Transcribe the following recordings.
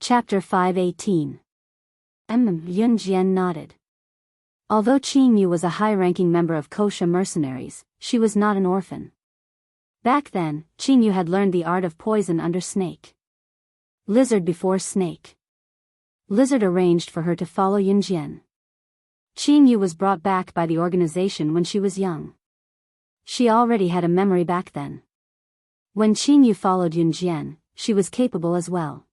Chapter 518. Yunjian nodded. Although Qin Yu was a high-ranking member of Kosha mercenaries, she was not an orphan. Back then, Qin Yu had learned the art of poison under Snake. Lizard before Snake. Lizard arranged for her to follow Yunjian. Qin Yu was brought back by the organization when she was young. She already had a memory back then. When Qin Yu followed Yunjian, she was capable as well.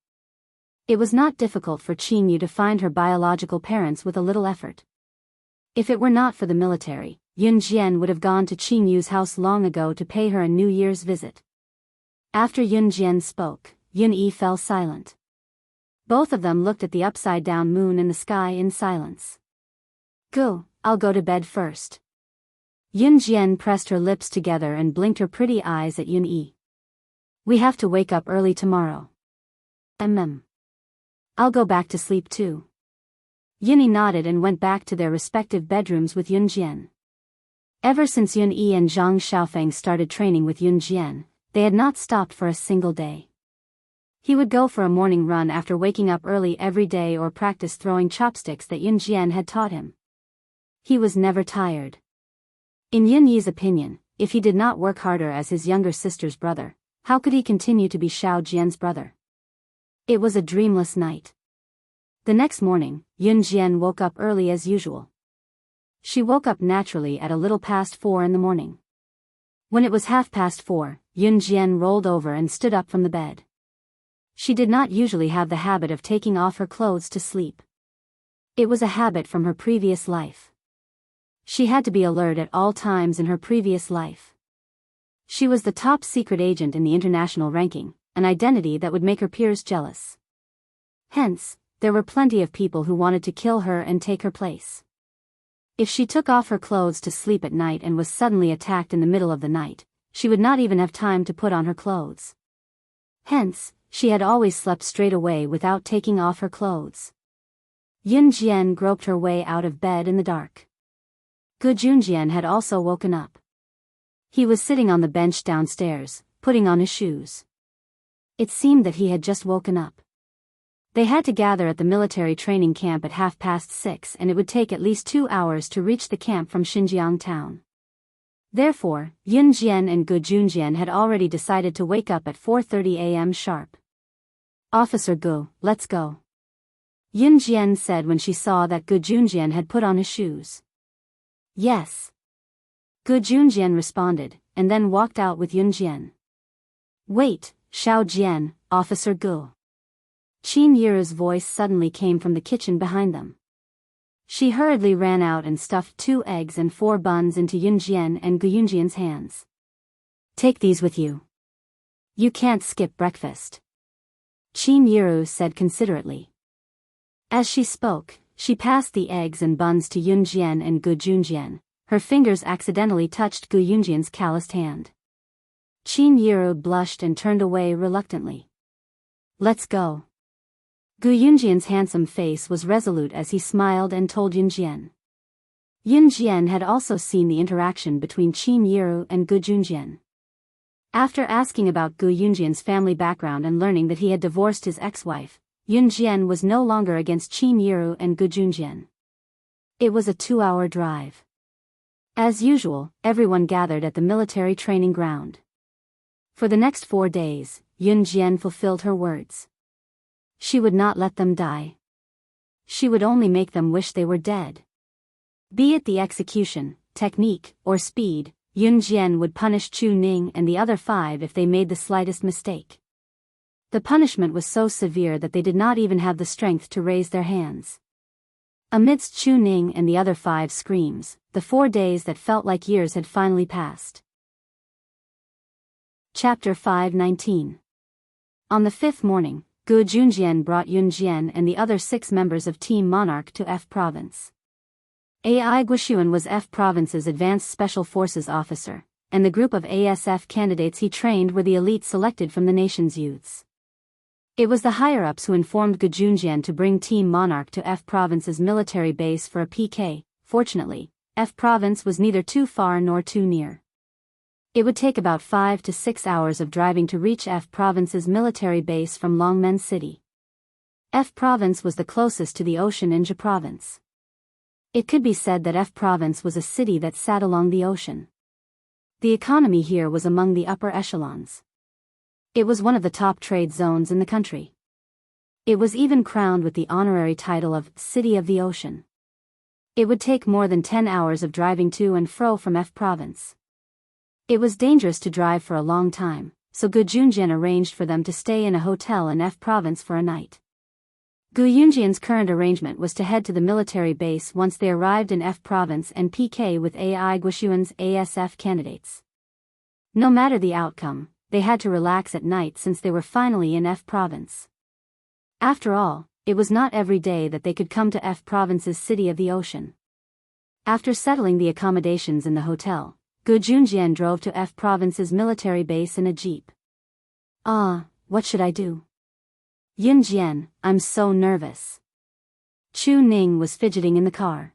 It was not difficult for Qin Yu to find her biological parents with a little effort. If it were not for the military, Yunjian would have gone to Qin Yu's house long ago to pay her a New Year's visit. After Yunjian spoke, Yun-Yi fell silent. Both of them looked at the upside-down moon in the sky in silence. Go, I'll go to bed first. Yunjian pressed her lips together and blinked her pretty eyes at Yun-Yi. We have to wake up early tomorrow. I'll go back to sleep too. Yun-Yi nodded and went back to their respective bedrooms with Yunjian. Ever since Yun-Yi and Zhang Xiaofeng started training with Yunjian, they had not stopped for a single day. He would go for a morning run after waking up early every day or practice throwing chopsticks that Yunjian had taught him. He was never tired. In Yun-Yi's opinion, if he did not work harder as his younger sister's brother, how could he continue to be Xiao Jian's brother? It was a dreamless night. The next morning, Yunjian woke up early as usual. She woke up naturally at a little past 4 in the morning. When it was 4:30, Yunjian rolled over and stood up from the bed. She did not usually have the habit of taking off her clothes to sleep. It was a habit from her previous life. She had to be alert at all times in her previous life. She was the top secret agent in the international ranking, an identity that would make her peers jealous. Hence, there were plenty of people who wanted to kill her and take her place. If she took off her clothes to sleep at night and was suddenly attacked in the middle of the night, she would not even have time to put on her clothes. Hence, she had always slept straight away without taking off her clothes. Yunjian groped her way out of bed in the dark. Gu Junjian had also woken up. He was sitting on the bench downstairs, putting on his shoes. It seemed that he had just woken up. They had to gather at the military training camp at 6:30 and it would take at least 2 hours to reach the camp from Xinjiang town. Therefore, Yunjian and Gu Junjian had already decided to wake up at 4:30 a.m. sharp. Officer Gu, let's go. Yunjian said when she saw that Gu Junjian had put on his shoes. Yes. Gu Junjian responded, and then walked out with Yunjian. Wait, Xiao Jian, Officer Gu. Qin Yu's voice suddenly came from the kitchen behind them. She hurriedly ran out and stuffed 2 eggs and 4 buns into Yunjian and Gu Junjian's hands. Take these with you. You can't skip breakfast. Qin Yu said considerately. As she spoke, she passed the eggs and buns to Yunjian and Gu Junjian. Her fingers accidentally touched Gu Junjian's calloused hand. Qin Yu blushed and turned away reluctantly. Let's go. Gu Yunjian's handsome face was resolute as he smiled and told Yunjian. Yunjian had also seen the interaction between Qin Yu and Gu Junjian. After asking about Gu Yunjian's family background and learning that he had divorced his ex-wife, Yunjian was no longer against Qin Yu and Gu Junjian. It was a 2-hour drive. As usual, everyone gathered at the military training ground. For the next 4 days, Yunjian fulfilled her words. She would not let them die. She would only make them wish they were dead. Be it the execution, technique, or speed, Yunjian would punish Chu Ning and the other 5 if they made the slightest mistake. The punishment was so severe that they did not even have the strength to raise their hands. Amidst Chu Ning and the other 5 screams, the 4 days that felt like years had finally passed. Chapter 519. On the 5th morning, Gu Junjian brought Yunjian and the other 6 members of Team Monarch to F Province. Ai Guoxuan was F Province's Advanced Special Forces officer, and the group of ASF candidates he trained were the elite selected from the nation's youths. It was the higher-ups who informed Gu Junjian to bring Team Monarch to F Province's military base for a PK. Fortunately, F Province was neither too far nor too near. It would take about 5 to 6 hours of driving to reach F Province's military base from Longmen City. F Province was the closest to the ocean in J Province. It could be said that F Province was a city that sat along the ocean. The economy here was among the upper echelons. It was one of the top trade zones in the country. It was even crowned with the honorary title of City of the Ocean. It would take more than 10 hours of driving to and fro from F Province. It was dangerous to drive for a long time, so Gu Junjian arranged for them to stay in a hotel in F Province for a night. Gu Yunjian's current arrangement was to head to the military base once they arrived in F Province and PK with AI Guoxuan's ASF candidates. No matter the outcome, they had to relax at night since they were finally in F Province. After all, it was not every day that they could come to F Province's City of the Ocean. After settling the accommodations in the hotel, Gu Junjian drove to F Province's military base in a jeep. What should I do? Yunjian, I'm so nervous. Chu Ning was fidgeting in the car.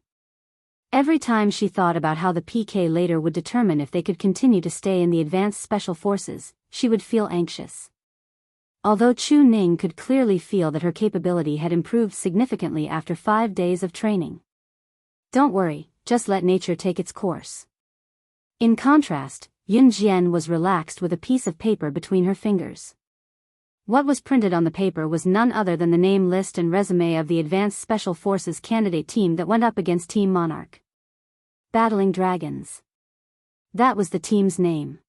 Every time she thought about how the PK later would determine if they could continue to stay in the advanced special forces, she would feel anxious. Although Chu Ning could clearly feel that her capability had improved significantly after 5 days of training. Don't worry, just let nature take its course. In contrast, Yunjian was relaxed with a piece of paper between her fingers. What was printed on the paper was none other than the name list and resume of the Advanced Special Forces candidate team that went up against Team Monarch. Battling Dragons. That was the team's name.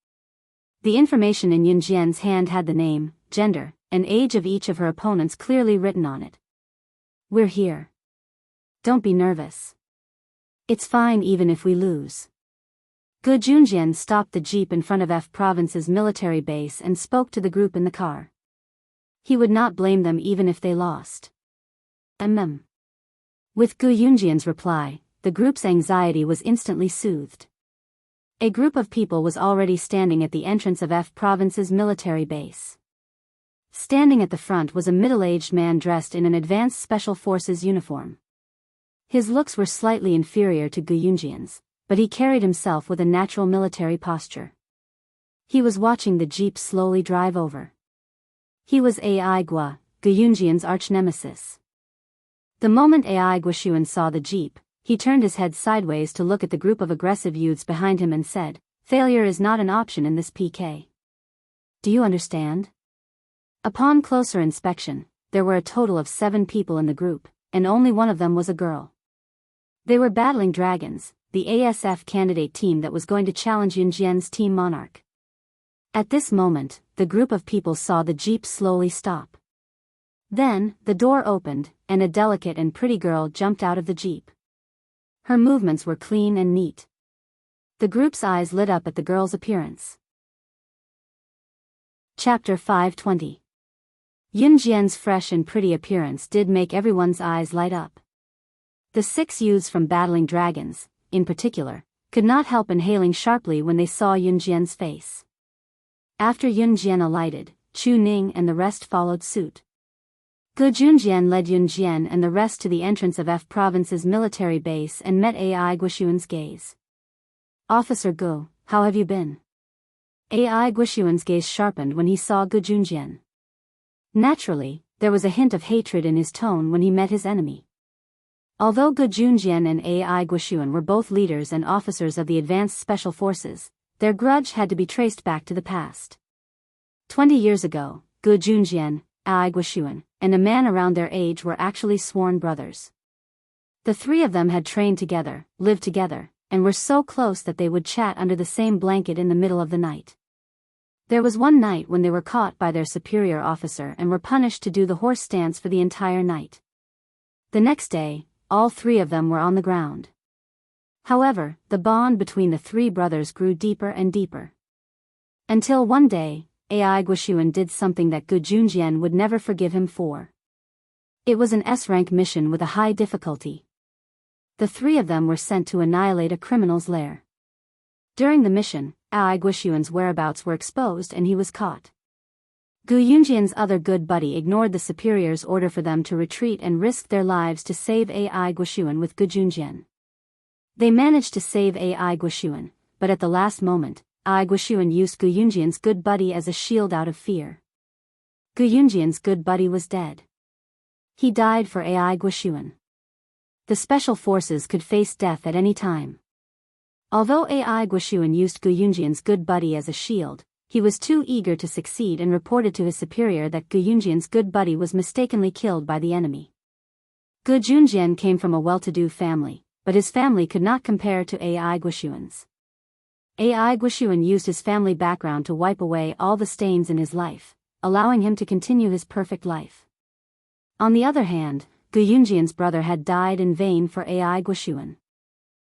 The information in Yunjian's hand had the name, gender, and age of each of her opponents clearly written on it. We're here. Don't be nervous. It's fine even if we lose. Gu Junjian stopped the jeep in front of F Province's military base and spoke to the group in the car. He would not blame them even if they lost. With Gu Yunjian's reply, the group's anxiety was instantly soothed. A group of people was already standing at the entrance of F Province's military base. Standing at the front was a middle-aged man dressed in an advanced special forces uniform. His looks were slightly inferior to Gu Yunjian's, but he carried himself with a natural military posture. He was watching the jeep slowly drive over. He was Ai Gua, Gu Yunjian's arch-nemesis. The moment Ai Guoxuan saw the jeep, he turned his head sideways to look at the group of aggressive youths behind him and said, "Failure is not an option in this PK. Do you understand?" Upon closer inspection, there were a total of 7 people in the group, and only one of them was a girl. They were Battling Dragons, the ASF candidate team that was going to challenge Yunjian's Team Monarch. At this moment, the group of people saw the jeep slowly stop. Then, the door opened, and a delicate and pretty girl jumped out of the jeep. Her movements were clean and neat. The group's eyes lit up at the girl's appearance. Chapter 520. Yunjian's fresh and pretty appearance did make everyone's eyes light up. The 6 youths from Battling Dragons, in particular, could not help inhaling sharply when they saw Yunjian's face. After Yunjian alighted, Chu Ning and the rest followed suit. Gu Junjian led Yunjian and the rest to the entrance of F Province's military base and met Ai Guoxuan's gaze. "Officer Gu, how have you been?" Ai Guoxuan's gaze sharpened when he saw Gu Junjian. Naturally, there was a hint of hatred in his tone when he met his enemy. Although Gu Junjian and Ai Guoxuan were both leaders and officers of the Advanced Special Forces, their grudge had to be traced back to the past. 20 years ago, Gu Junjian, Ai Guoxuan, and a man around their age were actually sworn brothers. The 3 of them had trained together, lived together, and were so close that they would chat under the same blanket in the middle of the night. There was one night when they were caught by their superior officer and were punished to do the horse stance for the entire night. The next day, all 3 of them were on the ground. However, the bond between the 3 brothers grew deeper and deeper. Until one day, Ai Guoxuan did something that Gu Junjian would never forgive him for. It was an S-rank mission with a high difficulty. The 3 of them were sent to annihilate a criminal's lair. During the mission, Ai Guoxuan's whereabouts were exposed and he was caught. Gu Yunjian's other good buddy ignored the superior's order for them to retreat and risked their lives to save Ai Guoxuan with Gu Junjian. They managed to save Ai Guoxuan, but at the last moment, Ai Guoxuan used Gu Yunjian's good buddy as a shield out of fear. Gu Yunjian's good buddy was dead. He died for Ai Guoxuan. The special forces could face death at any time. Although Ai Guoxuan used Gu Yunjian's good buddy as a shield, he was too eager to succeed and reported to his superior that Gu Yunjian's good buddy was mistakenly killed by the enemy. Gu Junjian came from a well-to-do family, but his family could not compare to Ai Guoxuan's. Ai Guoxuan used his family background to wipe away all the stains in his life, allowing him to continue his perfect life. On the other hand, Gu Yunjian's brother had died in vain for Ai Guoxuan.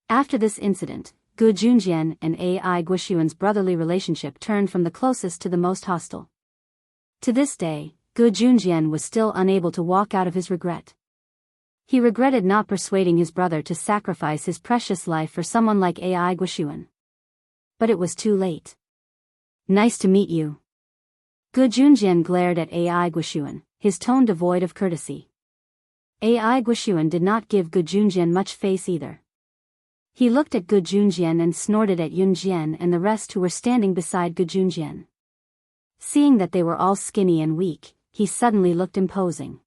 After this incident, Gu Junjian and Ai Guoxuan's brotherly relationship turned from the closest to the most hostile. To this day, Gu Junjian was still unable to walk out of his regret. He regretted not persuading his brother to sacrifice his precious life for someone like Ai Guoxuan. But it was too late. Nice to meet you. Gu Junjian glared at Ai Guoxuan, his tone devoid of courtesy. Ai Guoxuan did not give Gu Junjian much face either. He looked at Gu Junjian and snorted at Yunjian and the rest who were standing beside Gu Junjian. Seeing that they were all skinny and weak, he suddenly looked imposing.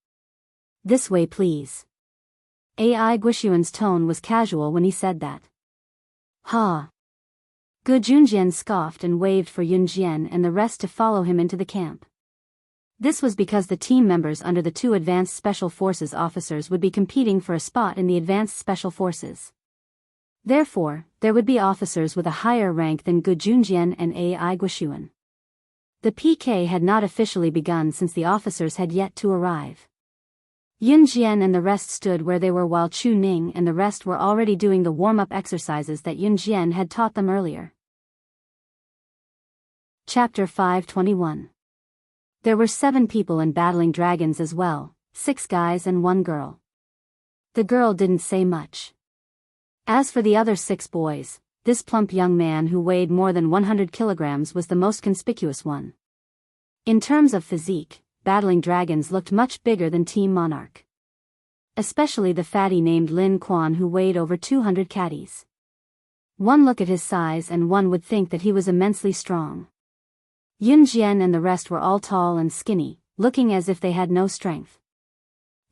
This way please. Ai Guoxuan's tone was casual when he said that. Ha! Gu Junjian scoffed and waved for Yunjian and the rest to follow him into the camp. This was because the team members under the two Advanced Special Forces officers would be competing for a spot in the Advanced Special Forces. Therefore, there would be officers with a higher rank than Gu Junjian and Ai Guoxuan. The PK had not officially begun since the officers had yet to arrive. Yunjian and the rest stood where they were while Chu Ning and the rest were already doing the warm-up exercises that Yunjian had taught them earlier. Chapter 521. There were 7 people in Battling Dragons as well, 6 guys and 1 girl. The girl didn't say much. As for the other 6 boys, this plump young man who weighed more than 100 kilograms was the most conspicuous one. In terms of physique, Battling Dragons looked much bigger than Team Monarch. Especially the fatty named Lin Quan who weighed over 200 catties. One look at his size and one would think that he was immensely strong. Yunjian and the rest were all tall and skinny, looking as if they had no strength.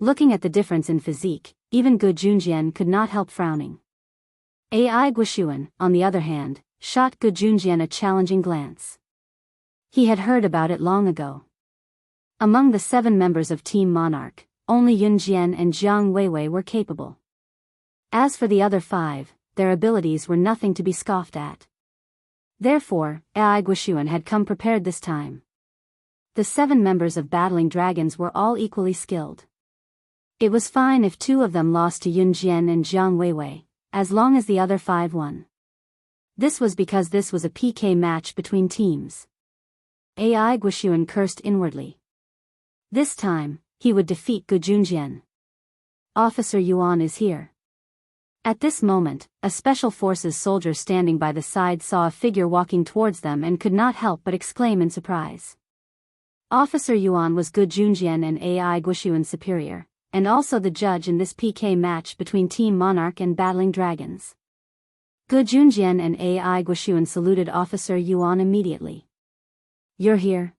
Looking at the difference in physique, even Gu Junjian could not help frowning. Ai Guoxuan, on the other hand, shot Gu Junjian a challenging glance. He had heard about it long ago. Among the 7 members of Team Monarch, only Yunjian and Jiang Weiwei were capable. As for the other 5, their abilities were nothing to be scoffed at. Therefore, Ai Guoxuan had come prepared this time. The 7 members of Battling Dragons were all equally skilled. It was fine if 2 of them lost to Yunjian and Jiang Weiwei, as long as the other 5 won. This was because this was a PK match between teams. Ai Guoxuan cursed inwardly. This time, he would defeat Gu Junjian. Officer Yuan is here. At this moment, a Special Forces soldier standing by the side saw a figure walking towards them and could not help but exclaim in surprise. Officer Yuan was Gu Junjian and Ai Guoxuan's superior, and also the judge in this PK match between Team Monarch and Battling Dragons. Gu Junjian and Ai Guoxuan saluted Officer Yuan immediately. You're here?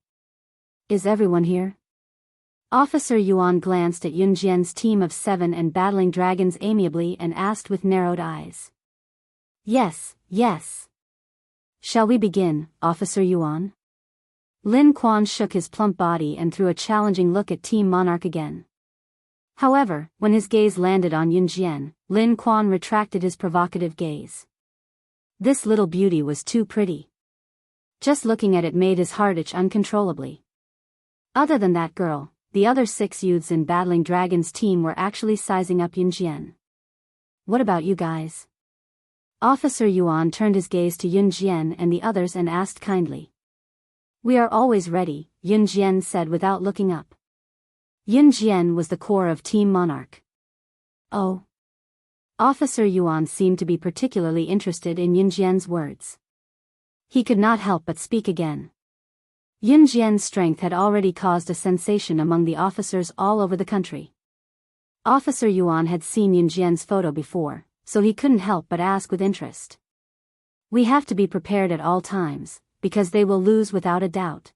Is everyone here? Officer Yuan glanced at Yunjian's team of 7 and Battling Dragons amiably and asked with narrowed eyes. Yes, yes. Shall we begin, Officer Yuan? Lin Quan shook his plump body and threw a challenging look at Team Monarch again. However, when his gaze landed on Yunjian, Lin Quan retracted his provocative gaze. This little beauty was too pretty. Just looking at it made his heart itch uncontrollably. Other than that girl, the other 6 youths in Battling Dragons' team were actually sizing up Yunjian. What about you guys? Officer Yuan turned his gaze to Yunjian and the others and asked kindly. We are always ready, Yunjian said without looking up. Yunjian was the core of Team Monarch. Oh. Officer Yuan seemed to be particularly interested in Yunjian's words. He could not help but speak again. Yunjian's strength had already caused a sensation among the officers all over the country. Officer Yuan had seen Yunjian's photo before, so he couldn't help but ask with interest. We have to be prepared at all times, because they will lose without a doubt.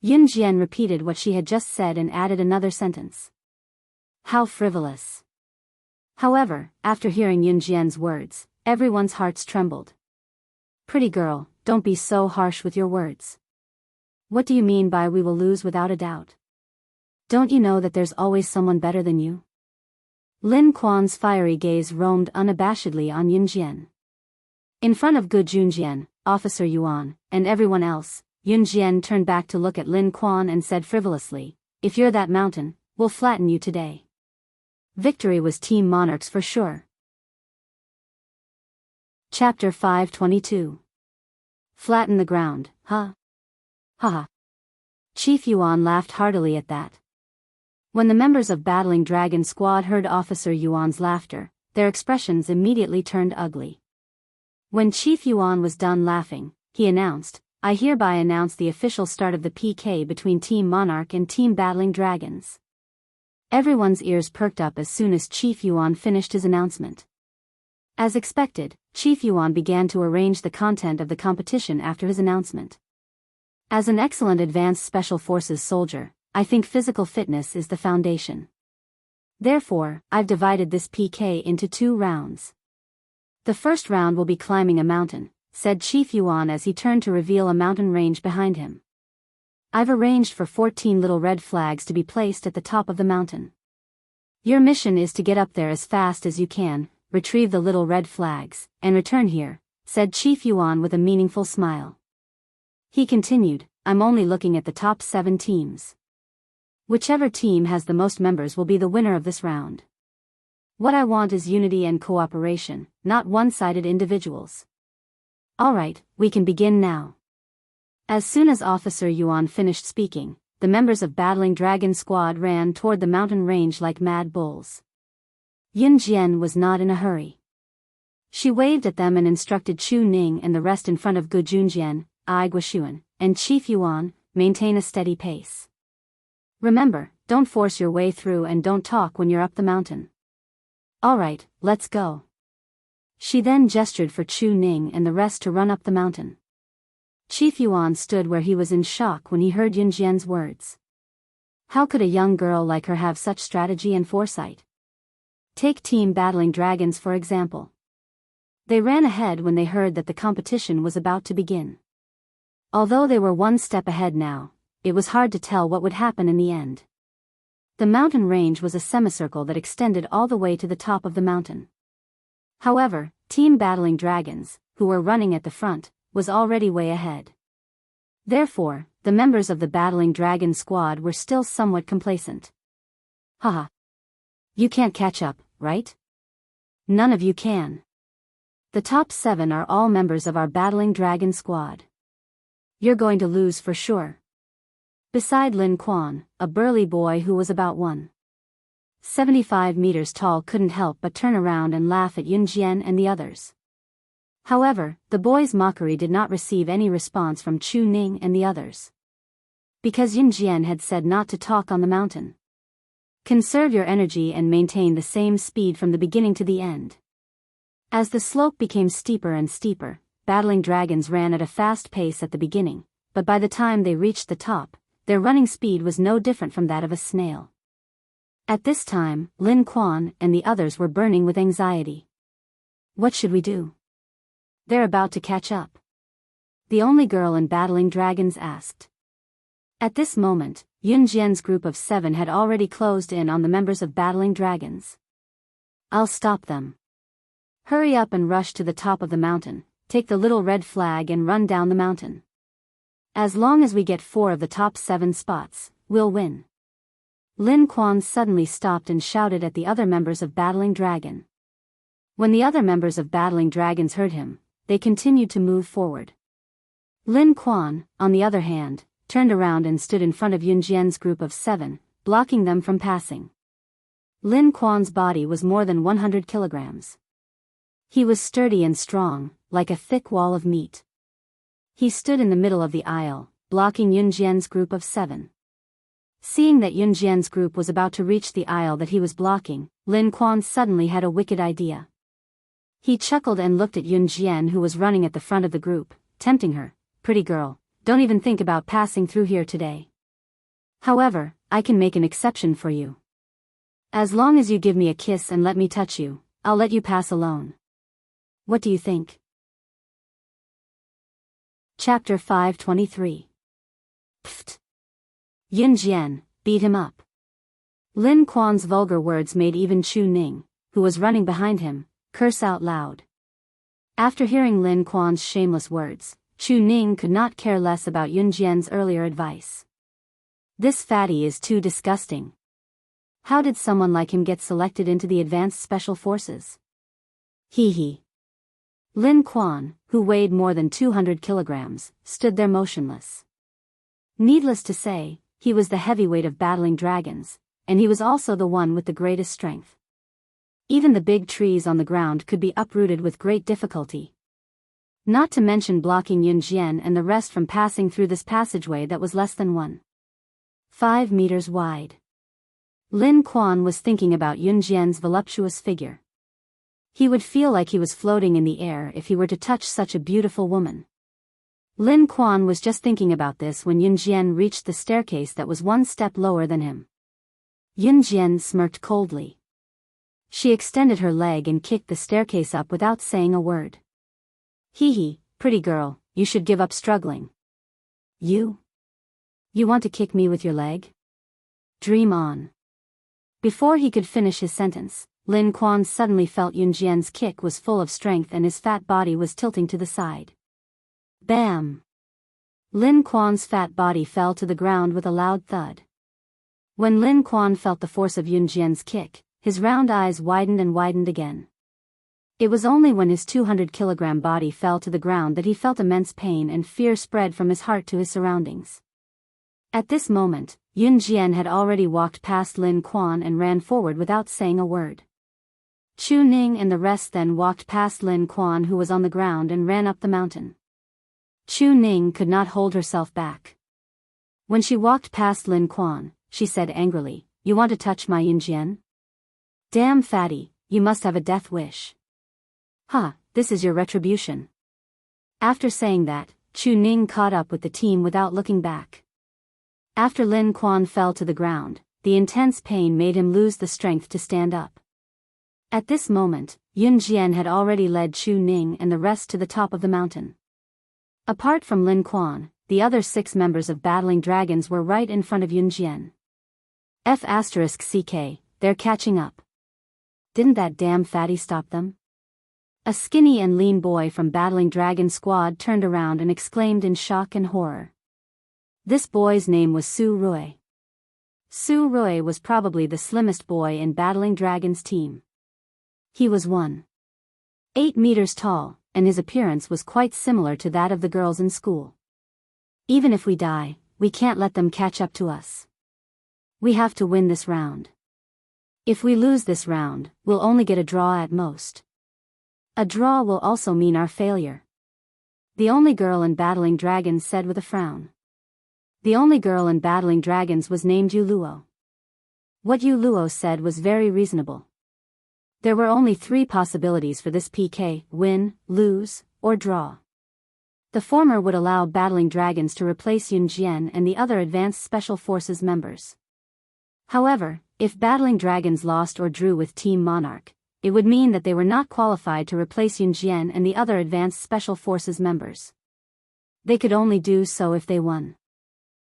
Yunjian repeated what she had just said and added another sentence. How frivolous. However, after hearing Yunjian's words, everyone's hearts trembled. Pretty girl, don't be so harsh with your words. What do you mean by we will lose without a doubt? Don't you know that there's always someone better than you? Lin Kuan's fiery gaze roamed unabashedly on Yunjian. In front of Gu Junjian, Officer Yuan, and everyone else, Yunjian turned back to look at Lin Kuan and said frivolously, "If you're that mountain, we'll flatten you today." Victory was Team Monarch's for sure. Chapter 522. Flatten the ground, huh? Haha. Chief Yuan laughed heartily at that. When the members of Battling Dragon Squad heard Officer Yuan's laughter, their expressions immediately turned ugly. When Chief Yuan was done laughing, he announced, "I hereby announce the official start of the PK between Team Monarch and Team Battling Dragons." Everyone's ears perked up as soon as Chief Yuan finished his announcement. As expected, Chief Yuan began to arrange the content of the competition after his announcement. As an excellent advanced special forces soldier, I think physical fitness is the foundation. Therefore, I've divided this PK into 2 rounds. The first round will be climbing a mountain, said Chief Yuan as he turned to reveal a mountain range behind him. I've arranged for 14 little red flags to be placed at the top of the mountain. Your mission is to get up there as fast as you can, retrieve the little red flags, and return here, said Chief Yuan with a meaningful smile. He continued, I'm only looking at the top 7 teams. Whichever team has the most members will be the winner of this round. What I want is unity and cooperation, not one-sided individuals. Alright, we can begin now. As soon as Officer Yuan finished speaking, the members of Battling Dragon Squad ran toward the mountain range like mad bulls. Yunjian was not in a hurry. She waved at them and instructed Chu Ning and the rest in front of Gu Junjian, Ai Guoxuan, and Chief Yuan, maintain a steady pace. Remember, don't force your way through and don't talk when you're up the mountain. Alright, let's go. She then gestured for Chu Ning and the rest to run up the mountain. Chief Yuan stood where he was in shock when he heard Yunjian's words. How could a young girl like her have such strategy and foresight? Take Team Battling Dragons for example. They ran ahead when they heard that the competition was about to begin. Although they were one step ahead now, it was hard to tell what would happen in the end. The mountain range was a semicircle that extended all the way to the top of the mountain. However, Team Battling Dragons, who were running at the front, was already way ahead. Therefore, the members of the Battling Dragon Squad were still somewhat complacent. Haha. You can't catch up, right? None of you can. The top 7 are all members of our Battling Dragon Squad. You're going to lose for sure. Beside Lin Kuan, a burly boy who was about 1.75 meters tall couldn't help but turn around and laugh at Yunjian and the others. However, the boy's mockery did not receive any response from Chu Ning and the others. Because Yunjian had said not to talk on the mountain. Conserve your energy and maintain the same speed from the beginning to the end. As the slope became steeper and steeper, Battling Dragons ran at a fast pace at the beginning, but by the time they reached the top, their running speed was no different from that of a snail. At this time, Lin Kuan and the others were burning with anxiety. What should we do? They're about to catch up. The only girl in Battling Dragons asked. At this moment, Yunjian's group of 7 had already closed in on the members of Battling Dragons. I'll stop them. Hurry up and rush to the top of the mountain, take the little red flag and run down the mountain. As long as we get 4 of the top 7 spots, we'll win. Lin Kuan suddenly stopped and shouted at the other members of Battling Dragon. When the other members of Battling Dragons heard him, they continued to move forward. Lin Kuan, on the other hand, turned around and stood in front of Yunjian's group of 7, blocking them from passing. Lin Kuan's body was more than 100 kilograms. He was sturdy and strong, like a thick wall of meat. He stood in the middle of the aisle, blocking Yunjian's group of 7. Seeing that Yunjian's group was about to reach the aisle that he was blocking, Lin Kuan suddenly had a wicked idea. He chuckled and looked at Yunjian who was running at the front of the group, tempting her, "Pretty girl, don't even think about passing through here today. However, I can make an exception for you." As long as you give me a kiss and let me touch you, I'll let you pass alone. What do you think? Chapter 523. Pfft. Yun Jian, beat him up. Lin Kuan's vulgar words made even Chu Ning, who was running behind him, curse out loud. After hearing Lin Kuan's shameless words, Chu Ning could not care less about Yun Jian's earlier advice. This fatty is too disgusting. How did someone like him get selected into the advanced special forces? Hee. Lin Kuan, who weighed more than 200 kilograms, stood there motionless. Needless to say, he was the heavyweight of battling dragons, and he was also the one with the greatest strength. Even the big trees on the ground could be uprooted with great difficulty. Not to mention blocking Yun Jian and the rest from passing through this passageway that was less than 1.5 meters wide. Lin Kuan was thinking about Yun Jian's voluptuous figure. He would feel like he was floating in the air if he were to touch such a beautiful woman. Lin Kuan was just thinking about this when Yun Jian reached the staircase that was one step lower than him. Yun Jian smirked coldly. She extended her leg and kicked the staircase up without saying a word. Hee, pretty girl, you should give up struggling. You want to kick me with your leg? Dream on. Before he could finish his sentence, Lin Kuan suddenly felt Yun Jian's kick was full of strength and his fat body was tilting to the side. Bam! Lin Kuan's fat body fell to the ground with a loud thud. When Lin Kuan felt the force of Yun Jian's kick, his round eyes widened and widened again. It was only when his 200-kilogram body fell to the ground that he felt immense pain and fear spread from his heart to his surroundings. At this moment, Yun Jian had already walked past Lin Kuan and ran forward without saying a word. Chu Ning and the rest then walked past Lin Kuan, who was on the ground, and ran up the mountain. Chu Ning could not hold herself back. When she walked past Lin Kuan, she said angrily, "You want to touch my Yun Jian? Damn fatty, you must have a death wish. This is your retribution." After saying that, Chu Ning caught up with the team without looking back. After Lin Kuan fell to the ground, the intense pain made him lose the strength to stand up. At this moment, Yun Jian had already led Chu Ning and the rest to the top of the mountain. Apart from Lin Kuan, the other 6 members of Battling Dragons were right in front of Yun Jian. F***ck, they're catching up. Didn't that damn fatty stop them? A skinny and lean boy from Battling Dragon Squad turned around and exclaimed in shock and horror. This boy's name was Su Rui. Su Rui was probably the slimmest boy in Battling Dragon's team. He was 1.8 meters tall, and his appearance was quite similar to that of the girls in school. Even if we die, we can't let them catch up to us. We have to win this round. If we lose this round, we'll only get a draw at most. A draw will also mean our failure. The only girl in Battling Dragons said with a frown. The only girl in Battling Dragons was named Yu Luo. What Yu Luo said was very reasonable. There were only 3 possibilities for this PK: win, lose, or draw. The former would allow Battling Dragons to replace Yun Jian and the other Advanced Special Forces members. However, if Battling Dragons lost or drew with Team Monarch, it would mean that they were not qualified to replace Yun Jian and the other Advanced Special Forces members. They could only do so if they won.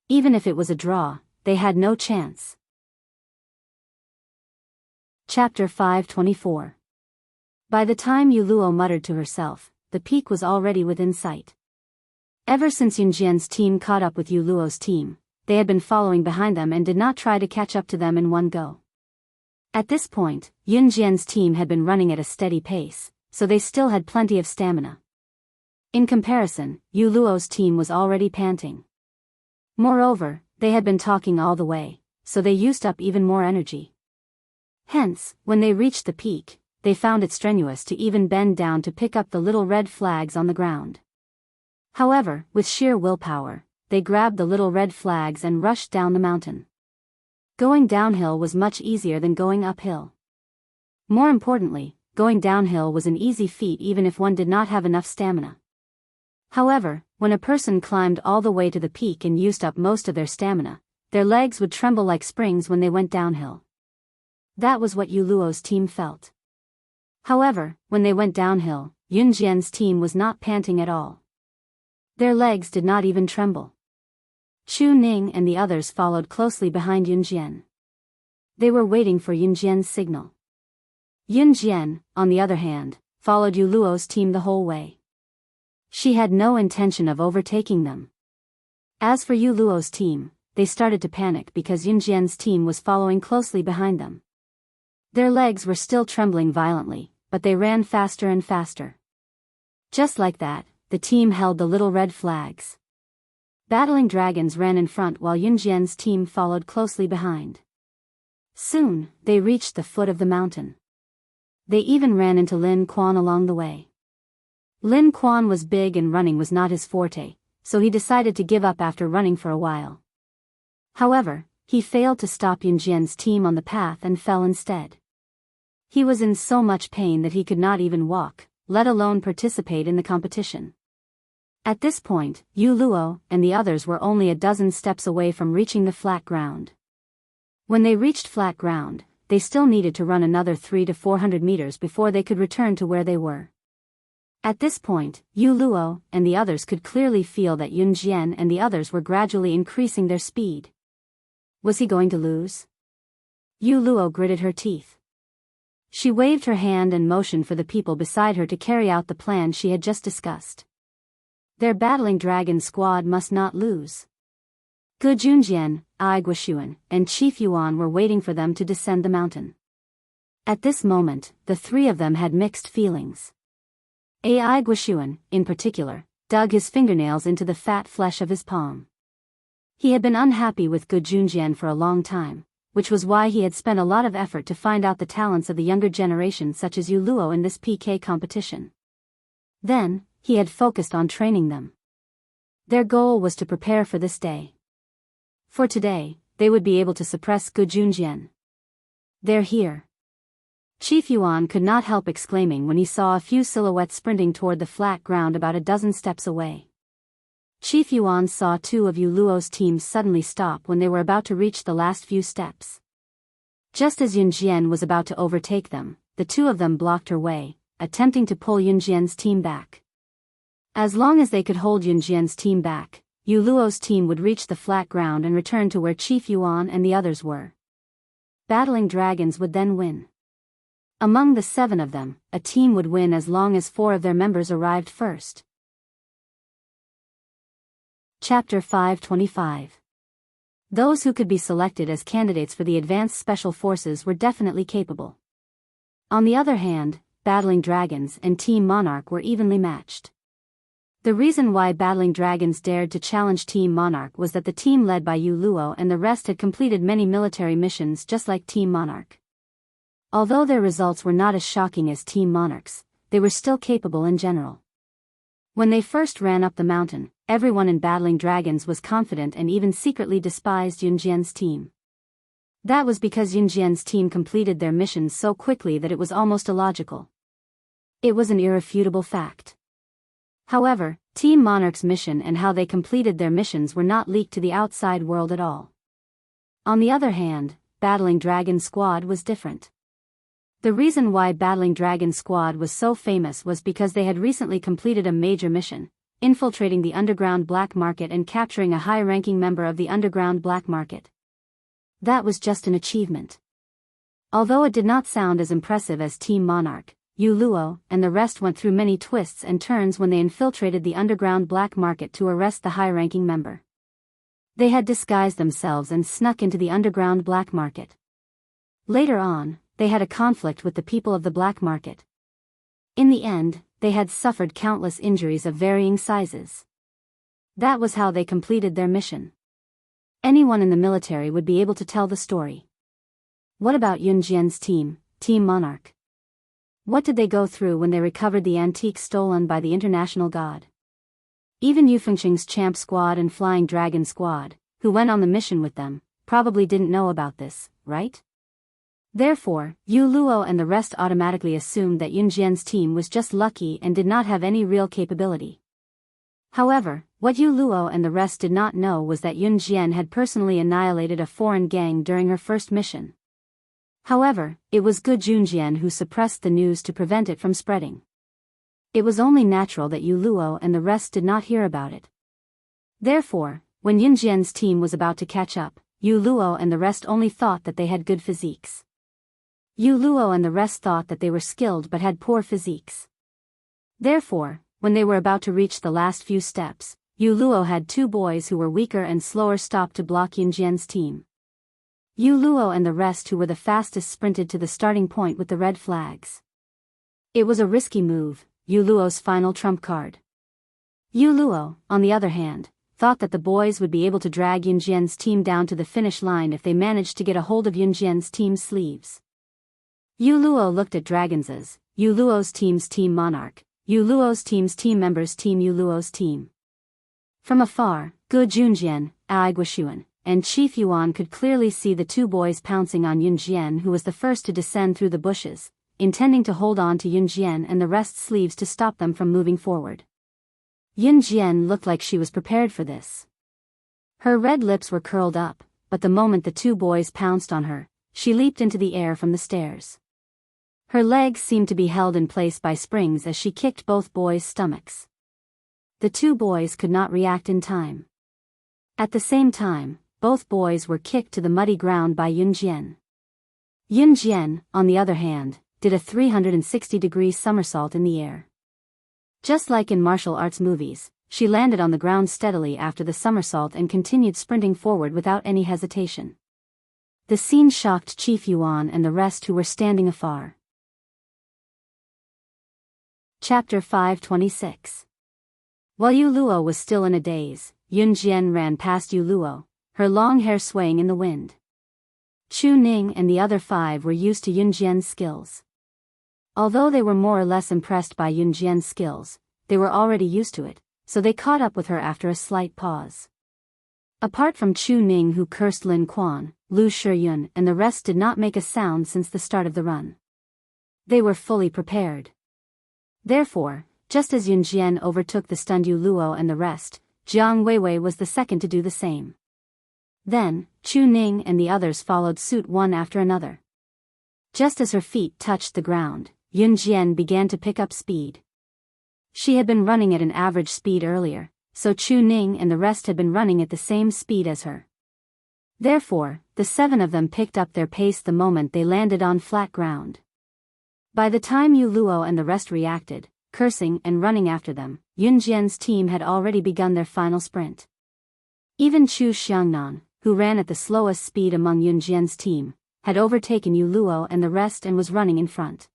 Even if it was a draw, they had no chance. Chapter 524. By the time Yu Luo muttered to herself, the peak was already within sight. Ever since Yun Jian's team caught up with Yu Luo's team, they had been following behind them and did not try to catch up to them in one go. At this point, Yun Jian's team had been running at a steady pace, so they still had plenty of stamina. In comparison, Yu Luo's team was already panting. Moreover, they had been talking all the way, so they used up even more energy. Hence, when they reached the peak, they found it strenuous to even bend down to pick up the little red flags on the ground. However, with sheer willpower, they grabbed the little red flags and rushed down the mountain. Going downhill was much easier than going uphill. More importantly, going downhill was an easy feat even if one did not have enough stamina. However, when a person climbed all the way to the peak and used up most of their stamina, their legs would tremble like springs when they went downhill. That was what Yu Luo's team felt. However, when they went downhill, Yun Jian's team was not panting at all. Their legs did not even tremble. Chu Ning and the others followed closely behind Yun Jian. They were waiting for Yun Jian's signal. Yun Jian, on the other hand, followed Yu Luo's team the whole way. She had no intention of overtaking them. As for Yu Luo's team, they started to panic because Yun Jian's team was following closely behind them. Their legs were still trembling violently, but they ran faster and faster. Just like that, the team held the little red flags. Battling dragons ran in front while Yun Jian's team followed closely behind. Soon, they reached the foot of the mountain. They even ran into Lin Quan along the way. Lin Quan was big and running was not his forte, so he decided to give up after running for a while. However, he failed to stop Yun Jian's team on the path and fell instead. He was in so much pain that he could not even walk, let alone participate in the competition. At this point, Yu Luo and the others were only a dozen steps away from reaching the flat ground. When they reached flat ground, they still needed to run another 300 to 400 meters before they could return to where they were. At this point, Yu Luo and the others could clearly feel that Yun Jian and the others were gradually increasing their speed. Was he going to lose? Yu Luo gritted her teeth. She waved her hand and motioned for the people beside her to carry out the plan she had just discussed. Their battling dragon squad must not lose. Gu Junjian, Ai Guoshuan, and Chief Yuan were waiting for them to descend the mountain. At this moment, the three of them had mixed feelings. Ai Guoshuan, in particular, dug his fingernails into the fat flesh of his palm. He had been unhappy with Gu Junjian for a long time, which was why he had spent a lot of effort to find out the talents of the younger generation such as Yu Luo in this PK competition. Then, he had focused on training them. Their goal was to prepare for this day. For today, they would be able to suppress Gu Junjian. They're here. Chief Yuan could not help exclaiming when he saw a few silhouettes sprinting toward the flat ground about a dozen steps away. Chief Yuan saw two of Yu Luo's teams suddenly stop when they were about to reach the last few steps. Just as Yun Jian was about to overtake them, the two of them blocked her way, attempting to pull Yun Jian's team back. As long as they could hold Yun Jian's team back, Yu Luo's team would reach the flat ground and return to where Chief Yuan and the others were. Battling dragons would then win. Among the 7 of them, a team would win as long as 4 of their members arrived first. Chapter 525. Those who could be selected as candidates for the Advanced Special Forces were definitely capable. On the other hand, Battling Dragons and Team Monarch were evenly matched. The reason why Battling Dragons dared to challenge Team Monarch was that the team led by Yu Luo and the rest had completed many military missions just like Team Monarch. Although their results were not as shocking as Team Monarch's, they were still capable in general. When they first ran up the mountain, everyone in Battling Dragons was confident and even secretly despised Yun Jian's team. That was because Yun Jian's team completed their missions so quickly that it was almost illogical. It was an irrefutable fact. However, Team Monarch's mission and how they completed their missions were not leaked to the outside world at all. On the other hand, Battling Dragon Squad was different. The reason why Battling Dragon Squad was so famous was because they had recently completed a major mission, infiltrating the underground black market and capturing a high-ranking member of the underground black market. That was just an achievement. Although it did not sound as impressive as Team Monarch, Yu Luo and the rest went through many twists and turns when they infiltrated the underground black market to arrest the high-ranking member. They had disguised themselves and snuck into the underground black market. Later on, they had a conflict with the people of the black market. In the end, they had suffered countless injuries of varying sizes. That was how they completed their mission. Anyone in the military would be able to tell the story. What about Yun Jian's team, Team Monarch? What did they go through when they recovered the antique stolen by the international god? Even Yu Fengxing's Champ Squad and Flying Dragon Squad, who went on the mission with them, probably didn't know about this, right? Therefore, Yu Luo and the rest automatically assumed that Yun Jian's team was just lucky and did not have any real capability. However, what Yu Luo and the rest did not know was that Yun Jian had personally annihilated a foreign gang during her first mission. However, it was Gu Junjian who suppressed the news to prevent it from spreading. It was only natural that Yu Luo and the rest did not hear about it. Therefore, when Yunjian's team was about to catch up, Yu Luo and the rest only thought that they had good physiques. Yu Luo and the rest thought that they were skilled but had poor physiques. Therefore, when they were about to reach the last few steps, Yu Luo had two boys who were weaker and slower stop to block Yunjian's team. Yu Luo and the rest who were the fastest sprinted to the starting point with the red flags. It was a risky move, Yu Luo's final trump card. Yu Luo, on the other hand, thought that the boys would be able to drag Yunjian's team down to the finish line if they managed to get a hold of Yunjian's team's sleeves. Yu Luo looked at dragons as Yu Luo's team's team monarch, Yu Luo's team's team members team Yu Luo's team. From afar, Gu Junjian, Ai Guoxuan, and Chief Yuan could clearly see the two boys pouncing on Yunjian, who was the first to descend through the bushes, intending to hold on to Yunjian and the rest's sleeves to stop them from moving forward. Yunjian looked like she was prepared for this. Her red lips were curled up, but the moment the two boys pounced on her, she leaped into the air from the stairs. Her legs seemed to be held in place by springs as she kicked both boys' stomachs. The two boys could not react in time. At the same time, both boys were kicked to the muddy ground by Yunjian. Yunjian, on the other hand, did a 360-degree somersault in the air. Just like in martial arts movies, she landed on the ground steadily after the somersault and continued sprinting forward without any hesitation. The scene shocked Chief Yuan and the rest who were standing afar. Chapter 526. While Yu Luo was still in a daze, Yunjian ran past Yu Luo, her long hair swaying in the wind. Chu Ning and the other 5 were used to Yunjian's skills. Although they were more or less impressed by Yunjian's skills, they were already used to it, so they caught up with her after a slight pause. Apart from Chu Ning, who cursed Lin Quan, Lu Shiyun and the rest did not make a sound since the start of the run. They were fully prepared. Therefore, just as Yunjian overtook the stunned Yu Luo and the rest, Jiang Weiwei was the second to do the same. Then, Chu Ning and the others followed suit one after another. Just as her feet touched the ground, Yunjian began to pick up speed. She had been running at an average speed earlier, so Chu Ning and the rest had been running at the same speed as her. Therefore, the 7 of them picked up their pace the moment they landed on flat ground. By the time Yu Luo and the rest reacted, cursing and running after them, Yunjian's team had already begun their final sprint. Even Chu Xiangnan, who ran at the slowest speed among Yunjian's team, had overtaken Yu Luo and the rest and was running in front.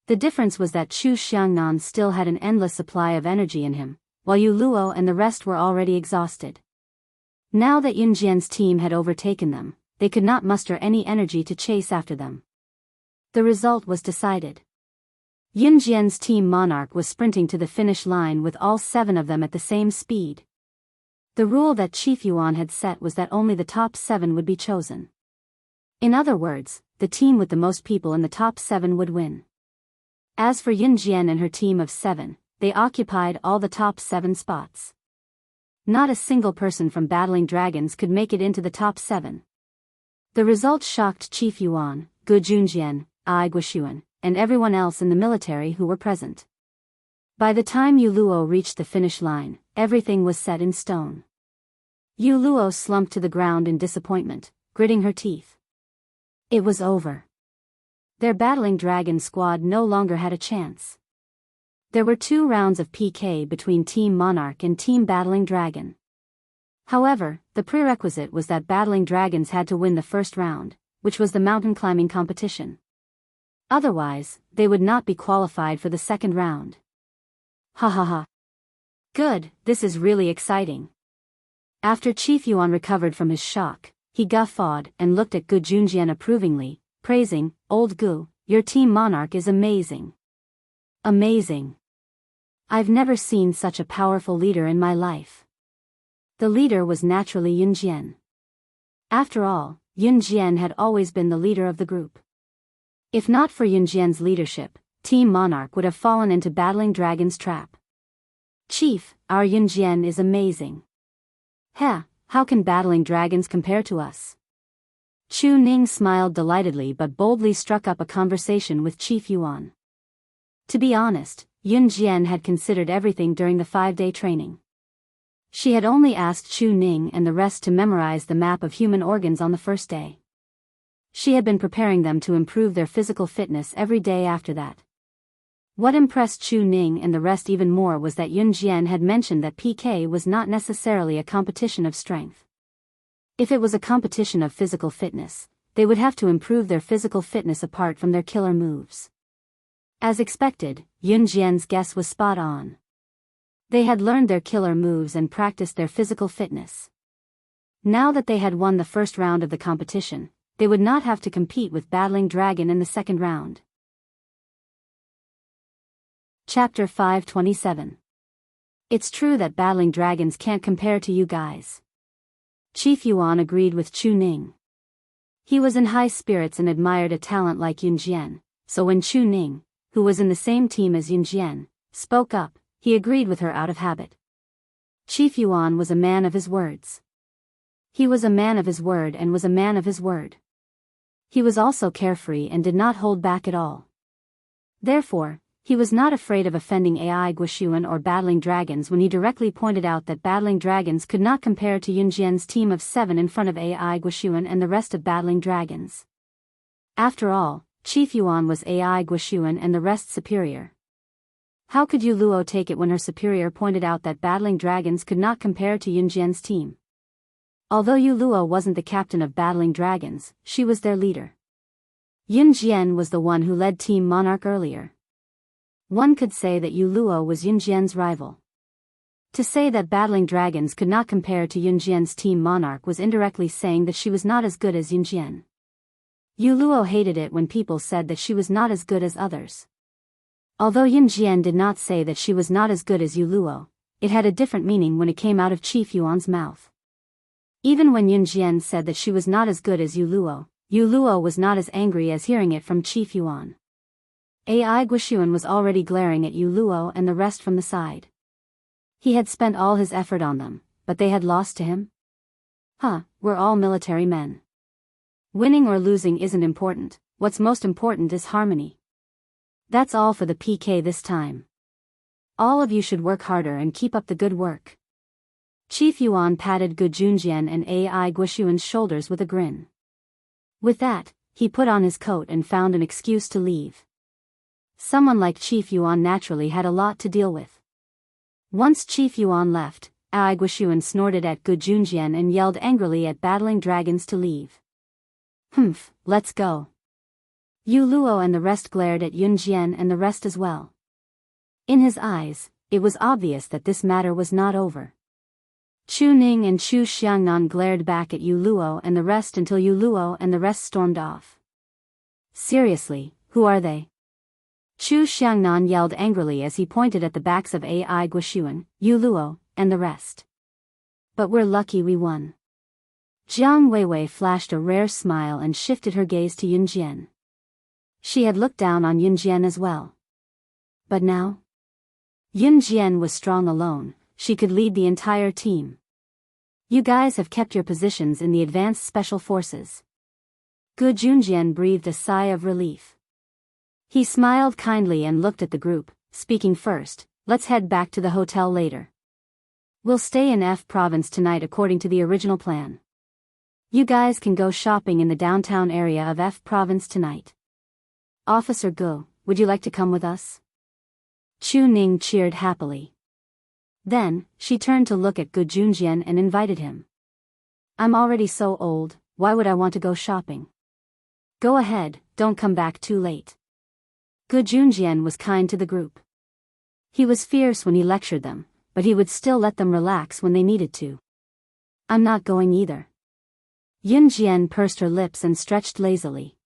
The difference was that Chu Xiangnan still had an endless supply of energy in him, while Yu Luo and the rest were already exhausted. Now that Yunjian's team had overtaken them, they could not muster any energy to chase after them. The result was decided. Yunjian's team monarch was sprinting to the finish line with all 7 of them at the same speed. The rule that Chief Yuan had set was that only the top 7 would be chosen. In other words, the team with the most people in the top 7 would win. As for Yunjian and her team of 7, they occupied all the top 7 spots. Not a single person from battling dragons could make it into the top 7. The result shocked Chief Yuan, Gu Junjian, Ai Guoxuan, and everyone else in the military who were present. By the time Yu Luo reached the finish line, everything was set in stone. Yu Luo slumped to the ground in disappointment, gritting her teeth. It was over. Their battling dragon squad no longer had a chance. There were 2 rounds of PK between Team Monarch and Team Battling Dragon. However, the prerequisite was that battling dragons had to win the first round, which was the mountain climbing competition. Otherwise, they would not be qualified for the second round. Ha ha ha. Good, this is really exciting. After Chief Yuan recovered from his shock, he guffawed and looked at Gu Junjian approvingly, praising, "Old Gu, your team monarch is amazing. Amazing. I've never seen such a powerful leader in my life." The leader was naturally Yunjian. After all, Yunjian had always been the leader of the group. If not for Yunjian's leadership, Team Monarch would have fallen into Battling Dragon's trap. "Chief, our Yunjian is amazing. Heh, how can Battling Dragons compare to us?" Chu Ning smiled delightedly but boldly struck up a conversation with Chief Yuan. To be honest, Yun Jian had considered everything during the 5-day training. She had only asked Chu Ning and the rest to memorize the map of human organs on the first day. She had been preparing them to improve their physical fitness every day after that. What impressed Chu Ning and the rest even more was that Yun Jian had mentioned that PK was not necessarily a competition of strength. If it was a competition of physical fitness, they would have to improve their physical fitness apart from their killer moves. As expected, Yun Jian's guess was spot on. They had learned their killer moves and practiced their physical fitness. Now that they had won the first round of the competition, they would not have to compete with Battling Dragon in the second round. Chapter 527. It's true that Battling Dragons can't compare to you guys. Chief Yuan agreed with Chu Ning. He was in high spirits and admired a talent like Yun Jian, so when Chu Ning, who was in the same team as Yun Jian, spoke up, he agreed with her out of habit. Chief Yuan was a man of his words. He was a man of his word and was a man of his word. He was also carefree and did not hold back at all. Therefore, he was not afraid of offending AI Guoxuan or Battling Dragons when he directly pointed out that Battling Dragons could not compare to Yun Jian's team of 7 in front of AI Guoxuan and the rest of Battling Dragons. After all, Chief Yuan was AI Guoxuan and the rest superior. How could Yu Luo take it when her superior pointed out that Battling Dragons could not compare to Yun Jian's team? Although Yu Luo wasn't the captain of Battling Dragons, she was their leader. Yun Jian was the one who led Team Monarch earlier. One could say that Yu Luo was Yun Jian's rival. To say that Battling Dragons could not compare to Yun Jian's Team Monarch was indirectly saying that she was not as good as Yun Jian. Yu Luo hated it when people said that she was not as good as others. Although Yun Jian did not say that she was not as good as Yu Luo, it had a different meaning when it came out of Chief Yuan's mouth. Even when Yun Jian said that she was not as good as Yu Luo was not as angry as hearing it from Chief Yuan. AI Guoxuan was already glaring at Yu Luo and the rest from the side. He had spent all his effort on them, but they had lost to him? We're all military men. Winning or losing isn't important, what's most important is harmony. That's all for the PK this time. All of you should work harder and keep up the good work. Chief Yuan patted Gu Junjian and AI Guoxuan's shoulders with a grin. With that, he put on his coat and found an excuse to leave. Someone like Chief Yuan naturally had a lot to deal with. Once Chief Yuan left, AI Guoxuan snorted at Gu Junjian and yelled angrily at Battling Dragons to leave. Let's go. Yu Luo and the rest glared at Yun Jian and the rest as well. In his eyes, it was obvious that this matter was not over. Chu Ning and Chu Xiangnan glared back at Yu Luo and the rest until Yu Luo and the rest stormed off. Seriously, who are they? Chu Xiangnan yelled angrily as he pointed at the backs of AI Guoxuan, Yu Luo, and the rest. But we're lucky we won. Jiang Weiwei flashed a rare smile and shifted her gaze to Yun Jian. She had looked down on Yun Jian as well. But now? Yun Jian was strong alone, she could lead the entire team. You guys have kept your positions in the advanced special forces. Gu Junjian breathed a sigh of relief. He smiled kindly and looked at the group, speaking first, let's head back to the hotel later. We'll stay in F province tonight according to the original plan. You guys can go shopping in the downtown area of F province tonight. Officer Gu, would you like to come with us? Chu Ning cheered happily. Then, she turned to look at Gu Junjian and invited him. I'm already so old, why would I want to go shopping? Go ahead, don't come back too late. Gu Junjian was kind to the group. He was fierce when he lectured them, but he would still let them relax when they needed to. I'm not going either. Yun Jian pursed her lips and stretched lazily.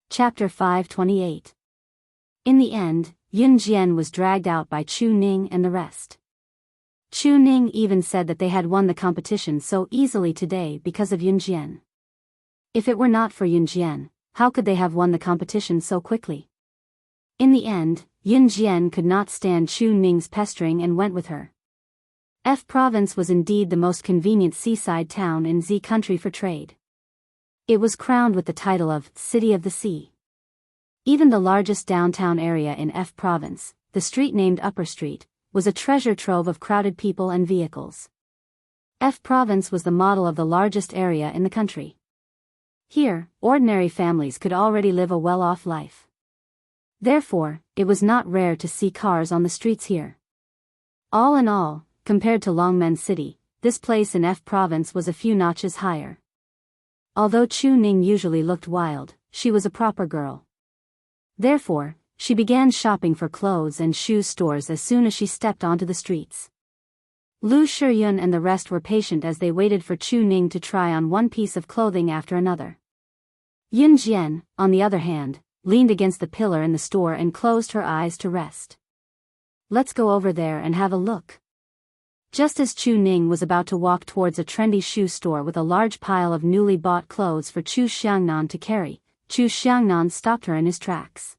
Chapter 528. In the end, Yun Jian was dragged out by Chu Ning and the rest. Chu Ning even said that they had won the competition so easily today because of Yun Jian. If it were not for Yun Jian, how could they have won the competition so quickly? In the end, Yun Jian could not stand Chu Ning's pestering and went with her. F Province was indeed the most convenient seaside town in Z country for trade. It was crowned with the title of City of the Sea. Even the largest downtown area in F Province, the street named Upper Street, was a treasure trove of crowded people and vehicles. F Province was the model of the largest area in the country. Here, ordinary families could already live a well-off life. Therefore, it was not rare to see cars on the streets here. All in all, compared to Longmen City, this place in F Province was a few notches higher. Although Chu Ning usually looked wild, she was a proper girl. Therefore, she began shopping for clothes and shoe stores as soon as she stepped onto the streets. Lu Shiyun and the rest were patient as they waited for Chu Ning to try on one piece of clothing after another. Yun Jian, on the other hand, leaned against the pillar in the store and closed her eyes to rest. Let's go over there and have a look. Just as Chu Ning was about to walk towards a trendy shoe store with a large pile of newly bought clothes for Chu Xiangnan to carry, Chu Xiangnan stopped her in his tracks.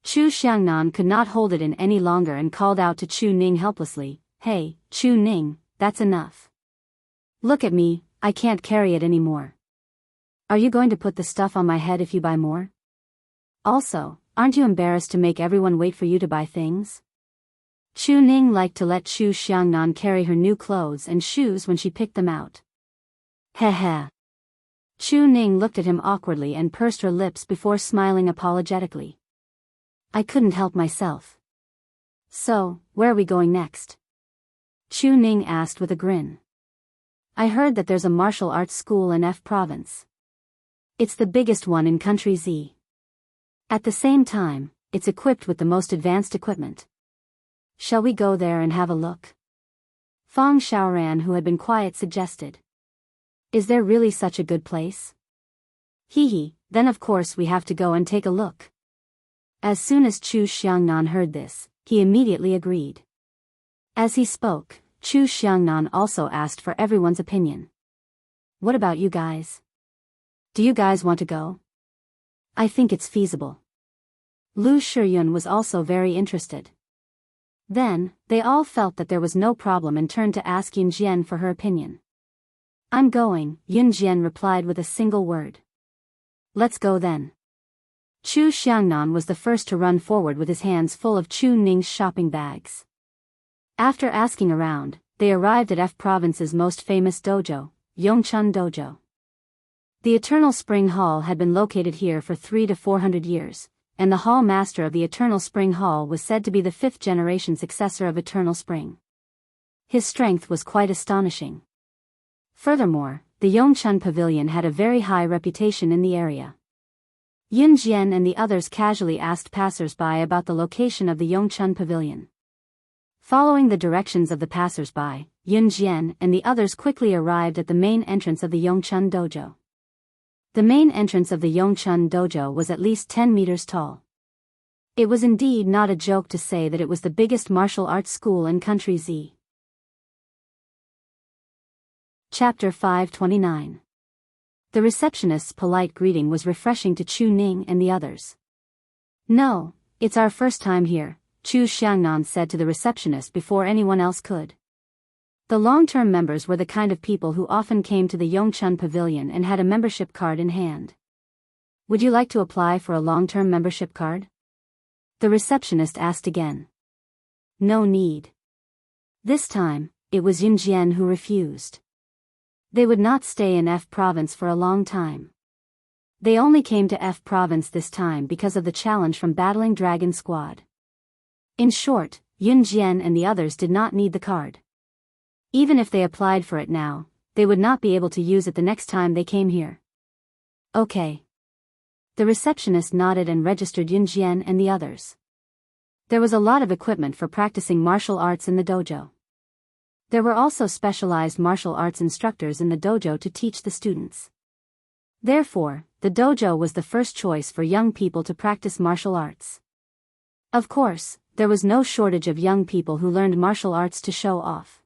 Chu Xiangnan could not hold it in any longer and called out to Chu Ning helplessly, "Hey, Chu Ning, that's enough. Look at me, I can't carry it anymore. Are you going to put the stuff on my head if you buy more? Also, aren't you embarrassed to make everyone wait for you to buy things?" Chu Ning liked to let Chu Xiangnan carry her new clothes and shoes when she picked them out. Heh. Chu Ning looked at him awkwardly and pursed her lips before smiling apologetically. I couldn't help myself. So, where are we going next? Chu Ning asked with a grin. I heard that there's a martial arts school in F Province. It's the biggest one in Country Z. At the same time, it's equipped with the most advanced equipment. Shall we go there and have a look? Fang Xiaoran, who had been quiet, suggested. Is there really such a good place? Hee, then of course we have to go and take a look. As soon as Chu Xiangnan heard this, he immediately agreed. As he spoke, Chu Xiangnan also asked for everyone's opinion. What about you guys? Do you guys want to go? I think it's feasible. Lu Shiyun was also very interested. Then, they all felt that there was no problem and turned to ask Yun Jian for her opinion. I'm going, Yun Jian replied with a single word. Let's go then. Chu Xiangnan was the first to run forward with his hands full of Chu Ning's shopping bags. After asking around, they arrived at F Province's most famous dojo, Yongchun Dojo. The Eternal Spring Hall had been located here for 300 to 400 years. And the hall master of the Eternal Spring Hall was said to be the 5th generation successor of Eternal Spring. His strength was quite astonishing. Furthermore, the Yongchun Pavilion had a very high reputation in the area. Yun Jian and the others casually asked passers-by about the location of the Yongchun Pavilion. Following the directions of the passers-by, Yun Jian and the others quickly arrived at the main entrance of the Yongchun Dojo. The main entrance of the Yongchun Dojo was at least 10 meters tall. It was indeed not a joke to say that it was the biggest martial arts school in Country Z. Chapter 529. The receptionist's polite greeting was refreshing to Chu Ning and the others. No, it's our first time here, Chu Xiangnan said to the receptionist before anyone else could. The long-term members were the kind of people who often came to the Yongchun Pavilion and had a membership card in hand. Would you like to apply for a long-term membership card? The receptionist asked again. No need. This time, it was Yun Jian who refused. They would not stay in F Province for a long time. They only came to F Province this time because of the challenge from Battling Dragon Squad. In short, Yun Jian and the others did not need the card. Even if they applied for it now, they would not be able to use it the next time they came here. Okay. The receptionist nodded and registered Yun Jian and the others. There was a lot of equipment for practicing martial arts in the dojo. There were also specialized martial arts instructors in the dojo to teach the students. Therefore, the dojo was the first choice for young people to practice martial arts. Of course, there was no shortage of young people who learned martial arts to show off.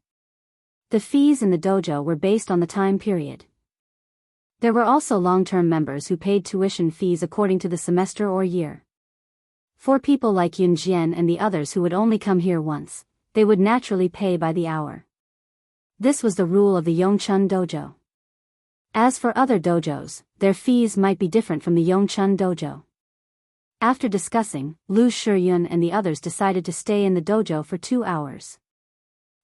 The fees in the dojo were based on the time period. There were also long-term members who paid tuition fees according to the semester or year. For people like Yun Jian and the others who would only come here once, they would naturally pay by the hour. This was the rule of the Yongchun dojo. As for other dojos, their fees might be different from the Yongchun dojo. After discussing, Lu Shiyun and the others decided to stay in the dojo for 2 hours.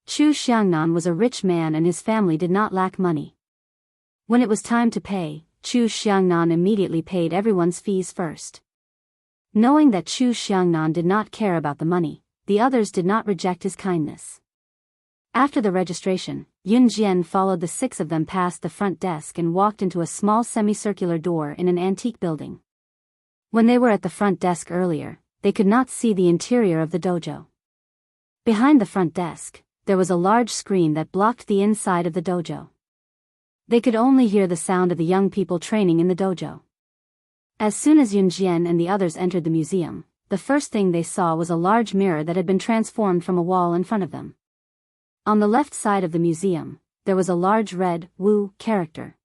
Chu Xiangnan was a rich man and his family did not lack money. When it was time to pay, Chu Xiangnan immediately paid everyone's fees first. Knowing that Chu Xiangnan did not care about the money, the others did not reject his kindness. After the registration, Yun Jian followed the 6 of them past the front desk and walked into a small semicircular door in an antique building. When they were at the front desk earlier, they could not see the interior of the dojo. Behind the front desk, there was a large screen that blocked the inside of the dojo. They could only hear the sound of the young people training in the dojo. As soon as Yun Jian and the others entered the museum, the first thing they saw was a large mirror that had been transformed from a wall in front of them. On the left side of the museum, there was a large red Wu character.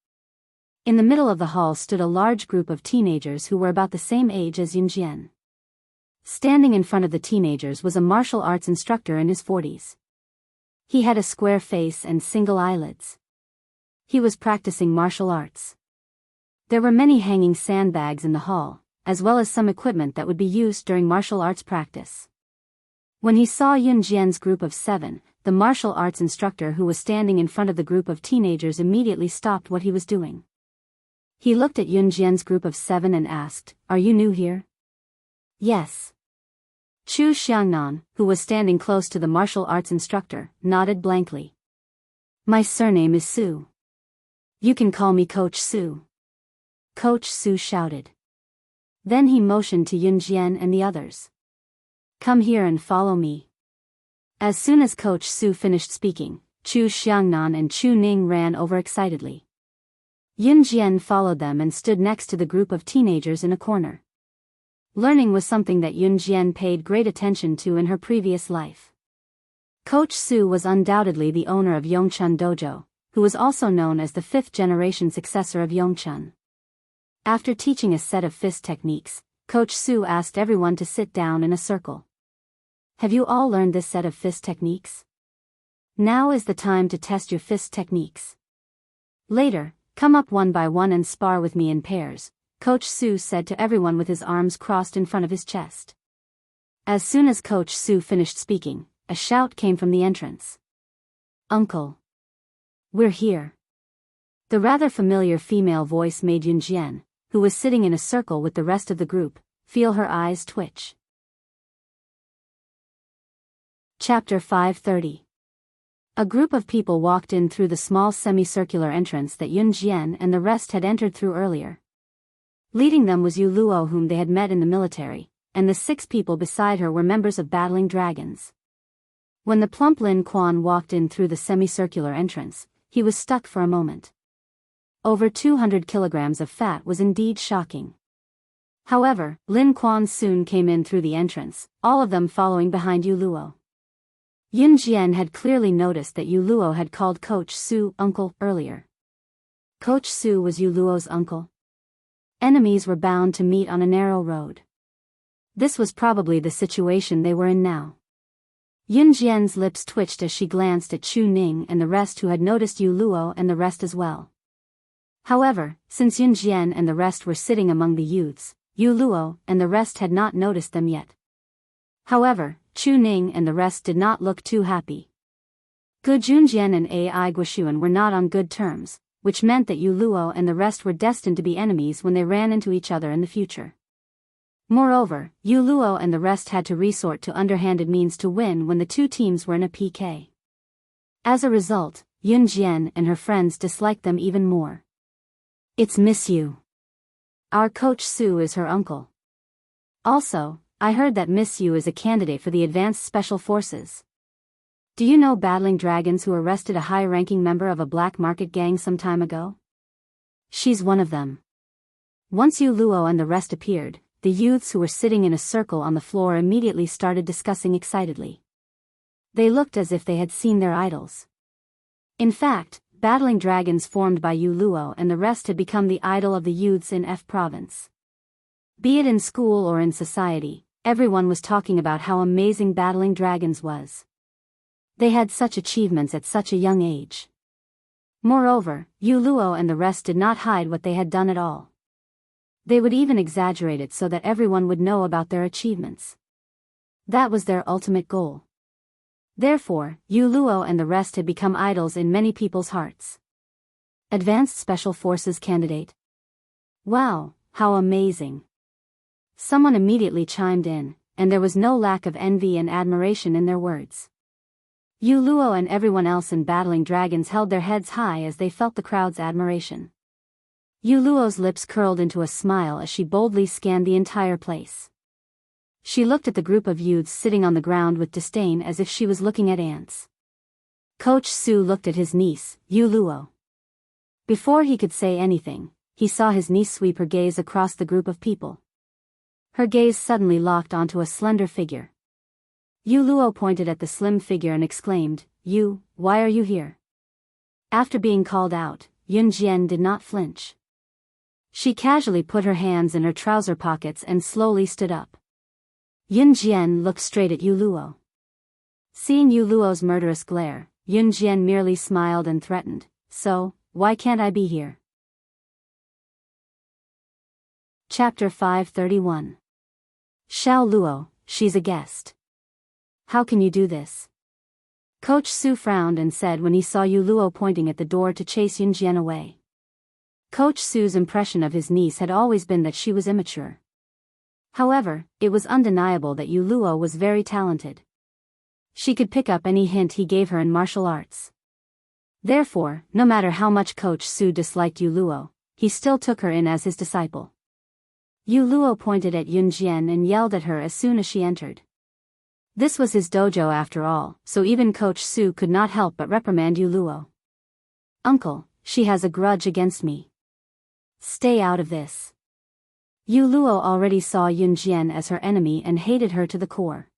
In the middle of the hall stood a large group of teenagers who were about the same age as Yun Jian. Standing in front of the teenagers was a martial arts instructor in his 40s. He had a square face and single eyelids. He was practicing martial arts. There were many hanging sandbags in the hall, as well as some equipment that would be used during martial arts practice. When he saw Yun Jian's group of 7, the martial arts instructor who was standing in front of the group of teenagers immediately stopped what he was doing. He looked at Yun Jian's group of 7 and asked, "Are you new here?" "Yes." Chu Xiangnan, who was standing close to the martial arts instructor, nodded blankly. "My surname is Su. You can call me Coach Su." Coach Su shouted. Then he motioned to Yun Jian and the others. "Come here and follow me." As soon as Coach Su finished speaking, Chu Xiangnan and Chu Ning ran over excitedly. Yun Jian followed them and stood next to the group of teenagers in a corner. Learning was something that Yun Jian paid great attention to in her previous life. Coach Su was undoubtedly the owner of Yongchun Dojo, who was also known as the 5th-generation successor of Yongchun. After teaching a set of fist techniques, Coach Su asked everyone to sit down in a circle. "Have you all learned this set of fist techniques? Now is the time to test your fist techniques. Later, come up one by one and spar with me in pairs," Coach Su said to everyone with his arms crossed in front of his chest. As soon as Coach Su finished speaking, a shout came from the entrance. "Uncle! We're here." The rather familiar female voice made Yun Jian, who was sitting in a circle with the rest of the group, feel her eyes twitch. Chapter 530. A group of people walked in through the small semicircular entrance that Yun Jian and the rest had entered through earlier. Leading them was Yu Luo, whom they had met in the military, and the 6 people beside her were members of Battling Dragons. When the plump Lin Quan walked in through the semicircular entrance, he was stuck for a moment. Over 200 kilograms of fat was indeed shocking. However, Lin Quan soon came in through the entrance, all of them following behind Yu Luo. Yun Jian had clearly noticed that Yu Luo had called Coach Su uncle earlier. Coach Su was Yu Luo's uncle. Enemies were bound to meet on a narrow road. This was probably the situation they were in now. Yun Jian's lips twitched as she glanced at Chu Ning and the rest, who had noticed Yu Luo and the rest as well. However, since Yun Jian and the rest were sitting among the youths, Yu Luo and the rest had not noticed them yet. However, Chu Ning and the rest did not look too happy. Gu Junjian and Ai Guoshuan were not on good terms, which meant that Yu Luo and the rest were destined to be enemies when they ran into each other in the future. Moreover, Yu Luo and the rest had to resort to underhanded means to win when the 2 teams were in a PK. As a result, Yun Jian and her friends disliked them even more. "It's Miss Yu. Our Coach Su is her uncle. Also, I heard that Miss Yu is a candidate for the Advanced Special Forces. Do you know Battling Dragons who arrested a high-ranking member of a black market gang some time ago? She's one of them." Once Yu Luo and the rest appeared, the youths who were sitting in a circle on the floor immediately started discussing excitedly. They looked as if they had seen their idols. In fact, Battling Dragons formed by Yu Luo and the rest had become the idol of the youths in F province. Be it in school or in society, everyone was talking about how amazing Battling Dragons was. They had such achievements at such a young age. Moreover, Yu Luo and the rest did not hide what they had done at all. They would even exaggerate it so that everyone would know about their achievements. That was their ultimate goal. Therefore, Yu Luo and the rest had become idols in many people's hearts. Advanced Special Forces candidate. Wow, how amazing. Someone immediately chimed in, and there was no lack of envy and admiration in their words. Yu Luo and everyone else in Battling Dragons held their heads high as they felt the crowd's admiration. Yu Luo's lips curled into a smile as she boldly scanned the entire place. She looked at the group of youths sitting on the ground with disdain as if she was looking at ants. Coach Su looked at his niece, Yu Luo. Before he could say anything, he saw his niece sweep her gaze across the group of people. Her gaze suddenly locked onto a slender figure. Yu Luo pointed at the slim figure and exclaimed, "You, why are you here?" After being called out, Yun Jian did not flinch. She casually put her hands in her trouser pockets and slowly stood up. Yun Jian looked straight at Yu Luo. Seeing Yu Luo's murderous glare, Yun Jian merely smiled and threatened, "So, why can't I be here?" Chapter 531. Xiao Luo, she's a guest. How can you do this? Coach Su frowned and said when he saw Yu Luo pointing at the door to chase Yun Jian away. Coach Su's impression of his niece had always been that she was immature. However, it was undeniable that Yu Luo was very talented. She could pick up any hint he gave her in martial arts. Therefore, no matter how much Coach Su disliked Yu Luo, he still took her in as his disciple. Yu Luo pointed at Yun Jian and yelled at her as soon as she entered. This was his dojo after all, so even Coach Su could not help but reprimand Yu Luo. "Uncle, she has a grudge against me. Stay out of this." Yu Luo already saw Yun Jian as her enemy and hated her to the core.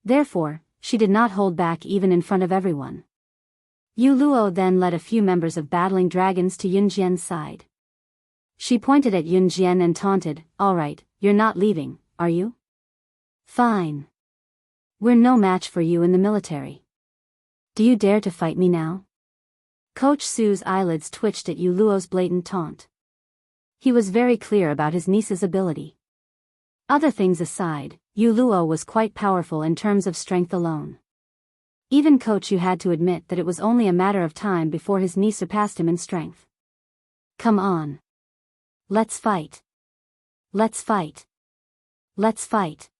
Therefore, she did not hold back even in front of everyone. Yu Luo then led a few members of Battling Dragons to Yun Jian's side. She pointed at Yun Jian and taunted, "All right, you're not leaving, are you? Fine. We're no match for you in the military. Do you dare to fight me now?" Coach Su's eyelids twitched at Yu Luo's blatant taunt. He was very clear about his niece's ability. Other things aside, Yu Luo was quite powerful in terms of strength alone. Even Coach Yu had to admit that it was only a matter of time before his niece surpassed him in strength. "Come on. Let's fight. Let's fight. Let's fight."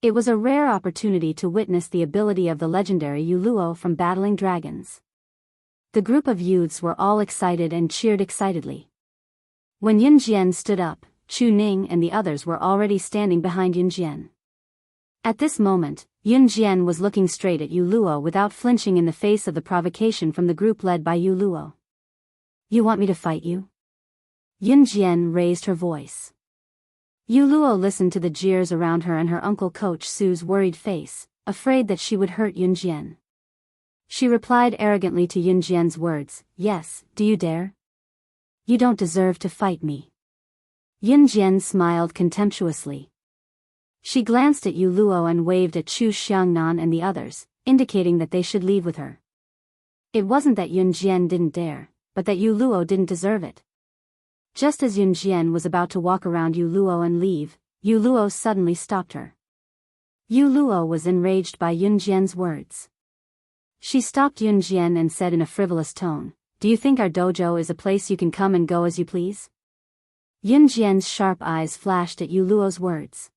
It was a rare opportunity to witness the ability of the legendary Yu Luo from Battling Dragons. The group of youths were all excited and cheered excitedly. When Yun Jian stood up, Chu Ning and the others were already standing behind Yun Jian. At this moment, Yun Jian was looking straight at Yu Luo without flinching in the face of the provocation from the group led by Yu Luo. "You want me to fight you?" Yun Jian raised her voice. Yu Luo listened to the jeers around her and her uncle Coach Su's worried face, afraid that she would hurt Yun Jian. She replied arrogantly to Yun Jian's words, "Yes, do you dare? You don't deserve to fight me." Yun Jian smiled contemptuously. She glanced at Yu Luo and waved at Chu Xiangnan and the others, indicating that they should leave with her. It wasn't that Yun Jian didn't dare, but that Yu Luo didn't deserve it. Just as Yun Jian was about to walk around Yu Luo and leave, Yu Luo suddenly stopped her. Yu Luo was enraged by Yun Jian's words. She stopped Yun Jian and said in a frivolous tone, "Do you think our dojo is a place you can come and go as you please?" Yun Jian's sharp eyes flashed at Yu Luo's words.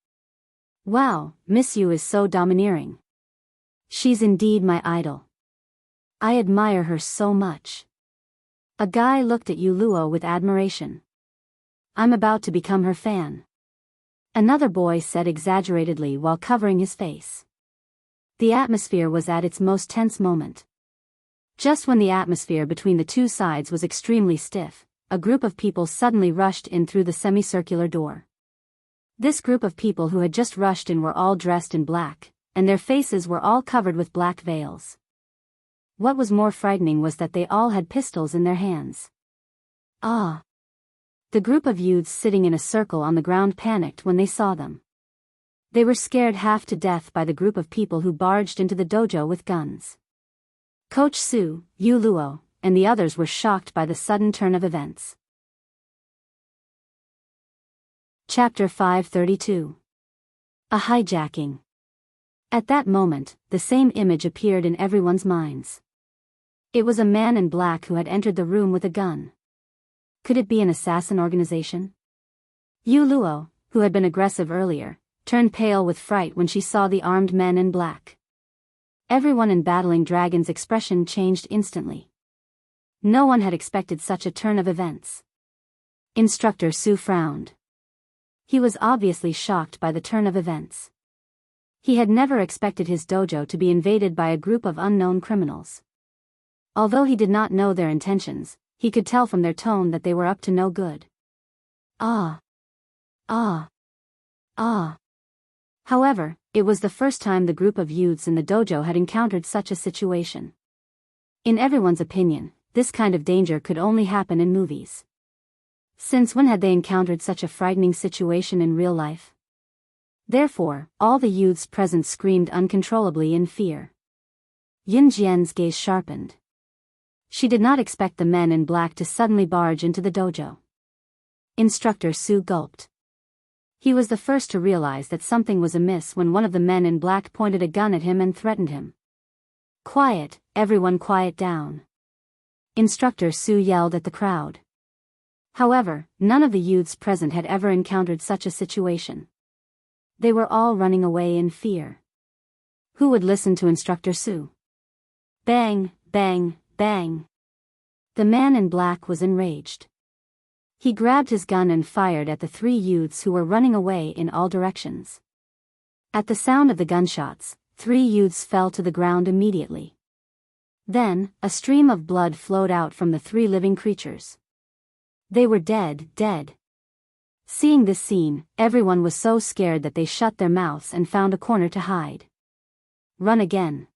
"Wow, Miss Yu is so domineering. She's indeed my idol. I admire her so much." A guy looked at Yu Luo with admiration. "I'm about to become her fan." Another boy said exaggeratedly while covering his face. The atmosphere was at its most tense moment. Just when the atmosphere between the two sides was extremely stiff, a group of people suddenly rushed in through the semicircular door. This group of people who had just rushed in were all dressed in black, and their faces were all covered with black veils. What was more frightening was that they all had pistols in their hands. "Ah!" The group of youths sitting in a circle on the ground panicked when they saw them. They were scared half to death by the group of people who barged into the dojo with guns. Coach Su, Yu Luo, and the others were shocked by the sudden turn of events. Chapter 532. A hijacking. At that moment, the same image appeared in everyone's minds. It was a man in black who had entered the room with a gun. Could it be an assassin organization? Yu Luo, who had been aggressive earlier, turned pale with fright when she saw the armed men in black. Everyone in Battling Dragon's expression changed instantly. No one had expected such a turn of events. Instructor Su frowned. He was obviously shocked by the turn of events. He had never expected his dojo to be invaded by a group of unknown criminals. Although he did not know their intentions, he could tell from their tone that they were up to no good. Ah. However, it was the first time the group of youths in the dojo had encountered such a situation. In everyone's opinion, this kind of danger could only happen in movies. Since when had they encountered such a frightening situation in real life? Therefore, all the youths present screamed uncontrollably in fear. Yin Jian's gaze sharpened. She did not expect the men in black to suddenly barge into the dojo. Instructor Su gulped. He was the first to realize that something was amiss when one of the men in black pointed a gun at him and threatened him. "Quiet, everyone, quiet down." Instructor Su yelled at the crowd. However, none of the youths present had ever encountered such a situation. They were all running away in fear. Who would listen to Instructor Su? Bang, bang, bang. The man in black was enraged. He grabbed his gun and fired at the three youths who were running away in all directions. At the sound of the gunshots, three youths fell to the ground immediately. Then, a stream of blood flowed out from the three living creatures. They were dead. Seeing this scene, everyone was so scared that they shut their mouths and found a corner to hide. Run again.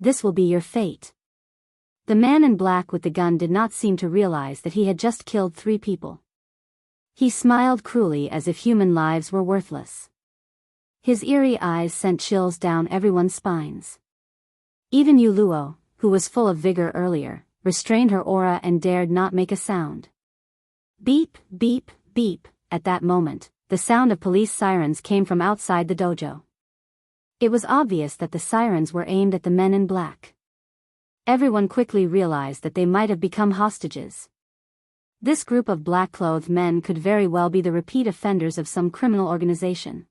This will be your fate. The man in black with the gun did not seem to realize that he had just killed three people. He smiled cruelly as if human lives were worthless. His eerie eyes sent chills down everyone's spines. Even Yu Luo, who was full of vigor earlier, restrained her aura and dared not make a sound. Beep, beep, beep. At that moment, the sound of police sirens came from outside the dojo. It was obvious that the sirens were aimed at the men in black. Everyone quickly realized that they might have become hostages. This group of black-clothed men could very well be the repeat offenders of some criminal organization.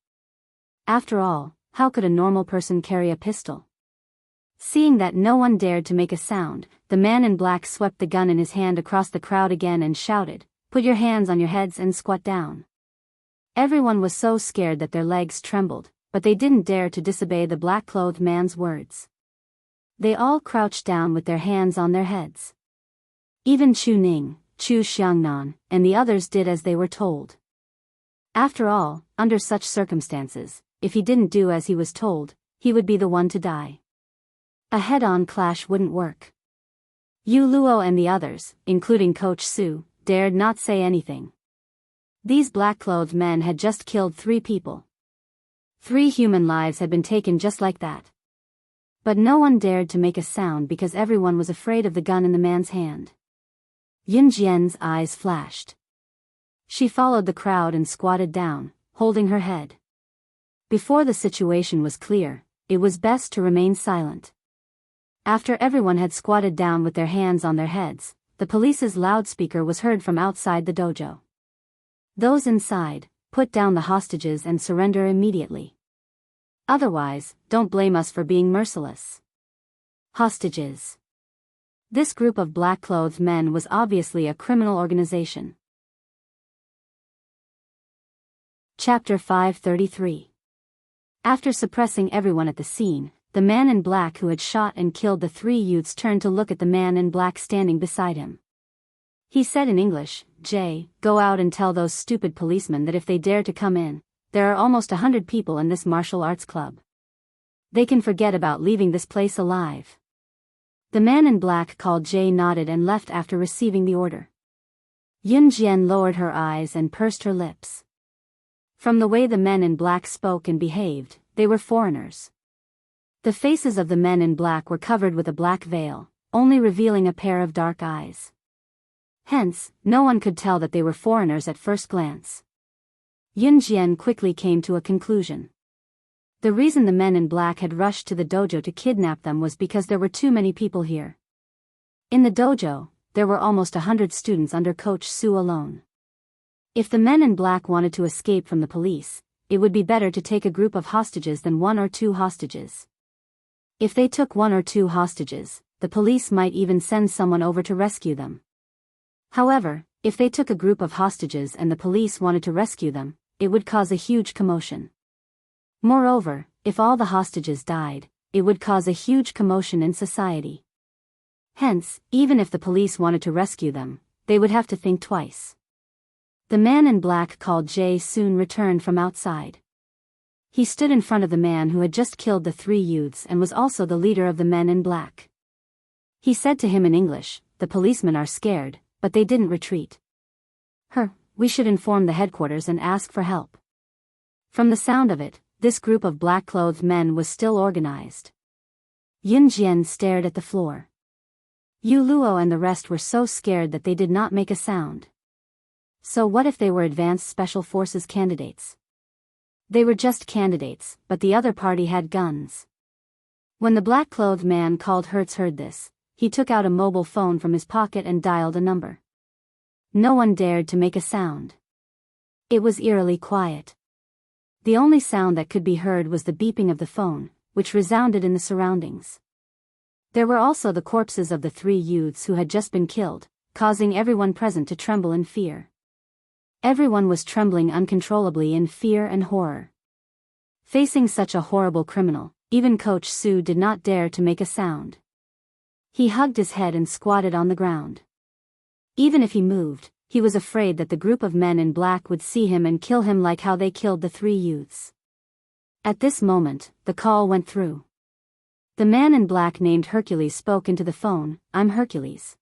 After all, how could a normal person carry a pistol? Seeing that no one dared to make a sound, the man in black swept the gun in his hand across the crowd again and shouted, "Put your hands on your heads and squat down." Everyone was so scared that their legs trembled, but they didn't dare to disobey the black-clothed man's words. They all crouched down with their hands on their heads. Even Chu Ning, Chu Xiangnan, and the others did as they were told. After all, under such circumstances, if he didn't do as he was told, he would be the one to die. A head-on clash wouldn't work. Yu Luo and the others, including Coach Su, dared not say anything. These black-clothed men had just killed 3 people. 3 human lives had been taken just like that. But no one dared to make a sound because everyone was afraid of the gun in the man's hand. Yin Jian's eyes flashed. She followed the crowd and squatted down, holding her head. Before the situation was clear, it was best to remain silent. After everyone had squatted down with their hands on their heads, the police's loudspeaker was heard from outside the dojo. "Those inside, put down the hostages and surrender immediately. Otherwise, don't blame us for being merciless." Hostages. This group of black-clothed men was obviously a criminal organization. Chapter 533. After suppressing everyone at the scene, the man in black who had shot and killed the 3 youths turned to look at the man in black standing beside him. He said in English, "Jay, go out and tell those stupid policemen that if they dare to come in, there are almost 100 people in this martial arts club. They can forget about leaving this place alive." The man in black called Jay nodded and left after receiving the order. Yun Jian lowered her eyes and pursed her lips. From the way the men in black spoke and behaved, they were foreigners. The faces of the men in black were covered with a black veil, only revealing a pair of dark eyes. Hence, no one could tell that they were foreigners at first glance. Yun Jian quickly came to a conclusion. The reason the men in black had rushed to the dojo to kidnap them was because there were too many people here. In the dojo, there were almost 100 students under Coach Su alone. If the men in black wanted to escape from the police, it would be better to take a group of hostages than 1 or 2 hostages. If they took 1 or 2 hostages, the police might even send someone over to rescue them. However, if they took a group of hostages and the police wanted to rescue them, it would cause a huge commotion. Moreover, if all the hostages died, it would cause a huge commotion in society. Hence, even if the police wanted to rescue them, they would have to think twice. The man in black called Jay soon returned from outside. He stood in front of the man who had just killed the 3 youths and was also the leader of the men in black. He said to him in English, "The policemen are scared, but they didn't retreat. We should inform the headquarters and ask for help." From the sound of it, this group of black-clothed men was still organized. Yun Jian stared at the floor. Yu Luo and the rest were so scared that they did not make a sound. So what if they were advanced special forces candidates? They were just candidates, but the other party had guns. When the black-clothed man called Hertz heard this, he took out a mobile phone from his pocket and dialed a number. No one dared to make a sound. It was eerily quiet. The only sound that could be heard was the beeping of the phone, which resounded in the surroundings. There were also the corpses of the 3 youths who had just been killed, causing everyone present to tremble in fear. Everyone was trembling uncontrollably in fear and horror. Facing such a horrible criminal, even Coach Su did not dare to make a sound. He hugged his head and squatted on the ground. Even if he moved, he was afraid that the group of men in black would see him and kill him like how they killed the 3 youths. At this moment, the call went through. The man in black named Hercules spoke into the phone. "I'm Hercules.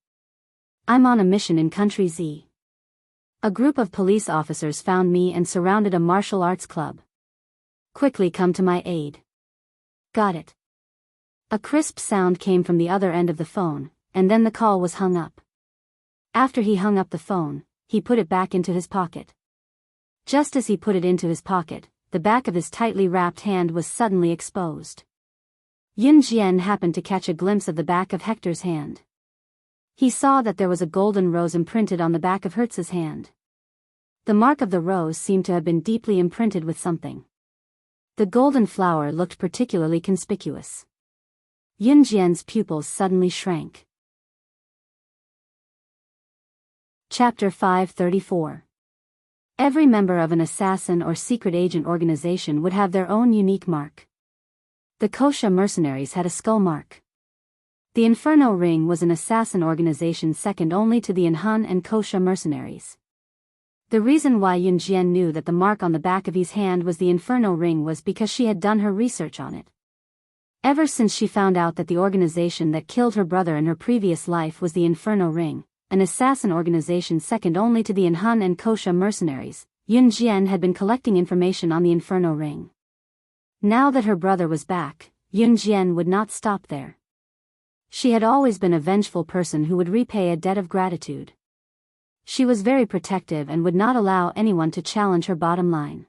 I'm on a mission in Country Z. A group of police officers found me and surrounded a martial arts club. Quickly come to my aid." "Got it." A crisp sound came from the other end of the phone, and then the call was hung up. After he hung up the phone, he put it back into his pocket. Just as he put it into his pocket, the back of his tightly wrapped hand was suddenly exposed. Yun Jian happened to catch a glimpse of the back of Hector's hand. He saw that there was a golden rose imprinted on the back of Hertz's hand. The mark of the rose seemed to have been deeply imprinted with something. The golden flower looked particularly conspicuous. Yun Jian's pupils suddenly shrank. Chapter 534. Every member of an assassin or secret agent organization would have their own unique mark. The Kosha mercenaries had a skull mark. The Inferno Ring was an assassin organization second only to the Inhun and Kosha mercenaries. The reason why Yun Jian knew that the mark on the back of his hand was the Inferno Ring was because she had done her research on it. Ever since she found out that the organization that killed her brother in her previous life was the Inferno Ring, an assassin organization second only to the Inhun and Kosha mercenaries, Yun Jian had been collecting information on the Inferno Ring. Now that her brother was back, Yun Jian would not stop there. She had always been a vengeful person who would repay a debt of gratitude. She was very protective and would not allow anyone to challenge her bottom line.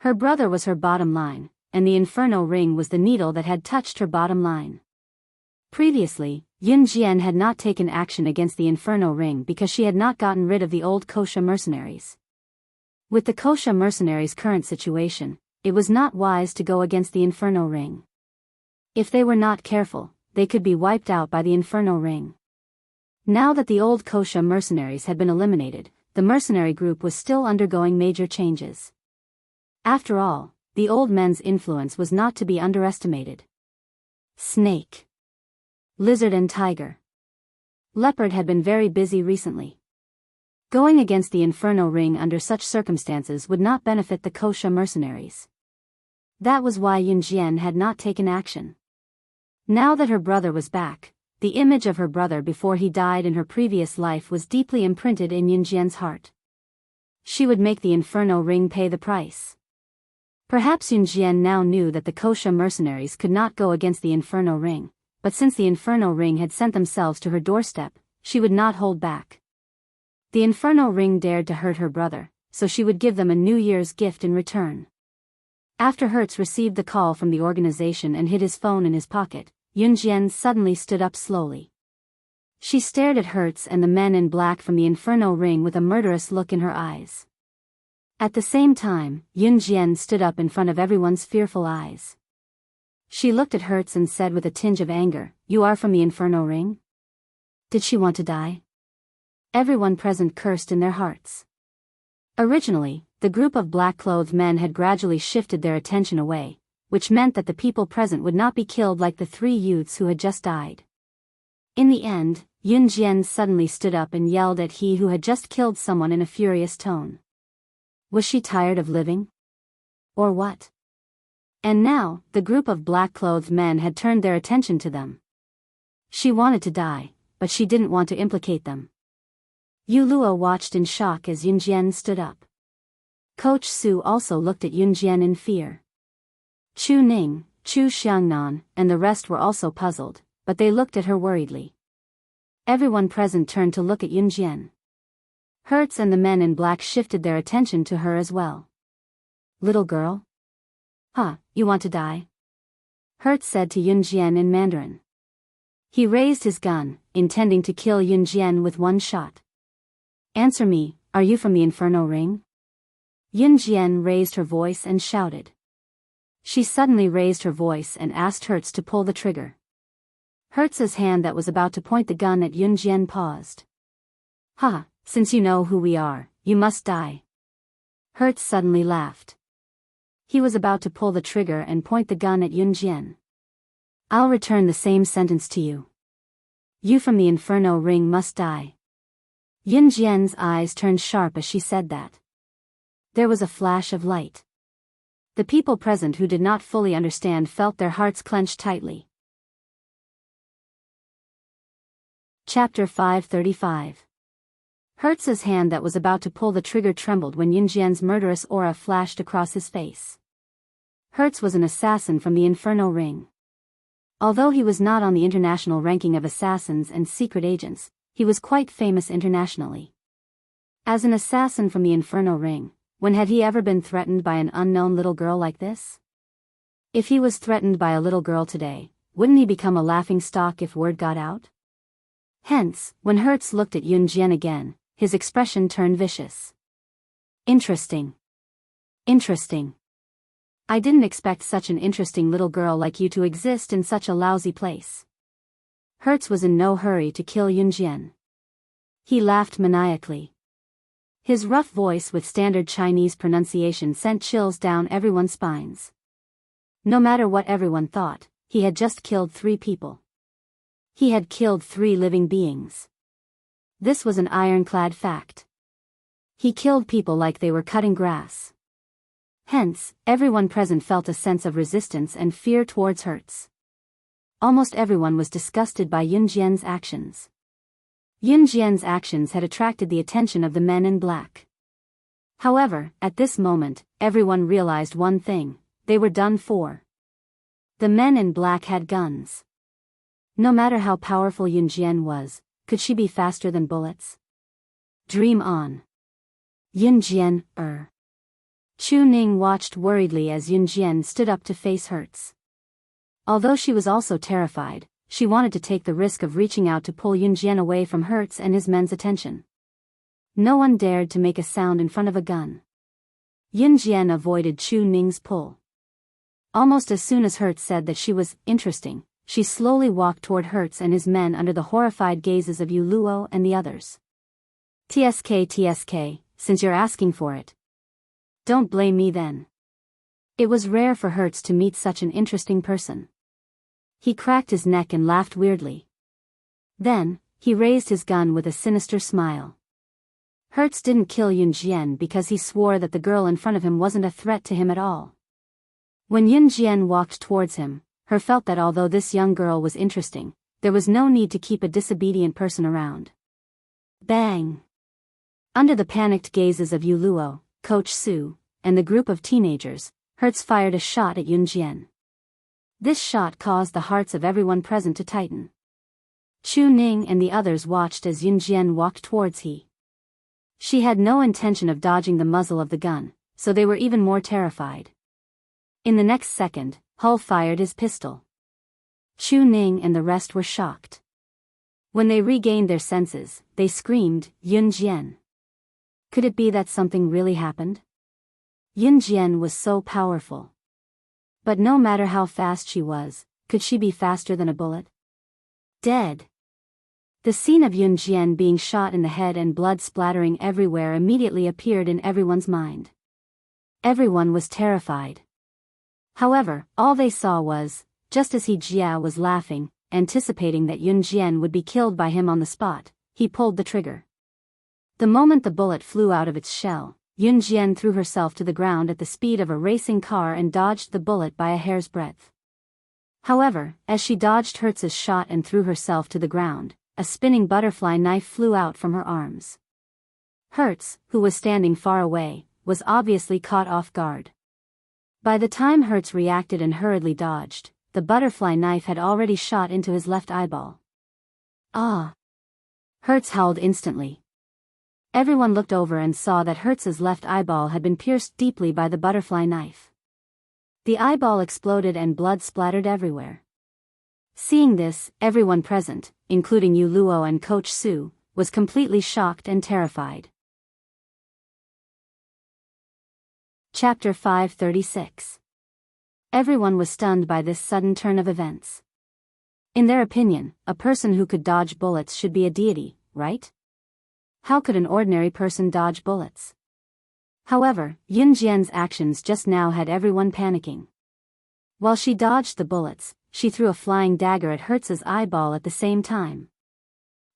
Her brother was her bottom line, and the Inferno Ring was the needle that had touched her bottom line. Previously, Yun Jian had not taken action against the Inferno Ring because she had not gotten rid of the old Kosha mercenaries. With the Kosha mercenaries' current situation, it was not wise to go against the Inferno Ring. If they were not careful, they could be wiped out by the Inferno Ring. Now that the old Kosha mercenaries had been eliminated, the mercenary group was still undergoing major changes. After all, the old men's influence was not to be underestimated. Snake, lizard and tiger. Leopard had been very busy recently. Going against the Inferno Ring under such circumstances would not benefit the Kosha mercenaries. That was why Yun Jian had not taken action. Now that her brother was back, the image of her brother before he died in her previous life was deeply imprinted in Yun Jian's heart. she would make the Inferno Ring pay the price. Perhaps Yunjian now knew that the Kosha mercenaries could not go against the Inferno Ring, but since the Inferno Ring had sent themselves to her doorstep, she would not hold back. The Inferno Ring dared to hurt her brother, so she would give them a New Year's gift in return. After Hertz received the call from the organization and hid his phone in his pocket, Yunjian suddenly stood up slowly. She stared at Hertz and the men in black from the Inferno Ring with a murderous look in her eyes. At the same time, Yunjian stood up in front of everyone's fearful eyes. She looked at Hertz and said with a tinge of anger, "You are from the Inferno Ring?" Did she want to die? Everyone present cursed in their hearts. Originally, the group of black-clothed men had gradually shifted their attention away, which meant that the people present would not be killed like the 3 youths who had just died. In the end, Yunjian suddenly stood up and yelled at he who had just killed someone in a furious tone. Was she tired of living? Or what? And now, the group of black-clothed men had turned their attention to them. She wanted to die, but she didn't want to implicate them. Yu Luo watched in shock as Yunjian stood up. Coach Su also looked at Yunjian in fear. Chu Ning, Chu Xiangnan, and the rest were also puzzled, but they looked at her worriedly. Everyone present turned to look at Yunjian. Hertz and the men in black shifted their attention to her as well. "Little girl? Huh, you want to die?" Hertz said to Yunjian in Mandarin. He raised his gun, intending to kill Yunjian with one shot. "Answer me, are you from the Inferno Ring?" Yunjian raised her voice and shouted. She suddenly raised her voice and asked Hertz to pull the trigger. Hertz's hand that was about to point the gun at Yunjian paused. "Ha, since you know who we are, you must die." Hertz suddenly laughed. He was about to pull the trigger and point the gun at Yunjian. "I'll return the same sentence to you. You from the Inferno Ring must die." Yunjian's eyes turned sharp as she said that. There was a flash of light. The people present who did not fully understand felt their hearts clench tightly. Chapter 535. Hertz's hand that was about to pull the trigger trembled when Yunjian's murderous aura flashed across his face. Hertz was an assassin from the Inferno Ring. Although he was not on the international ranking of assassins and secret agents, he was quite famous internationally. As an assassin from the Inferno Ring, when had he ever been threatened by an unknown little girl like this? If he was threatened by a little girl today, wouldn't he become a laughingstock if word got out? Hence, when Hertz looked at Yunjian again, his expression turned vicious. "Interesting. Interesting. I didn't expect such an interesting little girl like you to exist in such a lousy place." Hertz was in no hurry to kill Yunjian. He laughed maniacally. His rough voice with standard Chinese pronunciation sent chills down everyone's spines. No matter what everyone thought, he had just killed 3 people. He had killed 3 living beings. This was an ironclad fact. He killed people like they were cutting grass. Hence, everyone present felt a sense of resistance and fear towards Hertz. Almost everyone was disgusted by Yunjian's actions. Yunjian's actions had attracted the attention of the men in black. However, at this moment, everyone realized one thing: they were done for. The men in black had guns. No matter how powerful Yunjian was, could she be faster than bullets? Dream on. Yunjian, Chu Ning watched worriedly as Yunjian stood up to face Hertz. Although she was also terrified, she wanted to take the risk of reaching out to pull Yunjian away from Hertz and his men's attention. No one dared to make a sound in front of a gun. Yunjian avoided Chu Ning's pull. Almost as soon as Hertz said that she was interesting, she slowly walked toward Hertz and his men under the horrified gazes of Yu Luo and the others. TSK, since you're asking for it. Don't blame me then. It was rare for Hertz to meet such an interesting person. He cracked his neck and laughed weirdly. Then, he raised his gun with a sinister smile. Hertz didn't kill Yunjian because he swore that the girl in front of him wasn't a threat to him at all. When Yunjian walked towards him, Hertz felt that although this young girl was interesting, there was no need to keep a disobedient person around. Bang! Under the panicked gazes of Yu Luo, Coach Su, and the group of teenagers, Hertz fired a shot at Yun Jian. This shot caused the hearts of everyone present to tighten. Chu Ning and the others watched as Yun Jian walked towards he. She had no intention of dodging the muzzle of the gun, so they were even more terrified. In the next second, Hull fired his pistol. Chu Ning and the rest were shocked. When they regained their senses, they screamed, "Yun Jian!" Could it be that something really happened? Yun Jian was so powerful. But no matter how fast she was, could she be faster than a bullet? Dead. The scene of Yun Jian being shot in the head and blood splattering everywhere immediately appeared in everyone's mind. Everyone was terrified. However, all they saw was, just as Jiao was laughing, anticipating that Yun Jian would be killed by him on the spot, he pulled the trigger. The moment the bullet flew out of its shell, Yun Jian threw herself to the ground at the speed of a racing car and dodged the bullet by a hair's breadth. However, as she dodged Hertz's shot and threw herself to the ground, a spinning butterfly knife flew out from her arms. Hertz, who was standing far away, was obviously caught off guard. By the time Hertz reacted and hurriedly dodged, the butterfly knife had already shot into his left eyeball. Ah! Hertz howled instantly. Everyone looked over and saw that Hertz's left eyeball had been pierced deeply by the butterfly knife. The eyeball exploded and blood splattered everywhere. Seeing this, everyone present, including Yu Luo and Coach Su, was completely shocked and terrified. Chapter 536. Everyone was stunned by this sudden turn of events. In their opinion, a person who could dodge bullets should be a deity, right? How could an ordinary person dodge bullets? However, Yun Jian's actions just now had everyone panicking. While she dodged the bullets, she threw a flying dagger at Hertz's eyeball at the same time.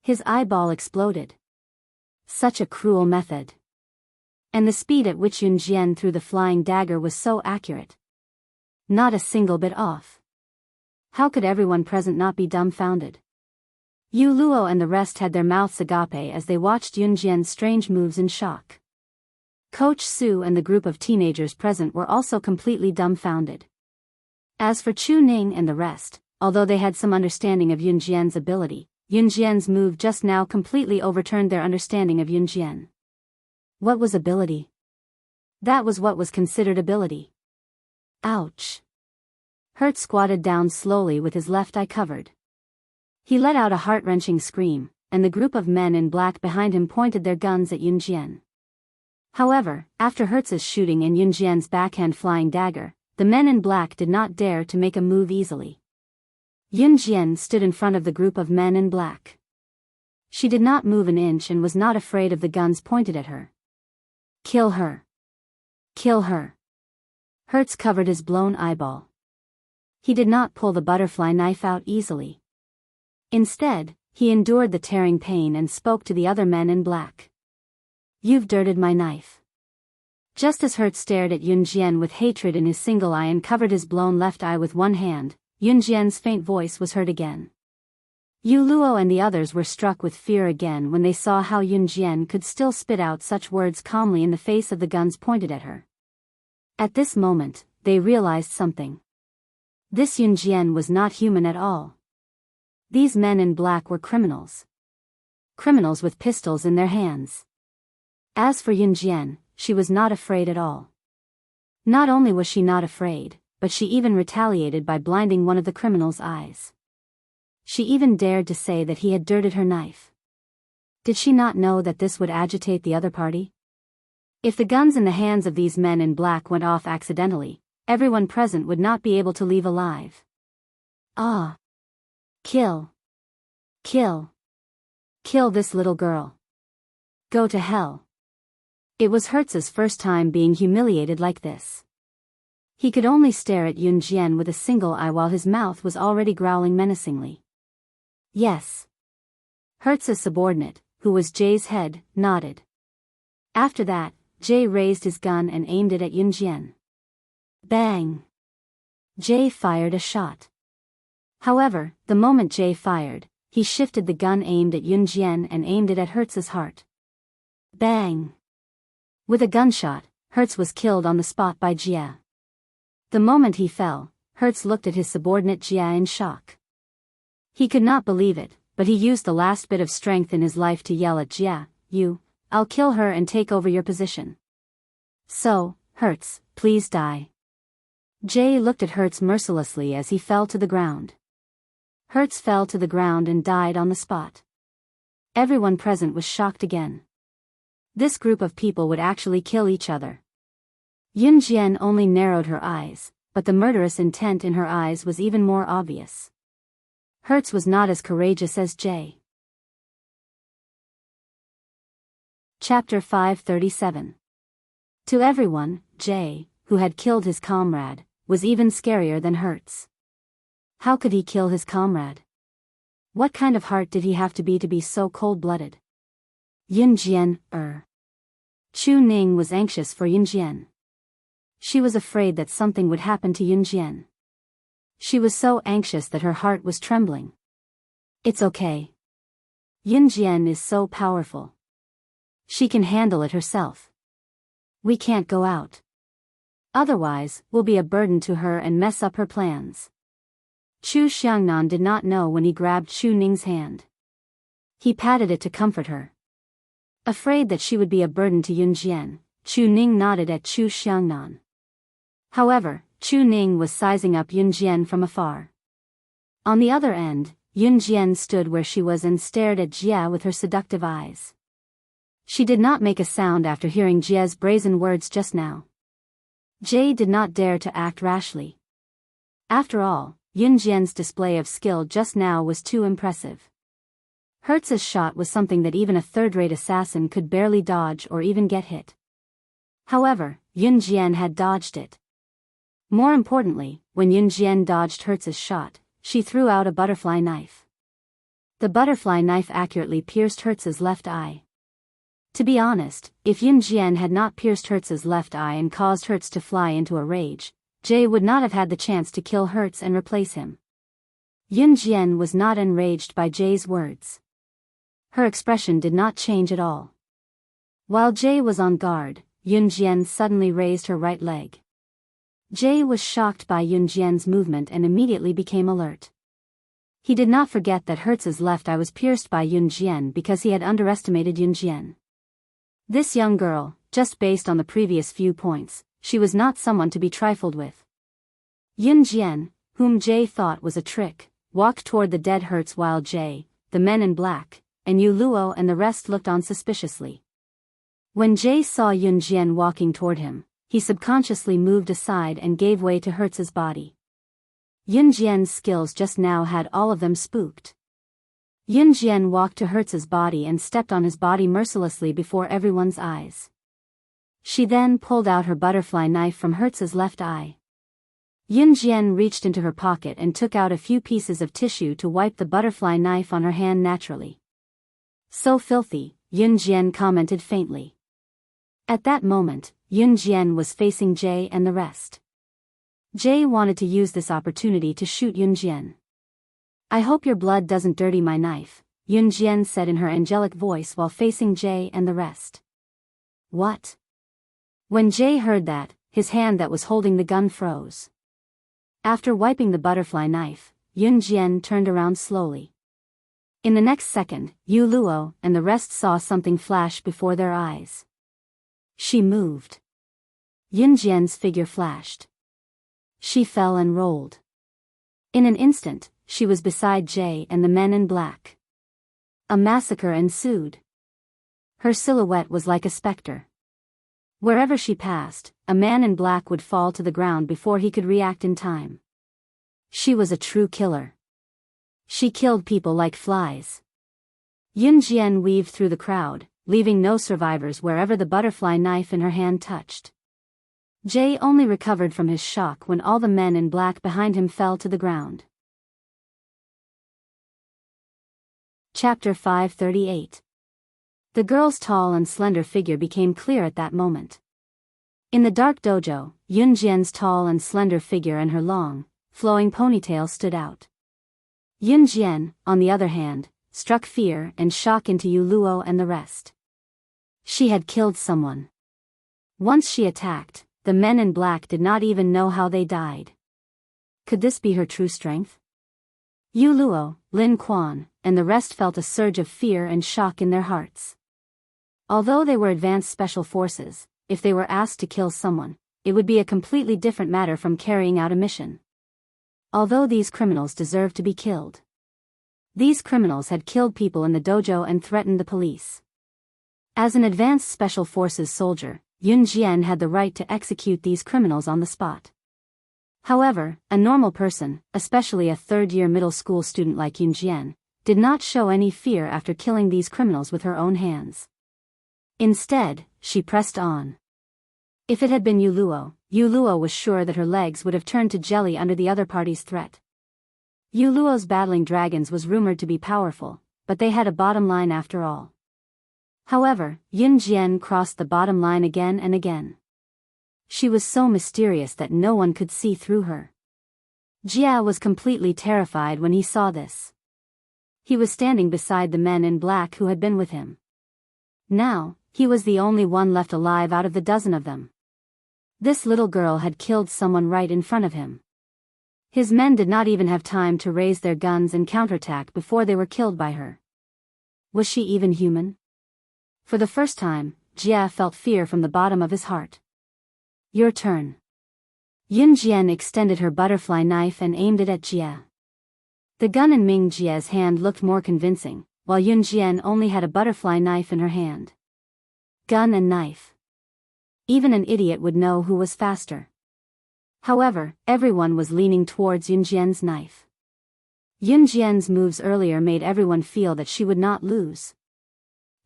His eyeball exploded. Such a cruel method. And the speed at which Yun Jian threw the flying dagger was so accurate. Not a single bit off. How could everyone present not be dumbfounded? Yu Luo and the rest had their mouths agape as they watched Yun Jian's strange moves in shock. Coach Su and the group of teenagers present were also completely dumbfounded. As for Chu Ning and the rest, although they had some understanding of Yun Jian's ability, Yun Jian's move just now completely overturned their understanding of Yun Jian. What was ability? That was what was considered ability. Ouch. Hertz squatted down slowly with his left eye covered. He let out a heart-wrenching scream, and the group of men in black behind him pointed their guns at Yun Jian. However, after Hertz's shooting and Yun Jian's backhand flying dagger, the men in black did not dare to make a move easily. Yun Jian stood in front of the group of men in black. She did not move an inch and was not afraid of the guns pointed at her. Kill her. Kill her. Hertz covered his blown eyeball. He did not pull the butterfly knife out easily. Instead, he endured the tearing pain and spoke to the other men in black. You've dirted my knife. Just as Hertz stared at Yun Jian with hatred in his single eye and covered his blown left eye with one hand, Yun Jian's faint voice was heard again. Yu Luo and the others were struck with fear again when they saw how Yun Jian could still spit out such words calmly in the face of the guns pointed at her. At this moment, they realized something. This Yun Jian was not human at all. These men in black were criminals. Criminals with pistols in their hands. As for Yun Jian, she was not afraid at all. Not only was she not afraid, but she even retaliated by blinding one of the criminal's eyes. She even dared to say that he had dirted her knife. Did she not know that this would agitate the other party? If the guns in the hands of these men in black went off accidentally, everyone present would not be able to leave alive. Ah! Kill! Kill! Kill this little girl! Go to hell! It was Hertz's first time being humiliated like this. He could only stare at Yun Jian with a single eye while his mouth was already growling menacingly. Yes. Hertz's subordinate, who was Jay's head, nodded. After that, Jay raised his gun and aimed it at Yun Jian. Bang! Jay fired a shot. However, the moment Jay fired, he shifted the gun aimed at Yun Jian and aimed it at Hertz's heart. Bang! With a gunshot, Hertz was killed on the spot by Jia. The moment he fell, Hertz looked at his subordinate Jia in shock. He could not believe it, but he used the last bit of strength in his life to yell at Jia, I'll kill her and take over your position. So, Hertz, please die. Jay looked at Hertz mercilessly as he fell to the ground. Hertz fell to the ground and died on the spot. Everyone present was shocked again. This group of people would actually kill each other. Yun Jian only narrowed her eyes, but the murderous intent in her eyes was even more obvious. Hertz was not as courageous as Jay. Chapter 537. To everyone, Jay, who had killed his comrade, was even scarier than Hertz. How could he kill his comrade? What kind of heart did he have to be so cold-blooded? Yun Jian, Chu Ning was anxious for Yun Jian. She was afraid that something would happen to Yun Jian. She was so anxious that her heart was trembling. It's okay. Yun Jian is so powerful. She can handle it herself. We can't go out. Otherwise, we'll be a burden to her and mess up her plans. Chu Xiangnan did not know when he grabbed Chu Ning's hand. He patted it to comfort her. Afraid that she would be a burden to Yun Jian, Chu Ning nodded at Chu Xiangnan. However, Chu Ning was sizing up Yun Jian from afar. On the other end, Yun Jian stood where she was and stared at Jia with her seductive eyes. She did not make a sound after hearing Jia's brazen words just now. Jay did not dare to act rashly. After all, Yun Jian's display of skill just now was too impressive. Hertz's shot was something that even a third-rate assassin could barely dodge or even get hit. However, Yun Jian had dodged it. More importantly, when Yun Jian dodged Hertz's shot, she threw out a butterfly knife. The butterfly knife accurately pierced Hertz's left eye. To be honest, if Yun Jian had not pierced Hertz's left eye and caused Hertz to fly into a rage, Jay would not have had the chance to kill Hertz and replace him. Yun Jian was not enraged by Jay's words. Her expression did not change at all. While Jay was on guard, Yun Jian suddenly raised her right leg. Jay was shocked by Yun Jian's movement and immediately became alert. He did not forget that Hertz's left eye was pierced by Yun Jian because he had underestimated Yun Jian. This young girl, just based on the previous few points, she was not someone to be trifled with. Yun Jian, whom Jay thought was a trick, walked toward the dead Hertz while Jay, the men in black, and Yu Luo and the rest looked on suspiciously. When Jay saw Yun Jian walking toward him, he subconsciously moved aside and gave way to Hertz's body. Yun Jian's skills just now had all of them spooked. Yun Jian walked to Hertz's body and stepped on his body mercilessly before everyone's eyes. She then pulled out her butterfly knife from Hertz's left eye. Yun Jian reached into her pocket and took out a few pieces of tissue to wipe the butterfly knife on her hand naturally. So filthy, Yun Jian commented faintly. At that moment, Yun Jian was facing Jay and the rest. Jay wanted to use this opportunity to shoot Yun Jian. I hope your blood doesn't dirty my knife, Yun Jian said in her angelic voice while facing Jay and the rest. What? When Jay heard that, his hand that was holding the gun froze. After wiping the butterfly knife, Yun Jian turned around slowly. In the next second, Yu Luo and the rest saw something flash before their eyes. She moved. Yun Jian's figure flashed. She fell and rolled. In an instant, she was beside Jay and the men in black. A massacre ensued. Her silhouette was like a specter. Wherever she passed, a man in black would fall to the ground before he could react in time. She was a true killer. She killed people like flies. Yun Jian weaved through the crowd, leaving no survivors wherever the butterfly knife in her hand touched. Jay only recovered from his shock when all the men in black behind him fell to the ground. Chapter 538. The girl's tall and slender figure became clear at that moment. In the dark dojo, Yun Jian's tall and slender figure and her long, flowing ponytail stood out. Yun Jian, on the other hand, struck fear and shock into Yu Luo and the rest. She had killed someone. Once she attacked, the men in black did not even know how they died. Could this be her true strength? Yu Luo, Lin Quan, and the rest felt a surge of fear and shock in their hearts. Although they were advanced special forces, if they were asked to kill someone, it would be a completely different matter from carrying out a mission. Although these criminals deserved to be killed. These criminals had killed people in the dojo and threatened the police. As an advanced special forces soldier, Yun Jian had the right to execute these criminals on the spot. However, a normal person, especially a third-year middle school student like Yun Jian, did not show any fear after killing these criminals with her own hands. Instead, she pressed on. If it had been Yu Luo was sure that her legs would have turned to jelly under the other party's threat. Yu Luo's battling dragons was rumored to be powerful, but they had a bottom line after all. However, Yun Jian crossed the bottom line again and again. She was so mysterious that no one could see through her. Jia was completely terrified when he saw this. He was standing beside the men in black who had been with him. Now, he was the only one left alive out of the dozen of them. This little girl had killed someone right in front of him. His men did not even have time to raise their guns and counterattack before they were killed by her. Was she even human? For the first time, Jia felt fear from the bottom of his heart. Your turn. Yun Jian extended her butterfly knife and aimed it at Jia. The gun in Ming Jia's hand looked more convincing, while Yun Jian only had a butterfly knife in her hand. Gun and knife. Even an idiot would know who was faster. However, everyone was leaning towards Yun Jian's knife. Yun Jian's moves earlier made everyone feel that she would not lose.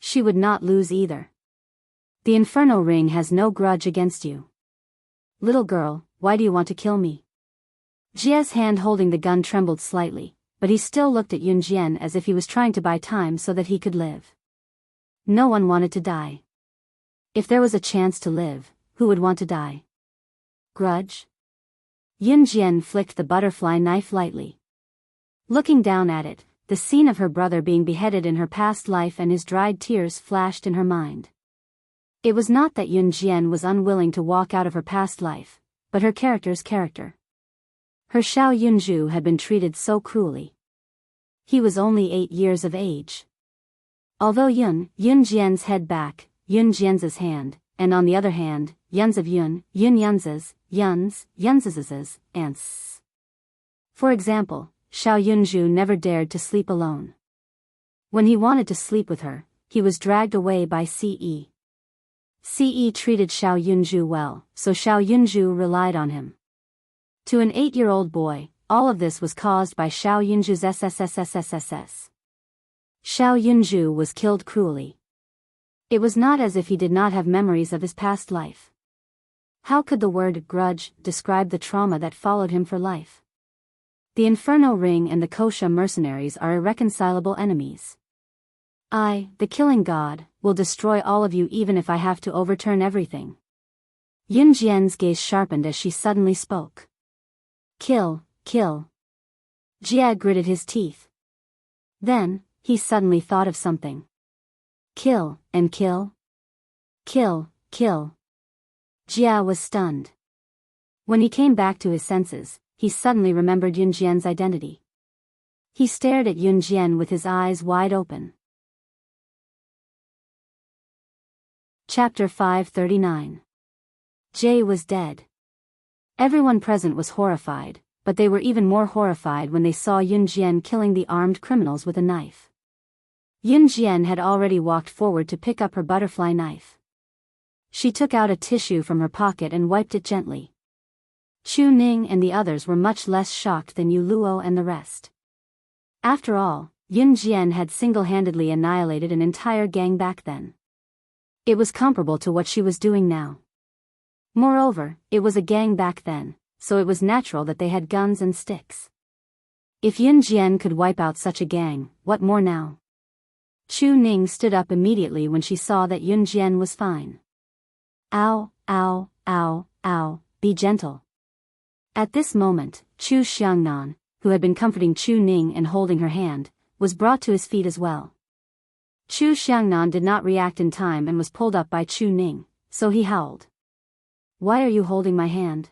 She would not lose either. The Inferno Ring has no grudge against you. Little girl, why do you want to kill me? Jia's hand holding the gun trembled slightly, but he still looked at Yun Jian as if he was trying to buy time so that he could live. No one wanted to die. If there was a chance to live, who would want to die? Grudge? Yun Jian flicked the butterfly knife lightly. Looking down at it, the scene of her brother being beheaded in her past life and his dried tears flashed in her mind. It was not that Yun Jian was unwilling to walk out of her past life, but her character's character. Her Xiao Yunju had been treated so cruelly. He was only 8 years of age. Although Yun Jian's head back, Yun Jian's hand, and on the other hand, Yuns of Yun Yunz's, Yunz's, ants. For example, Xiao Yunju never dared to sleep alone. When he wanted to sleep with her, he was dragged away by Ce. Ce treated Xiao Yunju well, so Xiao Yunju relied on him. To an 8-year-old boy, all of this was caused by Xiao Yunju's SSSSSSS. Xiao Yunju was killed cruelly. It was not as if he did not have memories of his past life. How could the word grudge describe the trauma that followed him for life? The Inferno Ring and the Kosha mercenaries are irreconcilable enemies. I, the killing god, will destroy all of you even if I have to overturn everything. Yun Jian's gaze sharpened as she suddenly spoke. Kill, kill. Jia gritted his teeth. Then, he suddenly thought of something. Kill, and kill? Kill, kill. Jia was stunned. When he came back to his senses, he suddenly remembered Yun Jian's identity. He stared at Yun Jian with his eyes wide open. Chapter 539. Jay was dead. Everyone present was horrified, but they were even more horrified when they saw Yun Jian killing the armed criminals with a knife. Yun Jian had already walked forward to pick up her butterfly knife. She took out a tissue from her pocket and wiped it gently. Chu Ning and the others were much less shocked than Yu Luo and the rest. After all, Yun Jian had single-handedly annihilated an entire gang back then. It was comparable to what she was doing now. Moreover, it was a gang back then, so it was natural that they had guns and sticks. If Yun Jian could wipe out such a gang, what more now? Chu Ning stood up immediately when she saw that Yun Jian was fine. Ow, ow, ow, ow, be gentle. At this moment, Chu Xiangnan, who had been comforting Chu Ning and holding her hand, was brought to his feet as well. Chu Xiangnan did not react in time and was pulled up by Chu Ning, so he howled. Why are you holding my hand?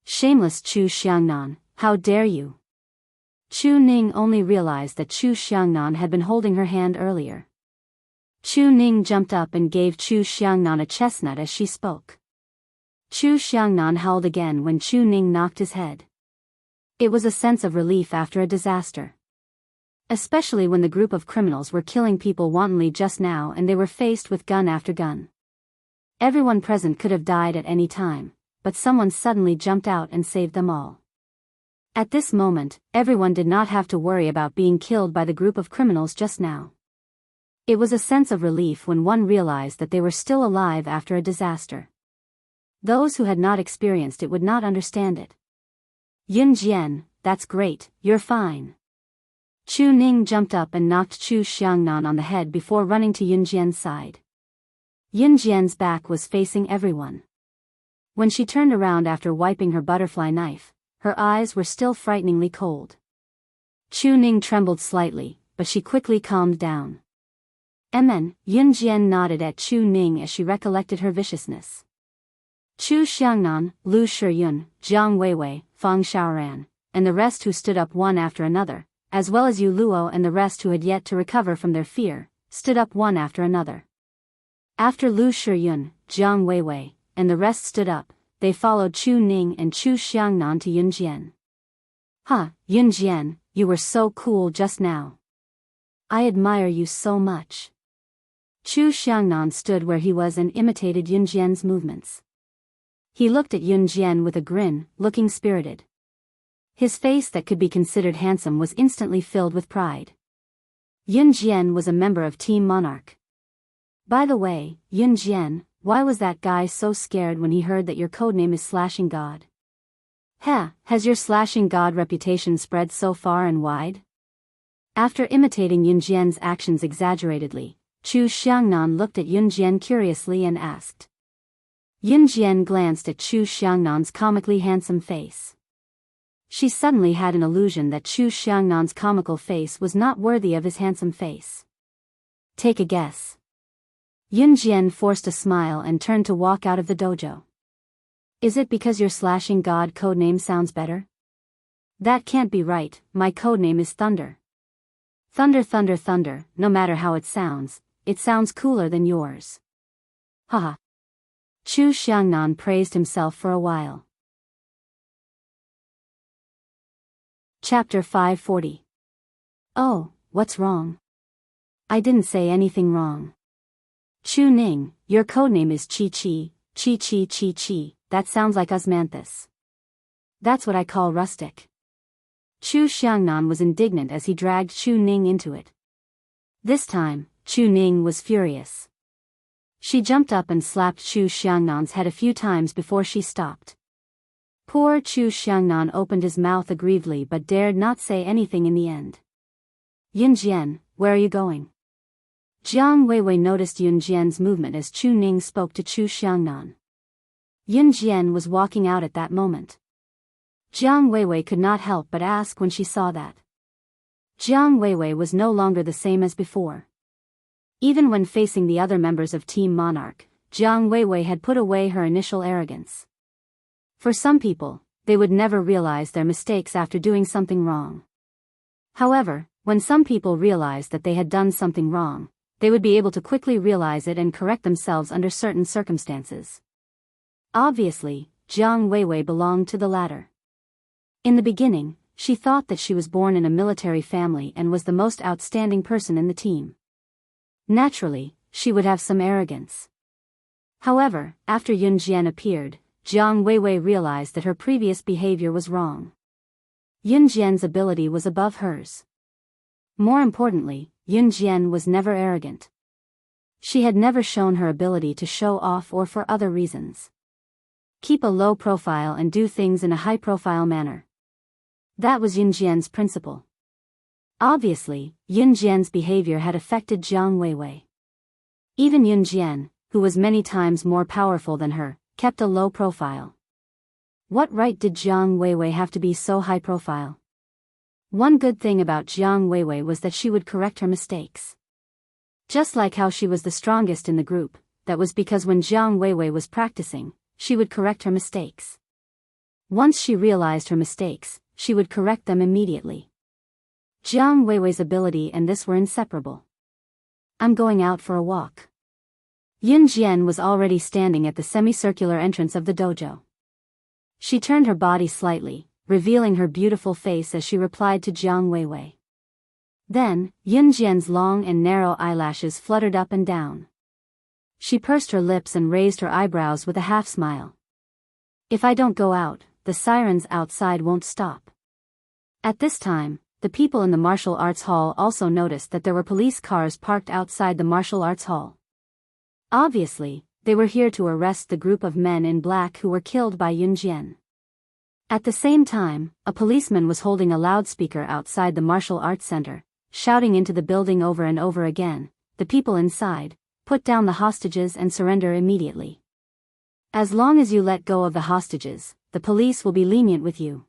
Shameless Chu Xiangnan, how dare you? Chu Ning only realized that Chu Xiangnan had been holding her hand earlier. Chu Ning jumped up and gave Chu Xiangnan a chestnut as she spoke. Chu Xiangnan howled again when Chu Ning knocked his head. It was a sense of relief after a disaster. Especially when the group of criminals were killing people wantonly just now and they were faced with gun after gun. Everyone present could have died at any time, but someone suddenly jumped out and saved them all. At this moment, everyone did not have to worry about being killed by the group of criminals just now. It was a sense of relief when one realized that they were still alive after a disaster. Those who had not experienced it would not understand it. Yun Jian, that's great, you're fine. Chu Ning jumped up and knocked Chu Xiangnan on the head before running to Yun Jian's side. Yun Jian's back was facing everyone. When she turned around after wiping her butterfly knife, her eyes were still frighteningly cold. Chu Ning trembled slightly, but she quickly calmed down. Yun Jian nodded at Chu Ning as she recollected her viciousness. Chu Xiangnan, Lu Shiyun, Jiang Weiwei, Fang Xiaoran, and the rest who stood up one after another, as well as Yu Luo and the rest who had yet to recover from their fear, stood up one after another. After Lu Shiyun, Jiang Weiwei, and the rest stood up, they followed Chu Ning and Chu Xiangnan to Yun Jian. Yun Jian, you were so cool just now. I admire you so much. Chu Xiangnan stood where he was and imitated Yun Jian's movements. He looked at Yun Jian with a grin, looking spirited. His face that could be considered handsome was instantly filled with pride. Yun Jian was a member of Team Monarch. By the way, Yun Jian, why was that guy so scared when he heard that your codename is Slashing God? Has your Slashing God reputation spread so far and wide? After imitating Yun Jian's actions exaggeratedly, Chu Xiangnan looked at Yun Jian curiously and asked. Yun Jian glanced at Chu Xiangnan's comically handsome face. She suddenly had an illusion that Chu Xiangnan's comical face was not worthy of his handsome face. Take a guess. Yun Jian forced a smile and turned to walk out of the dojo. Is it because your Slashing God codename sounds better? That can't be right, my codename is Thunder. Thunder, thunder, thunder, no matter how it sounds cooler than yours. Haha. Chu Xiangnan praised himself for a while. Chapter 540. Oh, what's wrong? I didn't say anything wrong. Chu Ning, your codename is Chi Chi, Chi Chi Chi Chi, that sounds like osmanthus. That's what I call rustic. Chu Xiangnan was indignant as he dragged Chu Ning into it. This time, Chu Ning was furious. She jumped up and slapped Chu Xiangnan's head a few times before she stopped. Poor Chu Xiangnan opened his mouth aggrievedly but dared not say anything in the end. Yun Jian, where are you going? Jiang Weiwei noticed Yun Jian's movement as Chu Ning spoke to Chu Xiangnan. Yun Jian was walking out at that moment. Jiang Weiwei could not help but ask when she saw that. Jiang Weiwei was no longer the same as before. Even when facing the other members of Team Monarch, Jiang Weiwei had put away her initial arrogance. For some people, they would never realize their mistakes after doing something wrong. However, when some people realized that they had done something wrong, they would be able to quickly realize it and correct themselves under certain circumstances. Obviously, Jiang Weiwei belonged to the latter. In the beginning, she thought that she was born in a military family and was the most outstanding person in the team. Naturally, she would have some arrogance. However, after Yun Jian appeared, Jiang Weiwei realized that her previous behavior was wrong. Yun Jian's ability was above hers. More importantly, Yun Jian was never arrogant. She had never shown her ability to show off or for other reasons. Keep a low profile and do things in a high-profile manner. That was Yun Jian's principle. Obviously, Yun Jian's behavior had affected Jiang Weiwei. Even Yun Jian, who was many times more powerful than her, kept a low profile. What right did Jiang Weiwei have to be so high profile? One good thing about Jiang Weiwei was that she would correct her mistakes. Just like how she was the strongest in the group, that was because when Jiang Weiwei was practicing, she would correct her mistakes. Once she realized her mistakes, she would correct them immediately. Jiang Weiwei's ability and this were inseparable. I'm going out for a walk. Yun Jian was already standing at the semicircular entrance of the dojo. She turned her body slightly, revealing her beautiful face as she replied to Jiang Weiwei. Then, Yun Jian's long and narrow eyelashes fluttered up and down. She pursed her lips and raised her eyebrows with a half-smile. If I don't go out, the sirens outside won't stop. At this time, the people in the martial arts hall also noticed that there were police cars parked outside the martial arts hall. Obviously, they were here to arrest the group of men in black who were killed by Yun Jian. At the same time, a policeman was holding a loudspeaker outside the martial arts center, shouting into the building over and over again, "The people inside, put down the hostages and surrender immediately. As long as you let go of the hostages, the police will be lenient with you."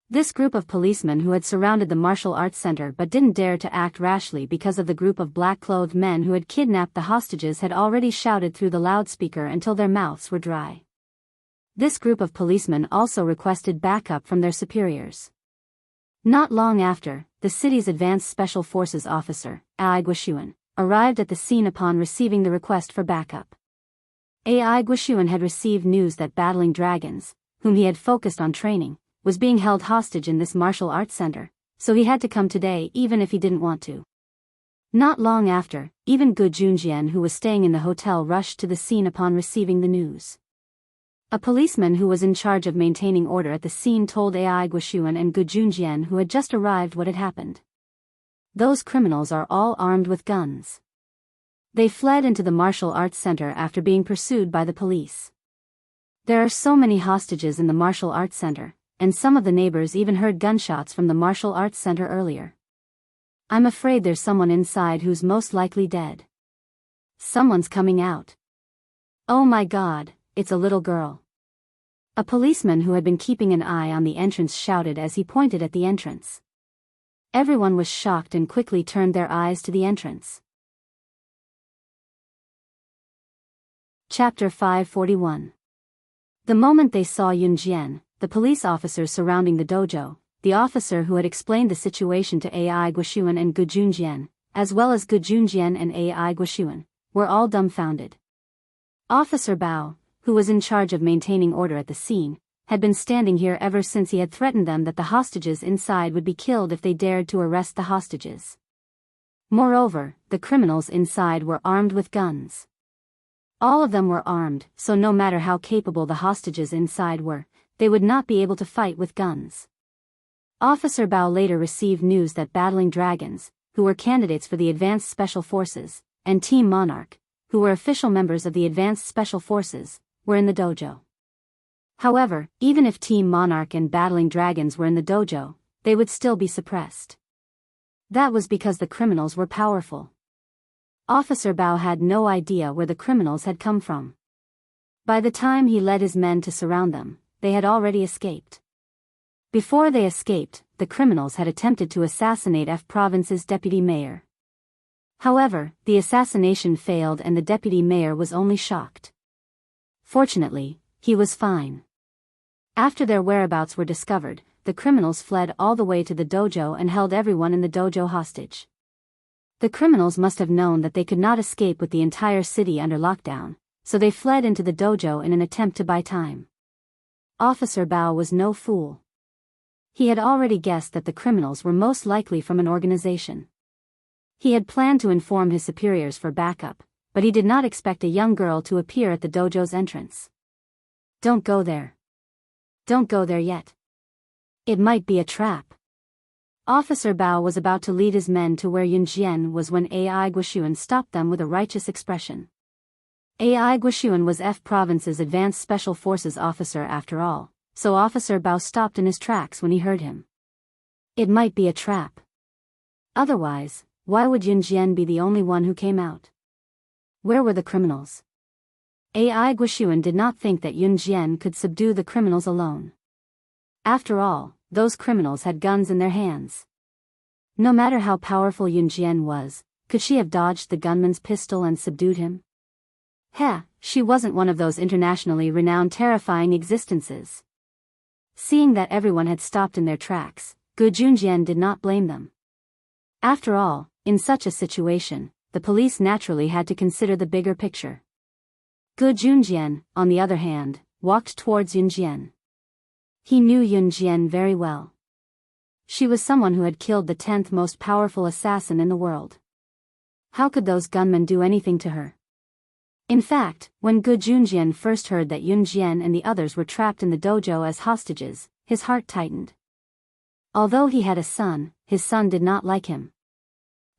This group of policemen who had surrounded the martial arts center but didn't dare to act rashly because of the group of black-clothed men who had kidnapped the hostages had already shouted through the loudspeaker until their mouths were dry. This group of policemen also requested backup from their superiors. Not long after, the city's Advanced Special Forces officer, Ai Guoxuan, arrived at the scene upon receiving the request for backup. Ai Guoxuan had received news that battling dragons, whom he had focused on training, was being held hostage in this martial arts center, so he had to come today even if he didn't want to. Not long after, even Gu Junjian, who was staying in the hotel, rushed to the scene upon receiving the news. A policeman who was in charge of maintaining order at the scene told Ai Guoxuan and Gu Junjian, who had just arrived, what had happened. Those criminals are all armed with guns. They fled into the martial arts center after being pursued by the police. There are so many hostages in the martial arts center, and some of the neighbors even heard gunshots from the martial arts center earlier. I'm afraid there's someone inside who's most likely dead. Someone's coming out. Oh my God, it's a little girl. A policeman who had been keeping an eye on the entrance shouted as he pointed at the entrance. Everyone was shocked and quickly turned their eyes to the entrance. Chapter 541. The moment they saw Yun Jian, the police officers surrounding the dojo, the officer who had explained the situation to Ai Guoxuan and Gu Junjian, as well as Gu Junjian and Ai Guoxuan, were all dumbfounded. Officer Bao, who was in charge of maintaining order at the scene, had been standing here ever since he had threatened them that the hostages inside would be killed if they dared to arrest the hostages. Moreover, the criminals inside were armed with guns. All of them were armed, so no matter how capable the hostages inside were, they would not be able to fight with guns. Officer Bao later received news that battling dragons, who were candidates for the Advanced Special Forces, and Team Monarch, who were official members of the Advanced Special Forces, were in the dojo. However, even if Team Monarch and battling dragons were in the dojo, they would still be suppressed. That was because the criminals were powerful. Officer Bao had no idea where the criminals had come from. By the time he led his men to surround them, they had already escaped. Before they escaped, the criminals had attempted to assassinate F Province's deputy mayor. However, the assassination failed and the deputy mayor was only shocked. Fortunately, he was fine. After their whereabouts were discovered, the criminals fled all the way to the dojo and held everyone in the dojo hostage. The criminals must have known that they could not escape with the entire city under lockdown, so they fled into the dojo in an attempt to buy time. Officer Bao was no fool. He had already guessed that the criminals were most likely from an organization. He had planned to inform his superiors for backup, but he did not expect a young girl to appear at the dojo's entrance. Don't go there. Don't go there yet. It might be a trap. Officer Bao was about to lead his men to where Yun Jian was when Ai Guoxuan stopped them with a righteous expression. Ai Guoxuan was F Province's Advanced Special Forces officer after all, so Officer Bao stopped in his tracks when he heard him. It might be a trap. Otherwise, why would Yun Jian be the only one who came out? Where were the criminals? Ai Guoxuan did not think that Yun Jian could subdue the criminals alone. After all, those criminals had guns in their hands. No matter how powerful Yun Jian was, Could she have dodged the gunman's pistol and subdued him? She wasn't one of those internationally renowned terrifying existences. Seeing that everyone had stopped in their tracks, Gu Junjian did not blame them. After all, in such a situation, the police naturally had to consider the bigger picture. Gu Junjian, on the other hand, walked towards Yunjian. He knew Yunjian very well. She was someone who had killed the 10th most powerful assassin in the world. How could those gunmen do anything to her? In fact, when Gu Junjian first heard that Yunjian and the others were trapped in the dojo as hostages, his heart tightened. Although he had a son, his son did not like him.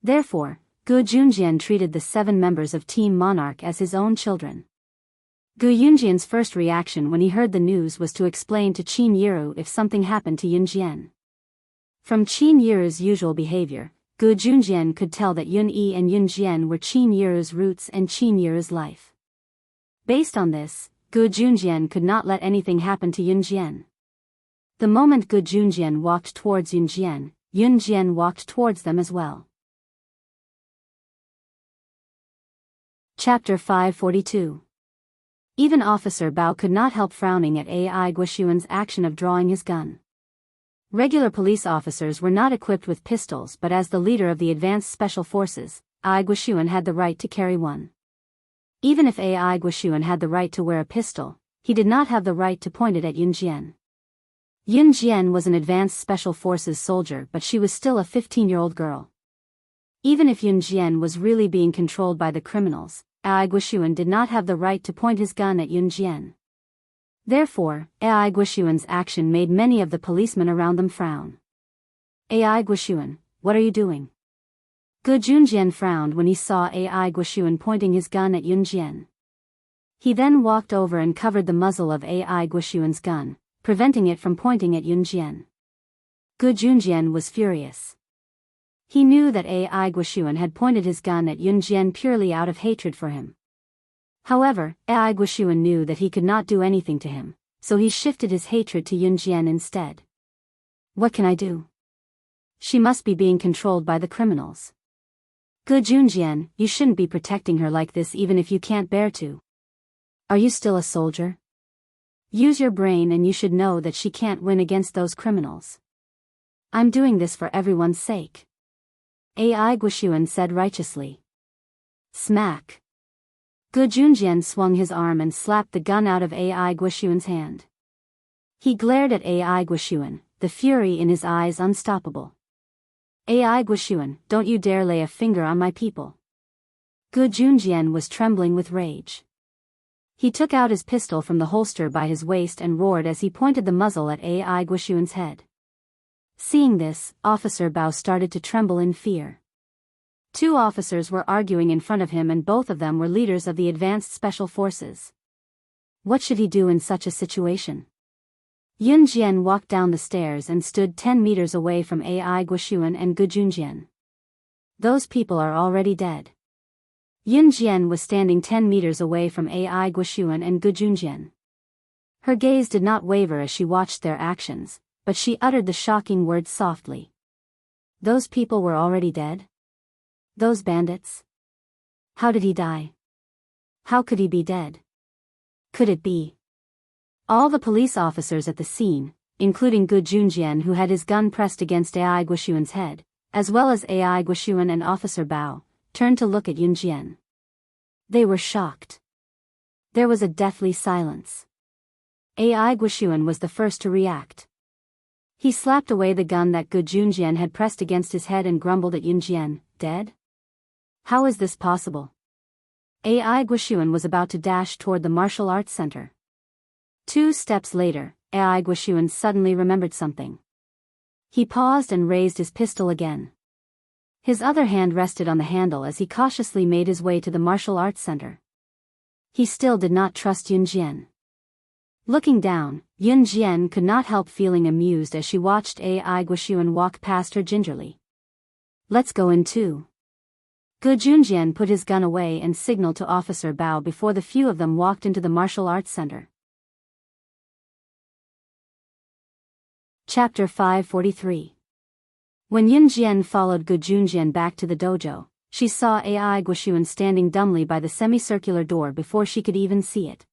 Therefore, Gu Junjian treated the 7 members of Team Monarch as his own children. Gu Yunjian's first reaction when he heard the news was to explain to Qin Yiru if something happened to Yunjian. From Qin Yiru's usual behavior, Gu Junjian could tell that Yun Yi and Yunjian were Qin Yiru's roots and Qin Yiru's life. Based on this, Gu Junjian could not let anything happen to Yunjian. The moment Gu Junjian walked towards Yunjian, Yunjian walked towards them as well. Chapter 542. Even Officer Bao could not help frowning at Ai Guoxuan's action of drawing his gun. Regular police officers were not equipped with pistols, but as the leader of the advanced special forces, Ai Guoxuan had the right to carry one. Even if Ai Guoxuan had the right to wear a pistol, he did not have the right to point it at Yunjian. Yunjian was an advanced special forces soldier, but she was still a 15-year-old girl. Even if Yunjian was really being controlled by the criminals, Ai Guoxuan did not have the right to point his gun at Yunjian. Therefore, Ai Guoxuan's action made many of the policemen around them frown. Ai Guoxuan, what are you doing? Gu Junjian frowned when he saw Ai Guoxuan pointing his gun at Yunjian. He then walked over and covered the muzzle of Ai Guoxuan's gun, preventing it from pointing at Yunjian. Gu Junjian was furious. He knew that Ai Guoxuan had pointed his gun at Yunjian purely out of hatred for him. However, Ai Guoxuan knew that he could not do anything to him, so he shifted his hatred to Yunjian instead. What can I do? She must be being controlled by the criminals. Gu Junjian, you shouldn't be protecting her like this even if you can't bear to. Are you still a soldier? Use your brain and you should know that she can't win against those criminals. I'm doing this for everyone's sake. Ai Guoxuan said righteously. Smack. Gu Junjian swung his arm and slapped the gun out of Ai Guoxuan's hand. He glared at Ai Guoxuan, the fury in his eyes unstoppable. Ai Guoxuan, don't you dare lay a finger on my people. Gu Junjian was trembling with rage. He took out his pistol from the holster by his waist and roared as he pointed the muzzle at Ai Guoxuan's head. Seeing this, Officer Bao started to tremble in fear. 2 officers were arguing in front of him and both of them were leaders of the advanced special forces. What should he do in such a situation? Yunjian walked down the stairs and stood 10 meters away from Ai Guoxuan and Gu Junjian. Those people are already dead. Yunjian was standing 10 meters away from Ai Guoxuan and Gu Junjian. Her gaze did not waver as she watched their actions, but she uttered the shocking words softly. Those people were already dead? Those bandits? How did he die? How could he be dead? Could it be? All the police officers at the scene, including Gu Junjian who had his gun pressed against Ai Guoxuan's head, as well as Ai Guoxuan and Officer Bao, turned to look at Yunjian. They were shocked. There was a deathly silence. Ai Guoxuan was the first to react. He slapped away the gun that Gu Junjian had pressed against his head and grumbled at Yunjian, dead? How is this possible? Ai Guoxuan was about to dash toward the martial arts center. 2 steps later, Ai Guoxuan suddenly remembered something. He paused and raised his pistol again. His other hand rested on the handle as he cautiously made his way to the martial arts center. He still did not trust Yunjian. Looking down, Yunjian could not help feeling amused as she watched Ai Guoxuan walk past her gingerly. Let's go in too. Gu Junjian put his gun away and signaled to Officer Bao before the few of them walked into the martial arts center. Chapter 543. When Yunjian followed Gu Junjian back to the dojo, she saw Ai Guoxuan standing dumbly by the semicircular door before she could even see it.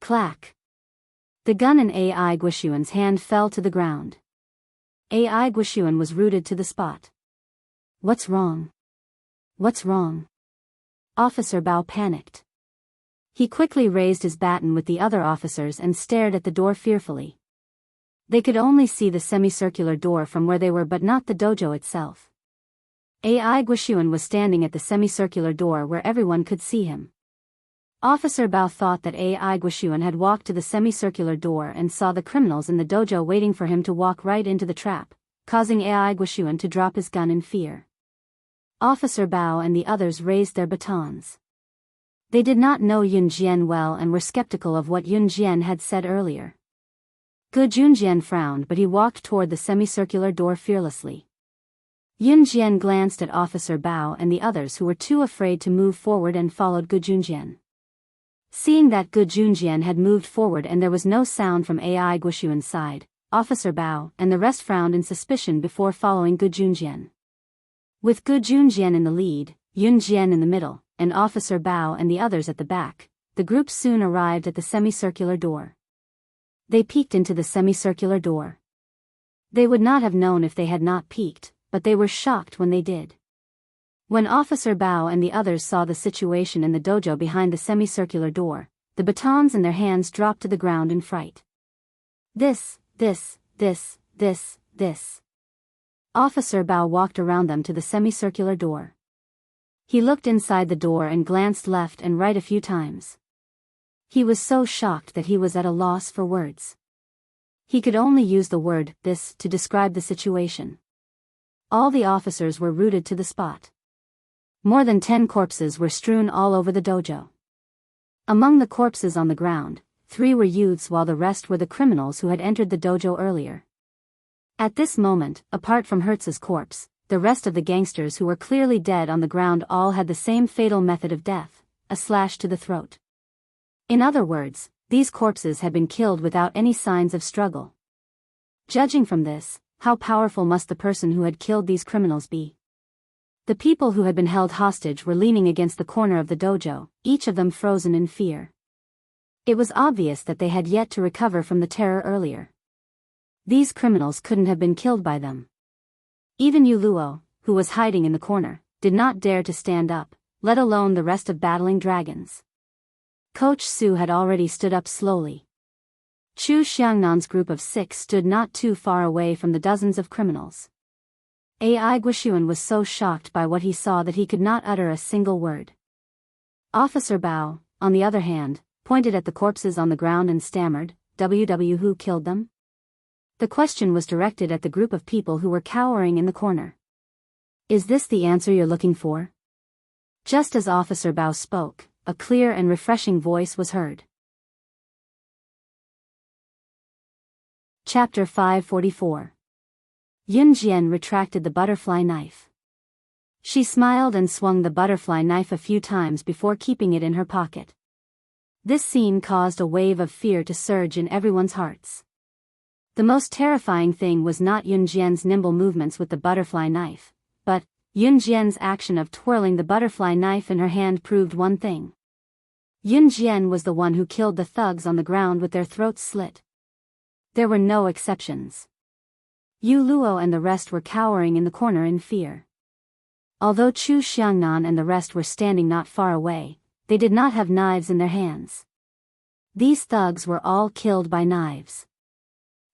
Clack! The gun in Ai Guoxuan's hand fell to the ground. Ai Guoxuan was rooted to the spot. What's wrong? What's wrong? Officer Bao panicked. He quickly raised his baton with the other officers and stared at the door fearfully. They could only see the semicircular door from where they were but not the dojo itself. Ai Guoxuan was standing at the semicircular door where everyone could see him. Officer Bao thought that Ai Guoxuan had walked to the semicircular door and saw the criminals in the dojo waiting for him to walk right into the trap, causing Ai Guoxuan to drop his gun in fear. Officer Bao and the others raised their batons. They did not know Yun Jian well and were skeptical of what Yun Jian had said earlier. Gu Junjian frowned, but he walked toward the semicircular door fearlessly. Yun Jian glanced at Officer Bao and the others who were too afraid to move forward and followed Gu Junjian. Seeing that Gu Junjian had moved forward and there was no sound from Ai Guoxuan's side, Officer Bao and the rest frowned in suspicion before following Gu Junjian. With Gu Junjian in the lead, Yun Jian in the middle, and Officer Bao and the others at the back, the group soon arrived at the semicircular door. They peeked into the semicircular door. They would not have known if they had not peeked, but they were shocked when they did. When Officer Bao and the others saw the situation in the dojo behind the semicircular door, the batons in their hands dropped to the ground in fright. This. Officer Bao walked around them to the semicircular door. He looked inside the door and glanced left and right a few times. He was so shocked that he was at a loss for words. He could only use the word "this" to describe the situation. All the officers were rooted to the spot. More than 10 corpses were strewn all over the dojo. Among the corpses on the ground, 3 were youths while the rest were the criminals who had entered the dojo earlier. At this moment, apart from Hertz's corpse, the rest of the gangsters who were clearly dead on the ground all had the same fatal method of death, a slash to the throat. In other words, these corpses had been killed without any signs of struggle. Judging from this, how powerful must the person who had killed these criminals be? The people who had been held hostage were leaning against the corner of the dojo, each of them frozen in fear. It was obvious that they had yet to recover from the terror earlier. These criminals couldn't have been killed by them. Even Yu Luo, who was hiding in the corner, did not dare to stand up, let alone the rest of battling dragons. Coach Su had already stood up slowly. Chu Xiangnan's group of 6 stood not too far away from the dozens of criminals. Ai Guoxuan was so shocked by what he saw that he could not utter a single word. Officer Bao, on the other hand, pointed at the corpses on the ground and stammered, Who killed them? The question was directed at the group of people who were cowering in the corner. Is this the answer you're looking for? Just as Officer Bao spoke, a clear and refreshing voice was heard. Chapter 544. Yun Jian retracted the butterfly knife. She smiled and swung the butterfly knife a few times before keeping it in her pocket. This scene caused a wave of fear to surge in everyone's hearts. The most terrifying thing was not Yun Jian's nimble movements with the butterfly knife, but Yun Jian's action of twirling the butterfly knife in her hand proved one thing. Yun Jian was the one who killed the thugs on the ground with their throats slit. There were no exceptions. Yu Luo and the rest were cowering in the corner in fear. Although Chu Xiangnan and the rest were standing not far away, they did not have knives in their hands. These thugs were all killed by knives.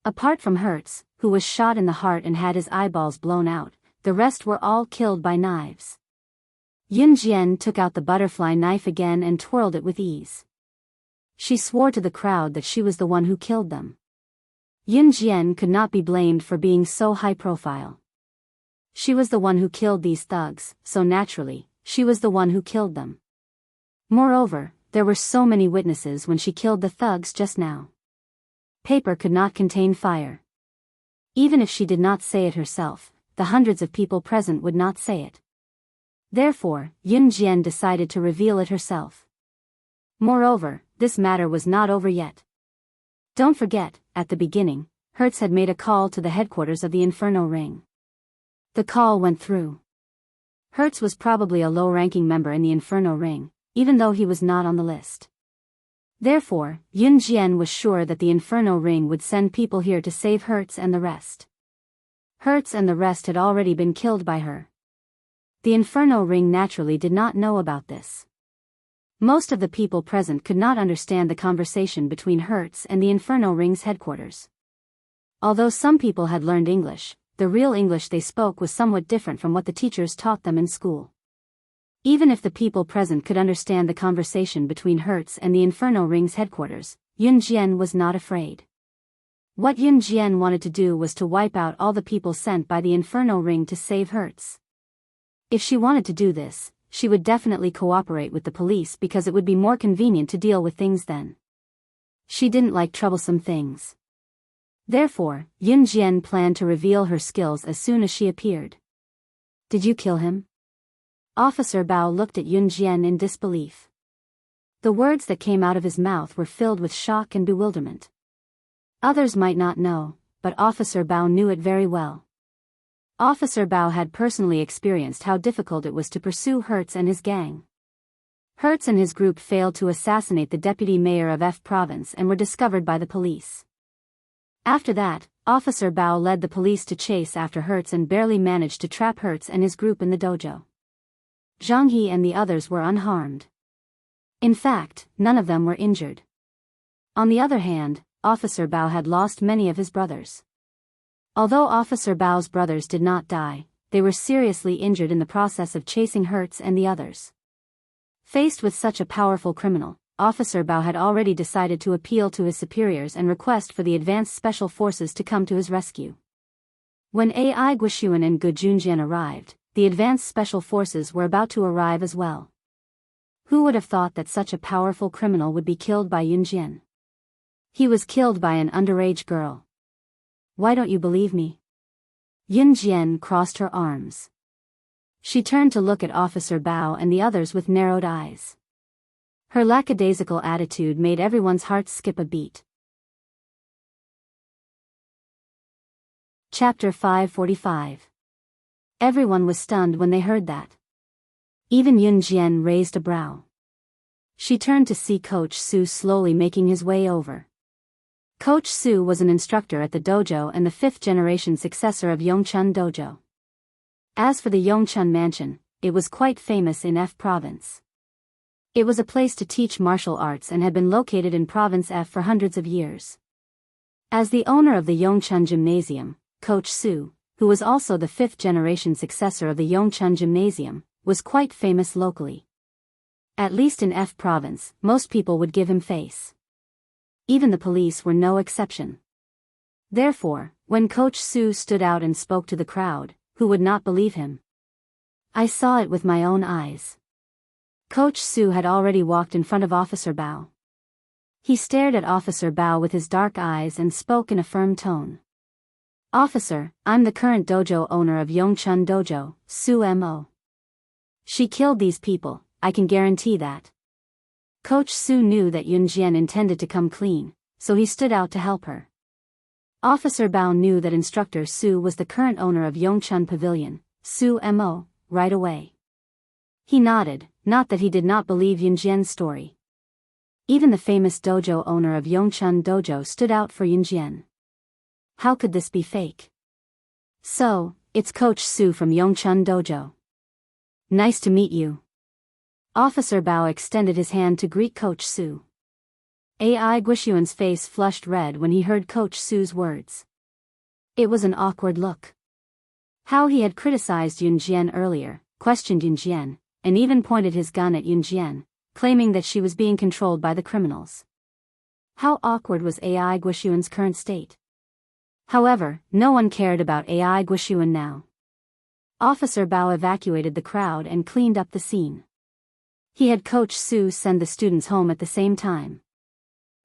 Apart from Hertz, who was shot in the heart and had his eyeballs blown out, the rest were all killed by knives. Yun Jian took out the butterfly knife again and twirled it with ease. She swore to the crowd that she was the one who killed them. Yun Jian could not be blamed for being so high profile. She was the one who killed these thugs, so naturally, she was the one who killed them. Moreover, there were so many witnesses when she killed the thugs just now. Paper could not contain fire. Even if she did not say it herself, the hundreds of people present would not say it. Therefore, Yun Jian decided to reveal it herself. Moreover, this matter was not over yet. Don't forget, at the beginning, Hertz had made a call to the headquarters of the Inferno Ring. The call went through. Hertz was probably a low-ranking member in the Inferno Ring, even though he was not on the list. Therefore, Yun Jian was sure that the Inferno Ring would send people here to save Hertz and the rest. Hertz and the rest had already been killed by her. The Inferno Ring naturally did not know about this. Most of the people present could not understand the conversation between Hertz and the Inferno Ring's headquarters. Although some people had learned English, the real English they spoke was somewhat different from what the teachers taught them in school. Even if the people present could understand the conversation between Hertz and the Inferno Ring's headquarters, Yun Jian was not afraid. What Yun Jian wanted to do was to wipe out all the people sent by the Inferno Ring to save Hertz. If she wanted to do this, she would definitely cooperate with the police because it would be more convenient to deal with things then. She didn't like troublesome things. Therefore, Yun Jian planned to reveal her skills as soon as she appeared. Did you kill him? Officer Bao looked at Yun Jian in disbelief. The words that came out of his mouth were filled with shock and bewilderment. Others might not know, but Officer Bao knew it very well. Officer Bao had personally experienced how difficult it was to pursue Hertz and his gang. Hertz and his group failed to assassinate the deputy mayor of F province and were discovered by the police. After that, Officer Bao led the police to chase after Hertz and barely managed to trap Hertz and his group in the dojo. Jianghu and the others were unharmed. In fact, none of them were injured. On the other hand, Officer Bao had lost many of his brothers. Although Officer Bao's brothers did not die, they were seriously injured in the process of chasing Hertz and the others. Faced with such a powerful criminal, Officer Bao had already decided to appeal to his superiors and request for the advanced special forces to come to his rescue. When Ai Guixuan and Gu Junjian arrived, the advanced special forces were about to arrive as well. Who would have thought that such a powerful criminal would be killed by Yun Jian? He was killed by an underage girl. Why don't you believe me? Yun Jian crossed her arms. She turned to look at Officer Bao and the others with narrowed eyes. Her lackadaisical attitude made everyone's hearts skip a beat. Chapter 545. Everyone was stunned when they heard that. Even Yun Jian raised a brow. She turned to see Coach Su slowly making his way over. Coach Su was an instructor at the dojo and the fifth-generation successor of Yongchun Dojo. As for the Yongchun Mansion, it was quite famous in F province. It was a place to teach martial arts and had been located in Province F for hundreds of years. As the owner of the Yongchun Gymnasium, Coach Su, who was also the fifth-generation successor of the Yongchun Gymnasium, was quite famous locally. At least in F province, most people would give him face. Even the police were no exception. Therefore, when Coach Su stood out and spoke to the crowd, who would not believe him? I saw it with my own eyes. Coach Su had already walked in front of Officer Bao. He stared at Officer Bao with his dark eyes and spoke in a firm tone. Officer, I'm the current dojo owner of Yongchun Dojo, Su Mo. She killed these people, I can guarantee that. Coach Su knew that Yun Jian intended to come clean, so he stood out to help her. Officer Bao knew that Instructor Su was the current owner of Yongchun Pavilion, Su Mo, right away. He nodded, not that he did not believe Yun Jian's story. Even the famous dojo owner of Yongchun Dojo stood out for Yun Jian. How could this be fake? So, it's Coach Su from Yongchun Dojo. Nice to meet you. Officer Bao extended his hand to greet Coach Su. Ai Guixuan's face flushed red when he heard Coach Su's words. It was an awkward look. How he had criticized Yun Jian earlier, questioned Yun Jian, and even pointed his gun at Yun Jian, claiming that she was being controlled by the criminals. How awkward was Ai Guixuan's current state? However, no one cared about Ai Guixuan now. Officer Bao evacuated the crowd and cleaned up the scene. He had Coach Su send the students home at the same time.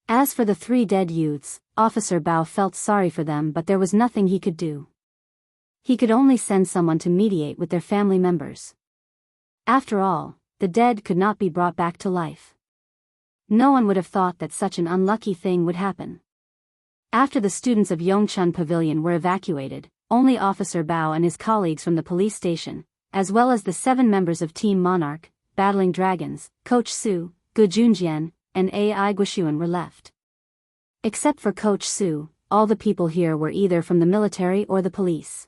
As for the three dead youths, Officer Bao felt sorry for them, but there was nothing he could do. He could only send someone to mediate with their family members. After all, the dead could not be brought back to life. No one would have thought that such an unlucky thing would happen. After the students of Yongchun Pavilion were evacuated, only Officer Bao and his colleagues from the police station, as well as the 7 members of Team Monarch, Battling Dragons, Coach Su, Gu Junjian, and AI Guoxuan were left. Except for Coach Su, all the people here were either from the military or the police.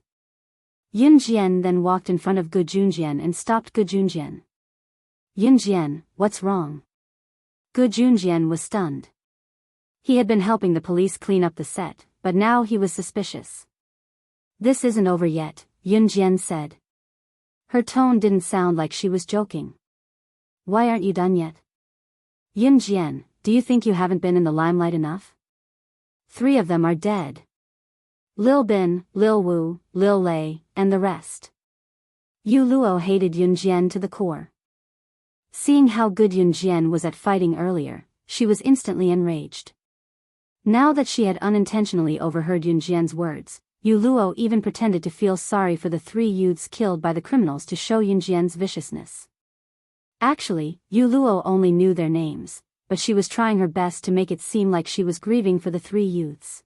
Yun Jian then walked in front of Gu Junjian and stopped Gu Junjian. Yun Jian, what's wrong? Gu Junjian was stunned. He had been helping the police clean up the set, but now he was suspicious. This isn't over yet, Yun Jian said. Her tone didn't sound like she was joking. Why aren't you done yet? Yun Jian, do you think you haven't been in the limelight enough? 3 of them are dead. Lil Bin, Lil Wu, Lil Lei, and the rest. Yu Luo hated Yun Jian to the core. Seeing how good Yun Jian was at fighting earlier, she was instantly enraged. Now that she had unintentionally overheard Yun Jian's words, Yu Luo even pretended to feel sorry for the 3 youths killed by the criminals to show Yun Jian's viciousness. Actually, Yu Luo only knew their names, but she was trying her best to make it seem like she was grieving for the 3 youths.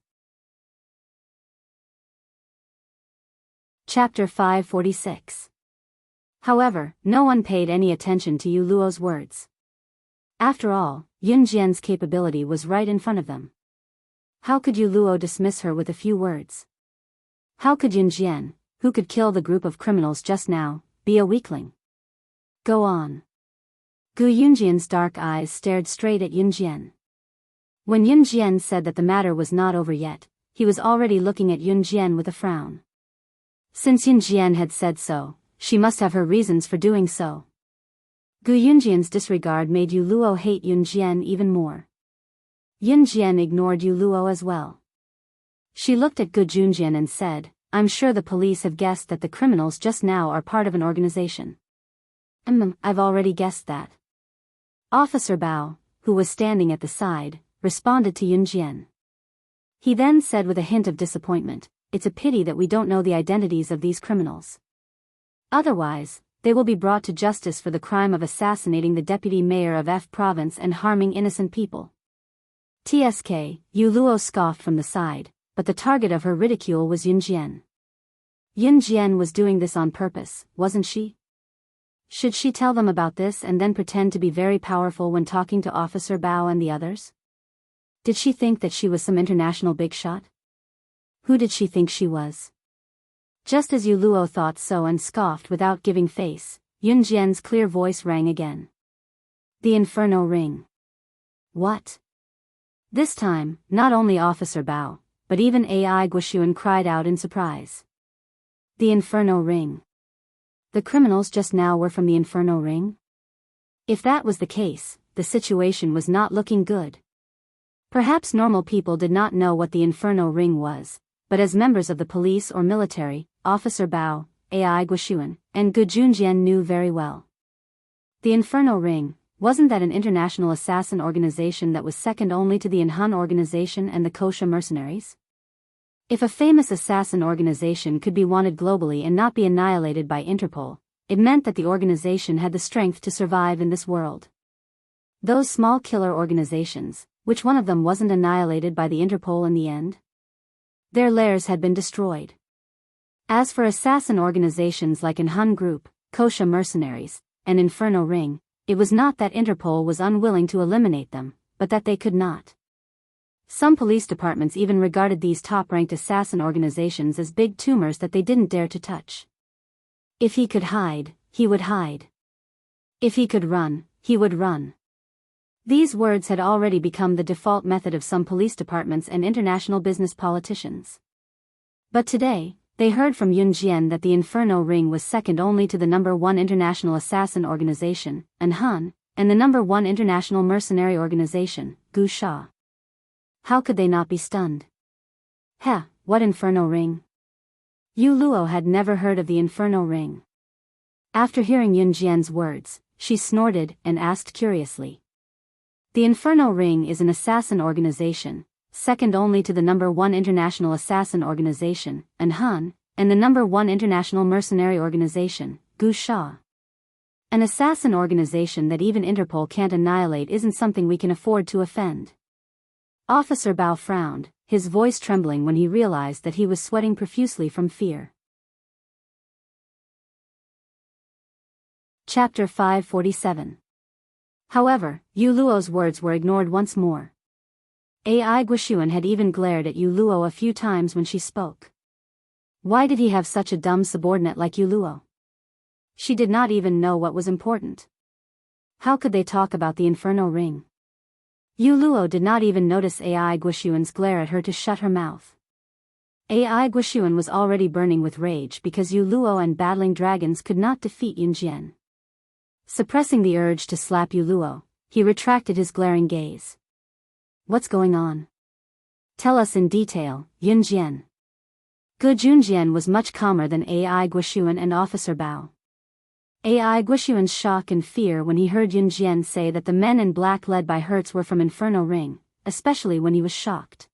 Chapter 546. However, no one paid any attention to Yu Luo's words. After all, Yun Jian's capability was right in front of them. How could Yu Luo dismiss her with a few words? How could Yun Jian, who could kill the group of criminals just now, be a weakling? Go on. Gu Yunjian's dark eyes stared straight at Yun Jian. When Yun Jian said that the matter was not over yet, he was already looking at Yun Jian with a frown. Since Yun Jian had said so, she must have her reasons for doing so. Gu Yunjian's disregard made Yu Luo hate Yun Jian even more. Yun Jian ignored Yu Luo as well. She looked at Gu Junjian and said, I'm sure the police have guessed that the criminals just now are part of an organization. I've already guessed that. Officer Bao, who was standing at the side, responded to Yun Jian. He then said with a hint of disappointment, it's a pity that we don't know the identities of these criminals. Otherwise, they will be brought to justice for the crime of assassinating the deputy mayor of F province and harming innocent people. TSK, Yu Luo scoffed from the side, but the target of her ridicule was Yun Jian. Yun Jian was doing this on purpose, wasn't she? Should she tell them about this and then pretend to be very powerful when talking to Officer Bao and the others? Did she think that she was some international big shot? Who did she think she was? Just as Yu Luo thought so and scoffed without giving face, Yun Jian's clear voice rang again. The Inferno Ring. What? This time, not only Officer Bao, but even AI Guoxuan cried out in surprise. The Inferno Ring. The criminals just now were from the Inferno Ring? If that was the case, the situation was not looking good. Perhaps normal people did not know what the Inferno Ring was, but as members of the police or military, Officer Bao, AI Guoxuan, and Gu Junjian knew very well. The Inferno Ring, wasn't that an international assassin organization that was second only to the Inhun organization and the Kosha mercenaries? If a famous assassin organization could be wanted globally and not be annihilated by Interpol, it meant that the organization had the strength to survive in this world. Those small killer organizations, which one of them wasn't annihilated by the Interpol in the end? Their lairs had been destroyed. As for assassin organizations like Inhun Group, Kosha Mercenaries, and Inferno Ring, it was not that Interpol was unwilling to eliminate them, but that they could not. Some police departments even regarded these top-ranked assassin organizations as big tumors that they didn't dare to touch. If he could hide, he would hide. If he could run, he would run. These words had already become the default method of some police departments and international business politicians. But today, they heard from Yun Jian that the Inferno Ring was second only to the #1 international assassin organization, Inhun, and the #1 international mercenary organization, Gu Sha. How could they not be stunned? Heh, what Inferno Ring? Yu Luo had never heard of the Inferno Ring. After hearing Yun Jian's words, she snorted and asked curiously. The Inferno Ring is an assassin organization, second only to the #1 international assassin organization, Inhun, and the #1 international mercenary organization, Gu Sha. An assassin organization that even Interpol can't annihilate isn't something we can afford to offend. Officer Bao frowned, his voice trembling when he realized that he was sweating profusely from fear. Chapter 547. However, Yu Luo's words were ignored once more. Ai Guoxuan had even glared at Yu Luo a few times when she spoke. Why did he have such a dumb subordinate like Yu Luo? She did not even know what was important. How could they talk about the Inferno Ring? Yu Luo did not even notice Ai Guoxuan's glare at her to shut her mouth. Ai Guoxuan was already burning with rage because Yu Luo and battling dragons could not defeat Yunjian. Suppressing the urge to slap Yu Luo, he retracted his glaring gaze. What's going on? Tell us in detail, Yunjian. Gu Junjian was much calmer than Ai Guoxuan and Officer Bao. Ai Guoxuan's shock and fear when he heard Yunjian say that the men in black led by Hertz were from Inferno Ring, especially when he was shocked.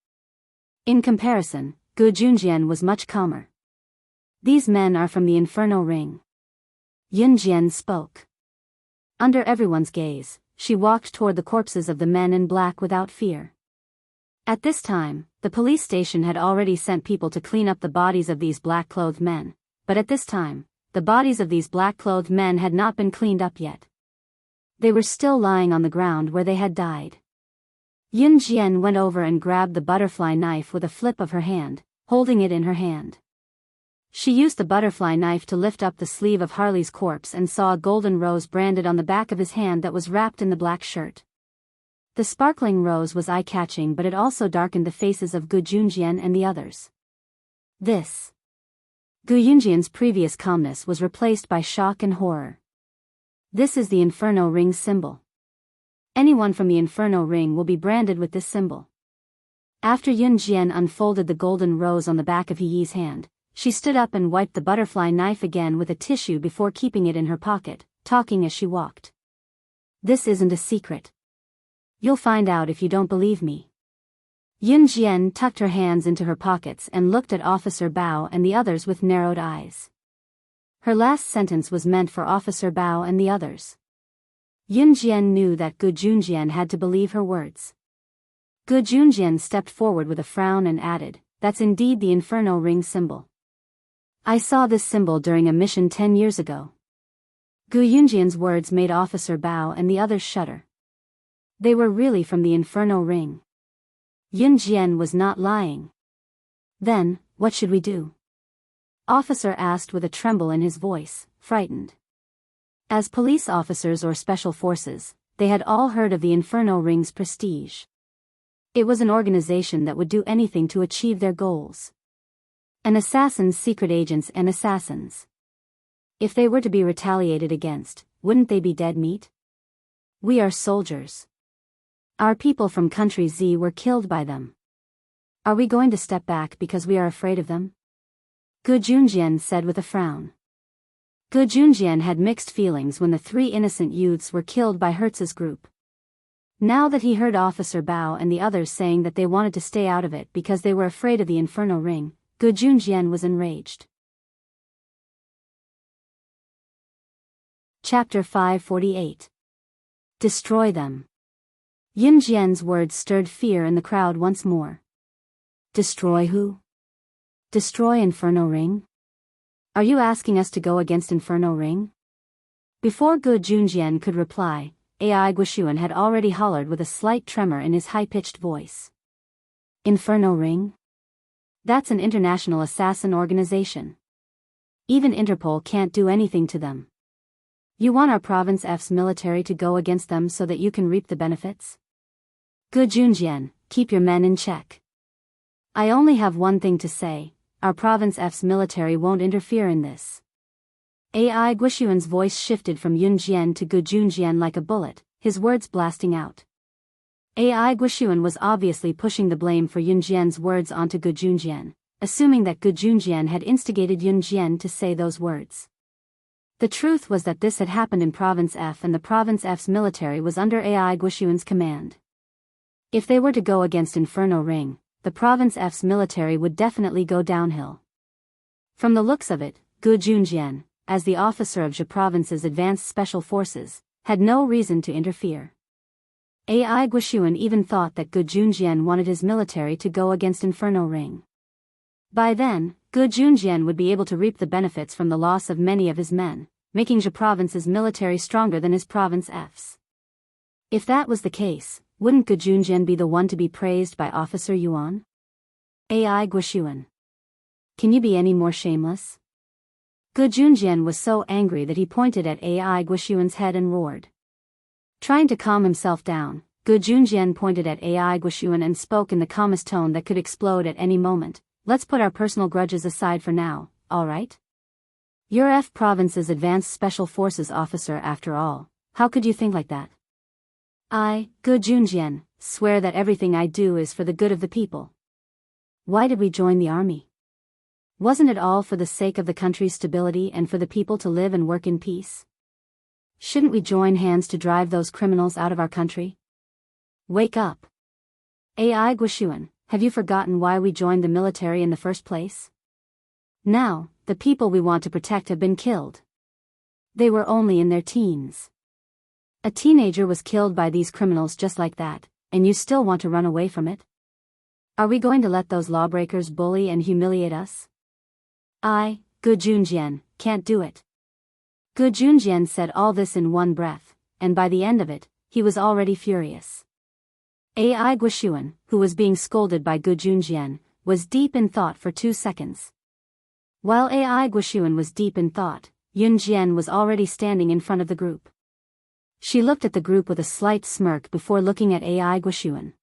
In comparison, Gu Junjian was much calmer. These men are from the Inferno Ring. Yunjian spoke. Under everyone's gaze, she walked toward the corpses of the men in black without fear. At this time, the police station had already sent people to clean up the bodies of these black-clothed men, but at this time, the bodies of these black-clothed men had not been cleaned up yet. They were still lying on the ground where they had died. Yunjian went over and grabbed the butterfly knife with a flip of her hand, holding it in her hand. She used the butterfly knife to lift up the sleeve of Harley's corpse and saw a golden rose branded on the back of his hand that was wrapped in the black shirt. The sparkling rose was eye-catching, but it also darkened the faces of Gu Junjian and the others. This. Gu Yunjian's previous calmness was replaced by shock and horror. This is the Inferno Ring symbol. Anyone from the Inferno Ring will be branded with this symbol. After Yunjian unfolded the golden rose on the back of He's hand, she stood up and wiped the butterfly knife again with a tissue before keeping it in her pocket, talking as she walked. This isn't a secret. You'll find out if you don't believe me. Yunjian tucked her hands into her pockets and looked at Officer Bao and the others with narrowed eyes. Her last sentence was meant for Officer Bao and the others. Yunjian knew that Gu Junjian had to believe her words. Gu Junjian stepped forward with a frown and added, "That's indeed the Inferno Ring symbol. I saw this symbol during a mission 10 years ago." Gu Yunjian's words made Officer Bao and the others shudder. They were really from the Inferno Ring. Yunjian was not lying. Then, what should we do? Officer asked with a tremble in his voice, frightened. As police officers or special forces, they had all heard of the Inferno Ring's prestige. It was an organization that would do anything to achieve their goals. An assassin's secret agents and assassins. If they were to be retaliated against, wouldn't they be dead meat? We are soldiers. Our people from Country Z were killed by them. Are we going to step back because we are afraid of them? Gu Junjian said with a frown. Gu Junjian had mixed feelings when the 3 innocent youths were killed by Hertz's group. Now that he heard Officer Bao and the others saying that they wanted to stay out of it because they were afraid of the Inferno Ring, Gu Junjian was enraged. Chapter 548. Destroy them. Yunjian's words stirred fear in the crowd once more. Destroy who? Destroy Inferno Ring? Are you asking us to go against Inferno Ring? Before Gu Junjian could reply, Ai Guoxuan had already hollered with a slight tremor in his high-pitched voice. Inferno Ring? That's an international assassin organization. Even Interpol can't do anything to them. You want our Province F's military to go against them so that you can reap the benefits? Gu Junjian, keep your men in check. I only have one thing to say, our Province F's military won't interfere in this. Ai Guoxuan's voice shifted from Yunjian to Gu Junjian like a bullet, his words blasting out. Ai Guoxuan was obviously pushing the blame for Yunjian's words onto Gu Junjian, assuming that Gu Junjian had instigated Yunjian to say those words. The truth was that this had happened in Province F and the Province F's military was under Ai Guoxuan's command. If they were to go against Inferno Ring, the Province F's military would definitely go downhill. From the looks of it, Gu Junjian, as the officer of Zhe Province's advanced special forces, had no reason to interfere. Ai Guoxuan even thought that Gu Junjian wanted his military to go against Inferno Ring. By then, Gu Junjian would be able to reap the benefits from the loss of many of his men, making Zhe province's military stronger than his province F's. If that was the case, wouldn't Gu Junjian be the one to be praised by Officer Yuan? Ai Guoxuan. Can you be any more shameless? Gu Junjian was so angry that he pointed at Ai Guoxuan's head and roared. Trying to calm himself down, Gu Junjian pointed at Ai Guoxuan and spoke in the calmest tone that could explode at any moment. Let's put our personal grudges aside for now, alright? You're F Province's Advanced Special Forces officer after all. How could you think like that? I, Gu Junjian, swear that everything I do is for the good of the people. Why did we join the army? Wasn't it all for the sake of the country's stability and for the people to live and work in peace? Shouldn't we join hands to drive those criminals out of our country? Wake up. Ai Guoxuan, have you forgotten why we joined the military in the first place? Now, the people we want to protect have been killed. They were only in their teens. A teenager was killed by these criminals just like that, and you still want to run away from it? Are we going to let those lawbreakers bully and humiliate us? I, Gu Junjian, can't do it. Gu Junjian said all this in one breath, and by the end of it, he was already furious. Ai Guoxuan, who was being scolded by Gu Junjian, was deep in thought for 2 seconds. While Ai Guoxuan was deep in thought, Yun Jian was already standing in front of the group. She looked at the group with a slight smirk before looking at Ai Guoxuan.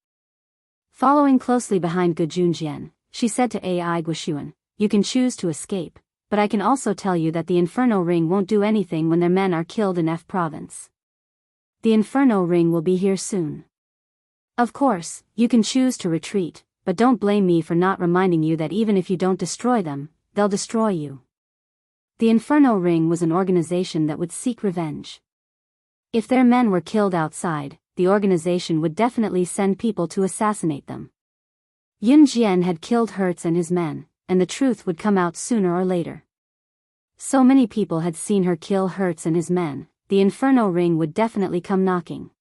Following closely behind Gu Junjian, she said to Ai Guoxuan, "You can choose to escape, but I can also tell you that the Inferno Ring won't do anything when their men are killed in F Province. The Inferno Ring will be here soon. Of course, you can choose to retreat, but don't blame me for not reminding you that even if you don't destroy them, they'll destroy you." The Inferno Ring was an organization that would seek revenge. If their men were killed outside, the organization would definitely send people to assassinate them. Yun Jian had killed Hertz and his men, and the truth would come out sooner or later. So many people had seen her kill Hertz and his men, the Inferno Ring would definitely come knocking.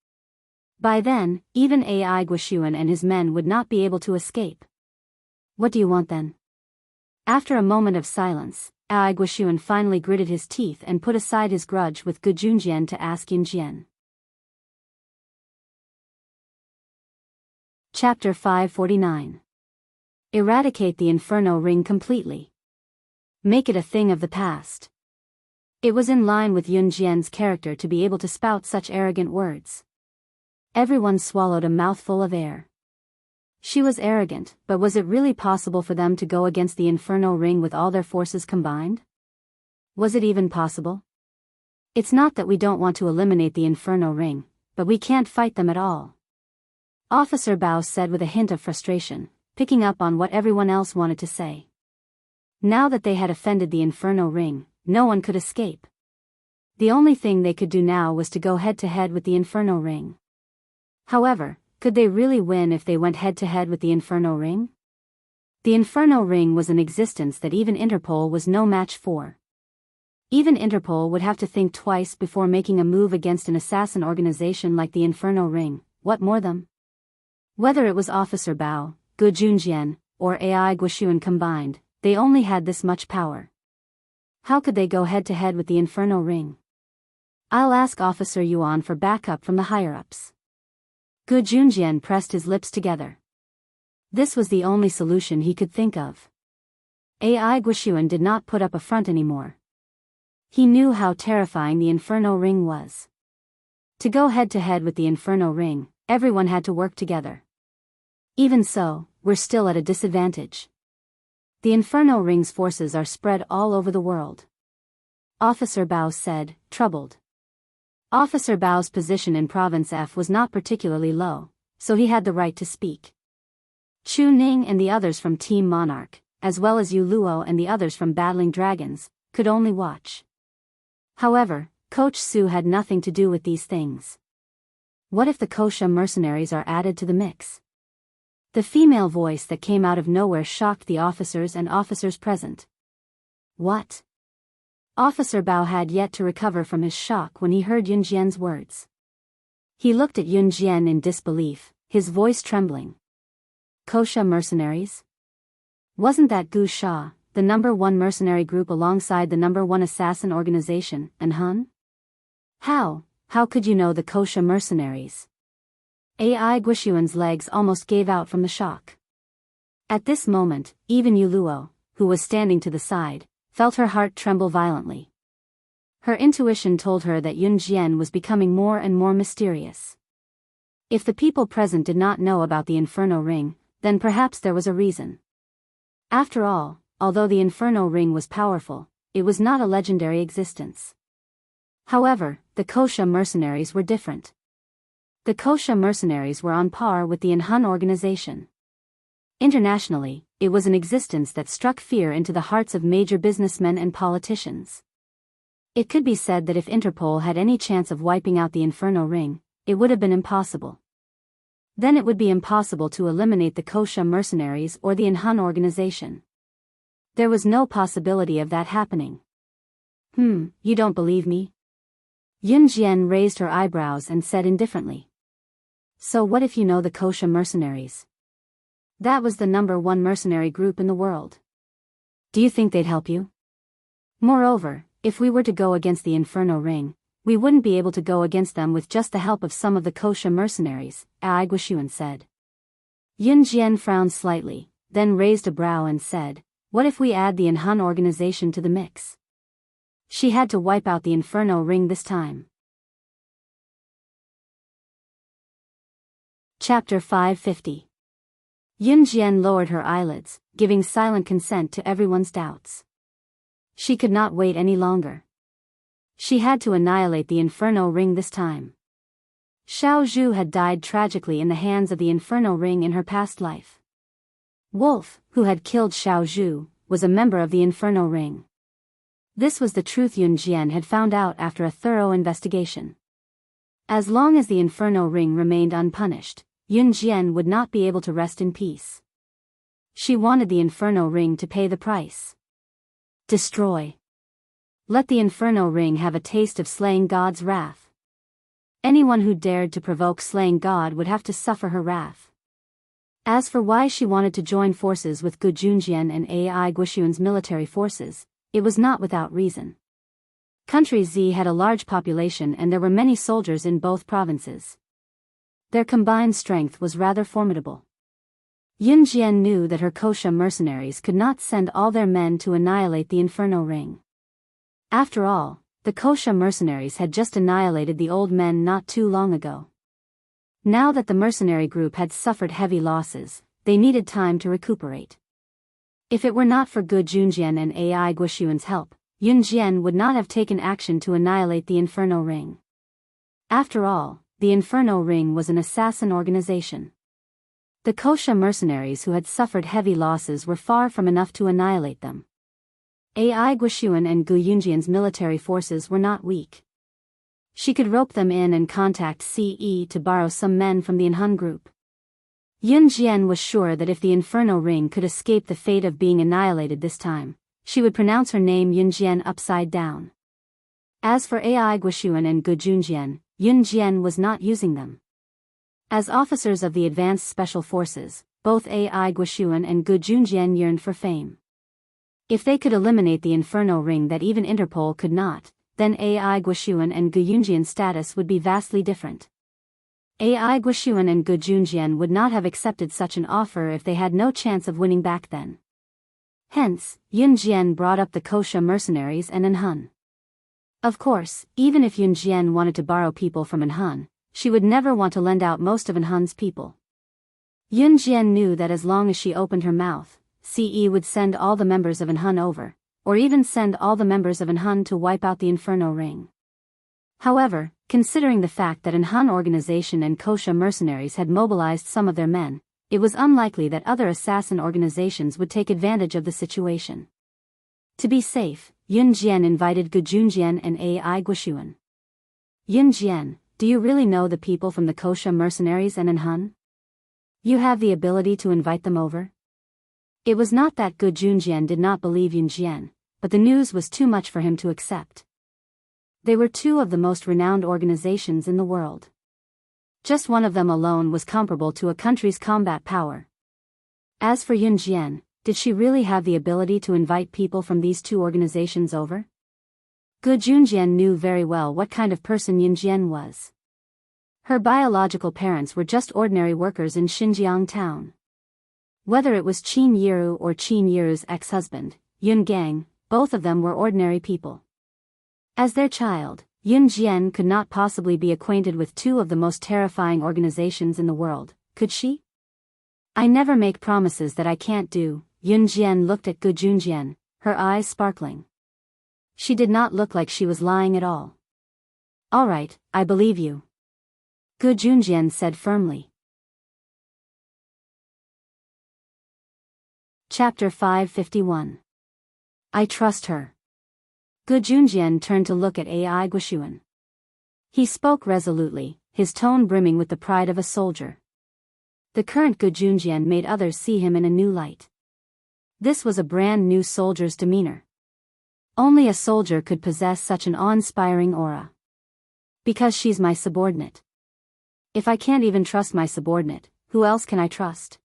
By then, even Ai Guoxuan and his men would not be able to escape. What do you want then? After a moment of silence, Ai Guoxuan finally gritted his teeth and put aside his grudge with Gu Junjian to ask Yun Jian. Chapter 549. Eradicate the Inferno Ring completely. Make it a thing of the past. It was in line with Yun Jian's character to be able to spout such arrogant words. Everyone swallowed a mouthful of air. She was arrogant, but was it really possible for them to go against the Inferno Ring with all their forces combined? Was it even possible? It's not that we don't want to eliminate the Inferno Ring, but we can't fight them at all. Officer Bao said with a hint of frustration, picking up on what everyone else wanted to say. Now that they had offended the Inferno Ring, no one could escape. The only thing they could do now was to go head-to-head with the Inferno Ring. However, could they really win if they went head-to-head with the Inferno Ring? The Inferno Ring was an existence that even Interpol was no match for. Even Interpol would have to think twice before making a move against an assassin organization like the Inferno Ring, what more them? Whether it was Officer Bao, Gu Junjian, or Ai Guoxuan combined, they only had this much power. How could they go head-to-head with the Inferno Ring? I'll ask Officer Yuan for backup from the higher-ups. Gu Junjian pressed his lips together. This was the only solution he could think of. Ai Guoxuan did not put up a front anymore. He knew how terrifying the Inferno Ring was. To go head-to-head with the Inferno Ring, everyone had to work together. Even so, we're still at a disadvantage. The Inferno Ring's forces are spread all over the world. Officer Bao said, troubled. Officer Bao's position in Province F was not particularly low, so he had the right to speak. Chu Ning and the others from Team Monarch, as well as Yu Luo and the others from Battling Dragons, could only watch. However, Coach Su had nothing to do with these things. What if the Kosha mercenaries are added to the mix? The female voice that came out of nowhere shocked the officers and officers present. What? Officer Bao had yet to recover from his shock when he heard Yun Jian's words. He looked at Yun Jian in disbelief, his voice trembling. Kosha mercenaries? Wasn't that Gu Sha, the #1 mercenary group alongside the #1 assassin organization, and Hun? How could you know the Kosha mercenaries? Ai Guixuan's legs almost gave out from the shock. At this moment, even Yu Luo, who was standing to the side, felt her heart tremble violently. Her intuition told her that Yun Jian was becoming more and more mysterious. If the people present did not know about the Inferno Ring, then perhaps there was a reason. After all, although the Inferno Ring was powerful, it was not a legendary existence. However, the Kosha mercenaries were different. The Kosha mercenaries were on par with the Inhun organization. Internationally, it was an existence that struck fear into the hearts of major businessmen and politicians. It could be said that if Interpol had any chance of wiping out the Inferno Ring, it would have been impossible. Then it would be impossible to eliminate the Kosha mercenaries or the Inhun organization. There was no possibility of that happening. You don't believe me? Yun Jian raised her eyebrows and said indifferently. So what if you know the Kosha mercenaries? That was the #1 mercenary group in the world. Do you think they'd help you? Moreover, if we were to go against the Inferno Ring, we wouldn't be able to go against them with just the help of some of the Kosha mercenaries, Ai Guixuan said. Yun Jian frowned slightly, then raised a brow and said, what if we add the Inhun organization to the mix? She had to wipe out the Inferno Ring this time. Chapter 550. Yun Jian lowered her eyelids, giving silent consent to everyone's doubts. She could not wait any longer. She had to annihilate the Inferno Ring this time. Xiao Zhu had died tragically in the hands of the Inferno Ring in her past life. Wolf, who had killed Xiao Zhu, was a member of the Inferno Ring. This was the truth Yun Jian had found out after a thorough investigation. As long as the Inferno Ring remained unpunished, Yun Jian would not be able to rest in peace. She wanted the Inferno Ring to pay the price. Destroy. Let the Inferno Ring have a taste of slaying God's wrath. Anyone who dared to provoke slaying God would have to suffer her wrath. As for why she wanted to join forces with Gu Junjian and Ai Guixuan's military forces, it was not without reason. Country Z had a large population and there were many soldiers in both provinces. Their combined strength was rather formidable. Yun Jian knew that her Kosha mercenaries could not send all their men to annihilate the Inferno Ring. After all, the Kosha mercenaries had just annihilated the old men not too long ago. Now that the mercenary group had suffered heavy losses, they needed time to recuperate. If it were not for Gu Junjian and Ai Guixuan's help, Yun Jian would not have taken action to annihilate the Inferno Ring. After all, the Inferno Ring was an assassin organization. The Kosha mercenaries who had suffered heavy losses were far from enough to annihilate them. Ai Guixuan and Gu Junjian's military forces were not weak. She could rope them in and contact CE to borrow some men from the Inhun group. Yun Jian was sure that if the Inferno Ring could escape the fate of being annihilated this time, she would pronounce her name Yun Jian upside down. As for Ai Guixuan and Gu Junjian, Yun Jian was not using them. As officers of the Advanced Special Forces, both Ai Guixuan and Gu Junjian yearned for fame. If they could eliminate the Inferno Ring that even Interpol could not, then Ai Guixuan and Gu Junjian's status would be vastly different. Ai Guixuan and Gu Junjian would not have accepted such an offer if they had no chance of winning back then. Hence, Yun Jian brought up the Kosha mercenaries and Inhun. Of course, even if Yun Jian wanted to borrow people from Inhun, she would never want to lend out most of Inhun's people. Yun Jian knew that as long as she opened her mouth, CE would send all the members of Inhun over, or even send all the members of Inhun to wipe out the Inferno Ring. However, considering the fact that Inhun organization and Kosha mercenaries had mobilized some of their men, it was unlikely that other assassin organizations would take advantage of the situation. To be safe, Yun Jian invited Gu Junjian and Ai Guixuan. Yun Jian, do you really know the people from the Kosha mercenaries and Inhun? You have the ability to invite them over? It was not that Gu Junjian did not believe Yun Jian, but the news was too much for him to accept. They were two of the most renowned organizations in the world. Just one of them alone was comparable to a country's combat power. As for Yun Jian, did she really have the ability to invite people from these two organizations over? Gu Junjian knew very well what kind of person Yunjian was. Her biological parents were just ordinary workers in Xinjiang town. Whether it was Qin Yiru or Qin Yiru's ex-husband, Yun Gang, both of them were ordinary people. As their child, Yun Jian could not possibly be acquainted with two of the most terrifying organizations in the world, could she? I never make promises that I can't do. Yun Jian looked at Gu Junjian, her eyes sparkling. She did not look like she was lying at all. All right, I believe you. Gu Junjian said firmly. Chapter 551. I trust her. Gu Junjian turned to look at Ai Guoxuan. He spoke resolutely, his tone brimming with the pride of a soldier. The current Gu Junjian made others see him in a new light. This was a brand new soldier's demeanor. Only a soldier could possess such an awe-inspiring aura. Because she's my subordinate. If I can't even trust my subordinate, who else can I trust?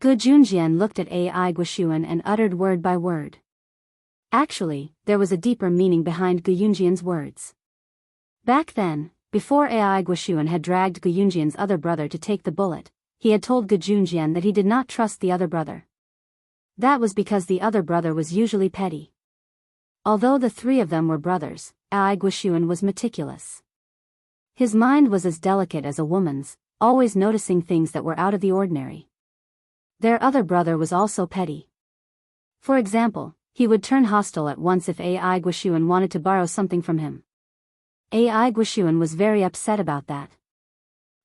Gu Junjian looked at Ai Guoxuan and uttered word by word. Actually, there was a deeper meaning behind Gu Junjian's words. Back then, before Ai Guoxuan had dragged Gu Junjian's other brother to take the bullet, he had told Gu Junjian that he did not trust the other brother. That was because the other brother was usually petty. Although the three of them were brothers, Ai Guoxuan was meticulous. His mind was as delicate as a woman's, always noticing things that were out of the ordinary. Their other brother was also petty. For example, he would turn hostile at once if Ai Guoxuan wanted to borrow something from him. Ai Guoxuan was very upset about that.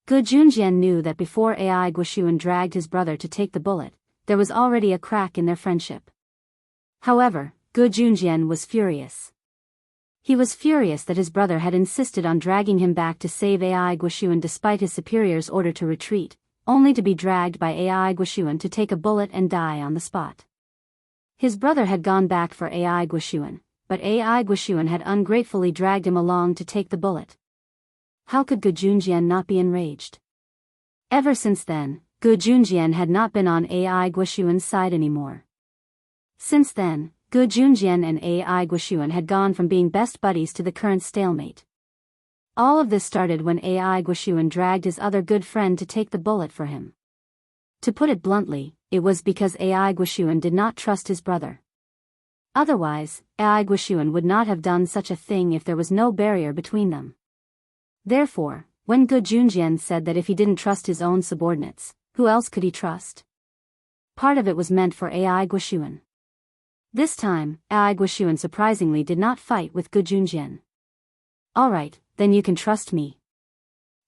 Gu Junjian knew that before Ai Guoxuan dragged his brother to take the bullet, there was already a crack in their friendship. However, Gu Junjian was furious. He was furious that his brother had insisted on dragging him back to save Ai Guoxuan despite his superior's order to retreat, only to be dragged by Ai Guoxuan to take a bullet and die on the spot. His brother had gone back for Ai Guoxuan, but Ai Guoxuan had ungratefully dragged him along to take the bullet. How could Gu Junjian not be enraged? Ever since then, Gu Junjian had not been on Ai Guoxuan's side anymore. Since then, Gu Junjian and Ai Guoxuan had gone from being best buddies to the current stalemate. All of this started when Ai Guoxuan dragged his other good friend to take the bullet for him. To put it bluntly, it was because Ai Guoxuan did not trust his brother. Otherwise, Ai Guoxuan would not have done such a thing if there was no barrier between them. Therefore, when Gu Junjian said that if he didn't trust his own subordinates, who else could he trust? Part of it was meant for Ai Guoxuan. This time, Ai Guoxuan surprisingly did not fight with Gu Junjian. All right, then you can trust me.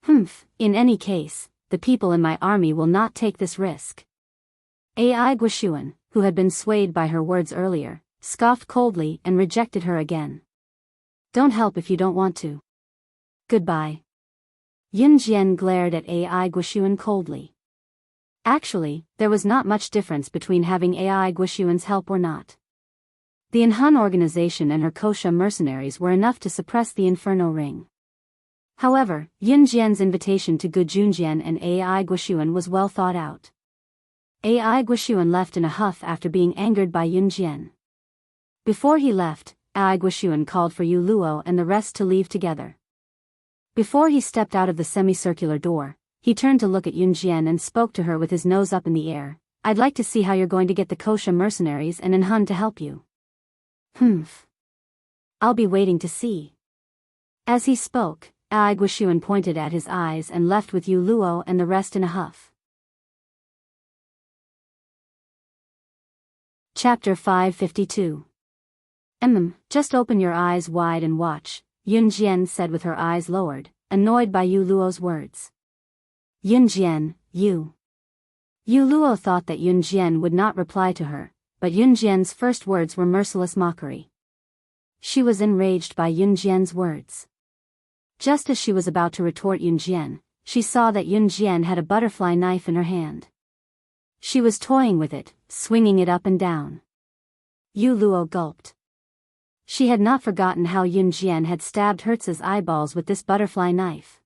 In any case, the people in my army will not take this risk. Ai Guoxuan, who had been swayed by her words earlier, scoffed coldly and rejected her again. Don't help if you don't want to. Goodbye. Yun Jian glared at Ai Guoxuan coldly. Actually, there was not much difference between having Ai Guoxuan's help or not. The Inhun organization and her Kosha mercenaries were enough to suppress the Inferno Ring. However, Yun Jian's invitation to Gu Junjian and Ai Guoxuan was well thought out. Ai Guoxuan left in a huff after being angered by Yun Jian. Before he left, Ai Guoxuan called for Yu Luo and the rest to leave together. Before he stepped out of the semicircular door, he turned to look at Yun Jian and spoke to her with his nose up in the air. I'd like to see how you're going to get the Kosha mercenaries and Inhun to help you. I'll be waiting to see. As he spoke, Ai Guoxuan pointed at his eyes and left with Yu Luo and the rest in a huff. Chapter 552. Just open your eyes wide and watch, Yun Jian said with her eyes lowered, annoyed by Yu Luo's words. Yun Jian, you. Yu Luo thought that Yun Jian would not reply to her, but Yun Jian's first words were merciless mockery. She was enraged by Yun Jian's words. Just as she was about to retort Yun Jian, she saw that Yun Jian had a butterfly knife in her hand. She was toying with it, swinging it up and down. Yu Luo gulped. She had not forgotten how Yun Jian had stabbed Hertz's eyeballs with this butterfly knife.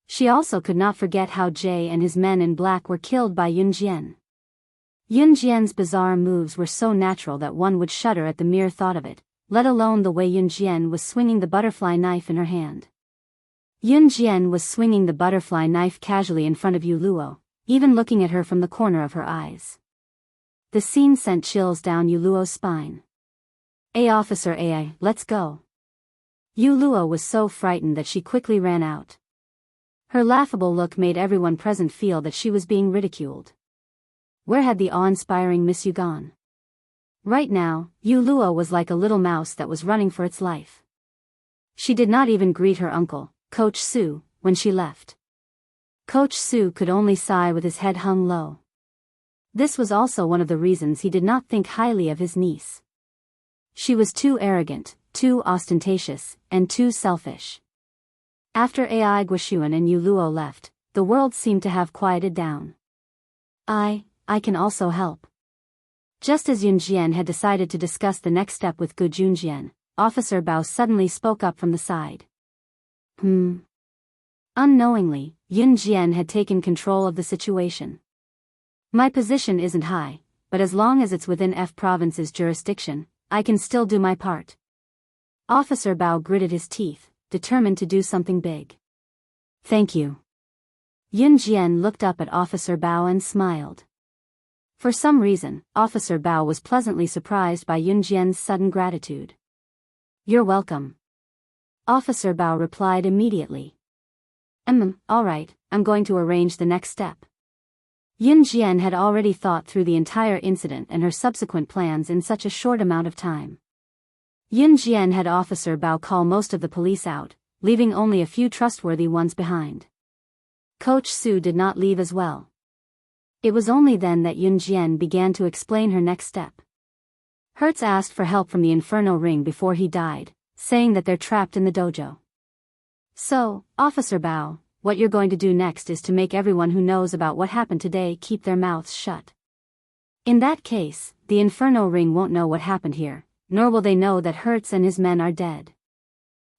She also could not forget how Jay and his men in black were killed by Yun Jian. Yun Jian's bizarre moves were so natural that one would shudder at the mere thought of it, let alone the way Yun Jian was swinging the butterfly knife in her hand. Yun Jian was swinging the butterfly knife casually in front of Yu Luo, even looking at her from the corner of her eyes. The scene sent chills down Yu Luo's spine. Officer Ai, let's go." Yu Luo was so frightened that she quickly ran out. Her laughable look made everyone present feel that she was being ridiculed. Where had the awe-inspiring Miss Yu gone? Right now, Yu Luo was like a little mouse that was running for its life. She did not even greet her uncle, Coach Su, when she left. Coach Su could only sigh with his head hung low. This was also one of the reasons he did not think highly of his niece. She was too arrogant, too ostentatious, and too selfish. After Ai Guoshuan and Yu Luo left, the world seemed to have quieted down. I can also help." Just as Yun Jian had decided to discuss the next step with Gu Junjian, Officer Bao suddenly spoke up from the side. Unknowingly, Yun Jian had taken control of the situation. "My position isn't high, but as long as it's within F province's jurisdiction, I can still do my part." Officer Bao gritted his teeth, determined to do something big. "Thank you." Yun Jian looked up at Officer Bao and smiled. For some reason, Officer Bao was pleasantly surprised by Yun Jian's sudden gratitude. "You're welcome." Officer Bao replied immediately. All right, I'm going to arrange the next step." Yun Jian had already thought through the entire incident and her subsequent plans in such a short amount of time. Yun Jian had Officer Bao call most of the police out, leaving only a few trustworthy ones behind. Coach Su did not leave as well. It was only then that Yun Jian began to explain her next step. Hertz asked for help from the Inferno Ring before he died, saying that they're trapped in the dojo. "So, Officer Bao, what you're going to do next is to make everyone who knows about what happened today keep their mouths shut. In that case, the Inferno Ring won't know what happened here, nor will they know that Hertz and his men are dead.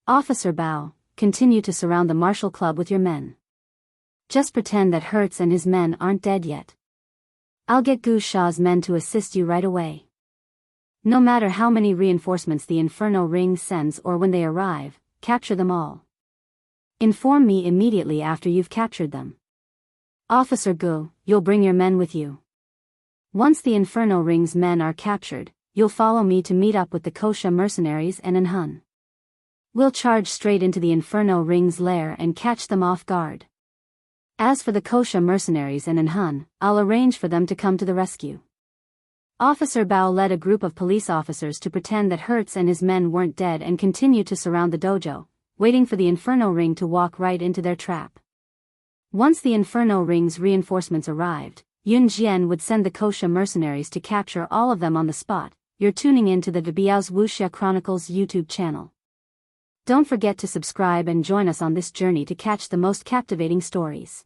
Officer Bao, continue to surround the Martial Club with your men. Just pretend that Hertz and his men aren't dead yet. I'll get Gu Sha's men to assist you right away. No matter how many reinforcements the Inferno Ring sends or when they arrive, capture them all. Inform me immediately after you've captured them. Officer Gu, you'll bring your men with you. Once the Inferno Ring's men are captured, you'll follow me to meet up with the Kosha mercenaries and Anhun. We'll charge straight into the Inferno Ring's lair and catch them off guard. As for the Kosha mercenaries and Anhun, I'll arrange for them to come to the rescue." Officer Bao led a group of police officers to pretend that Hertz and his men weren't dead and continued to surround the dojo, waiting for the Inferno Ring to walk right into their trap. Once the Inferno Ring's reinforcements arrived, Yun Jian would send the Kosha mercenaries to capture all of them on the spot. You're tuning in to the Biyao's Wuxia Chronicles YouTube channel. Don't forget to subscribe and join us on this journey to catch the most captivating stories.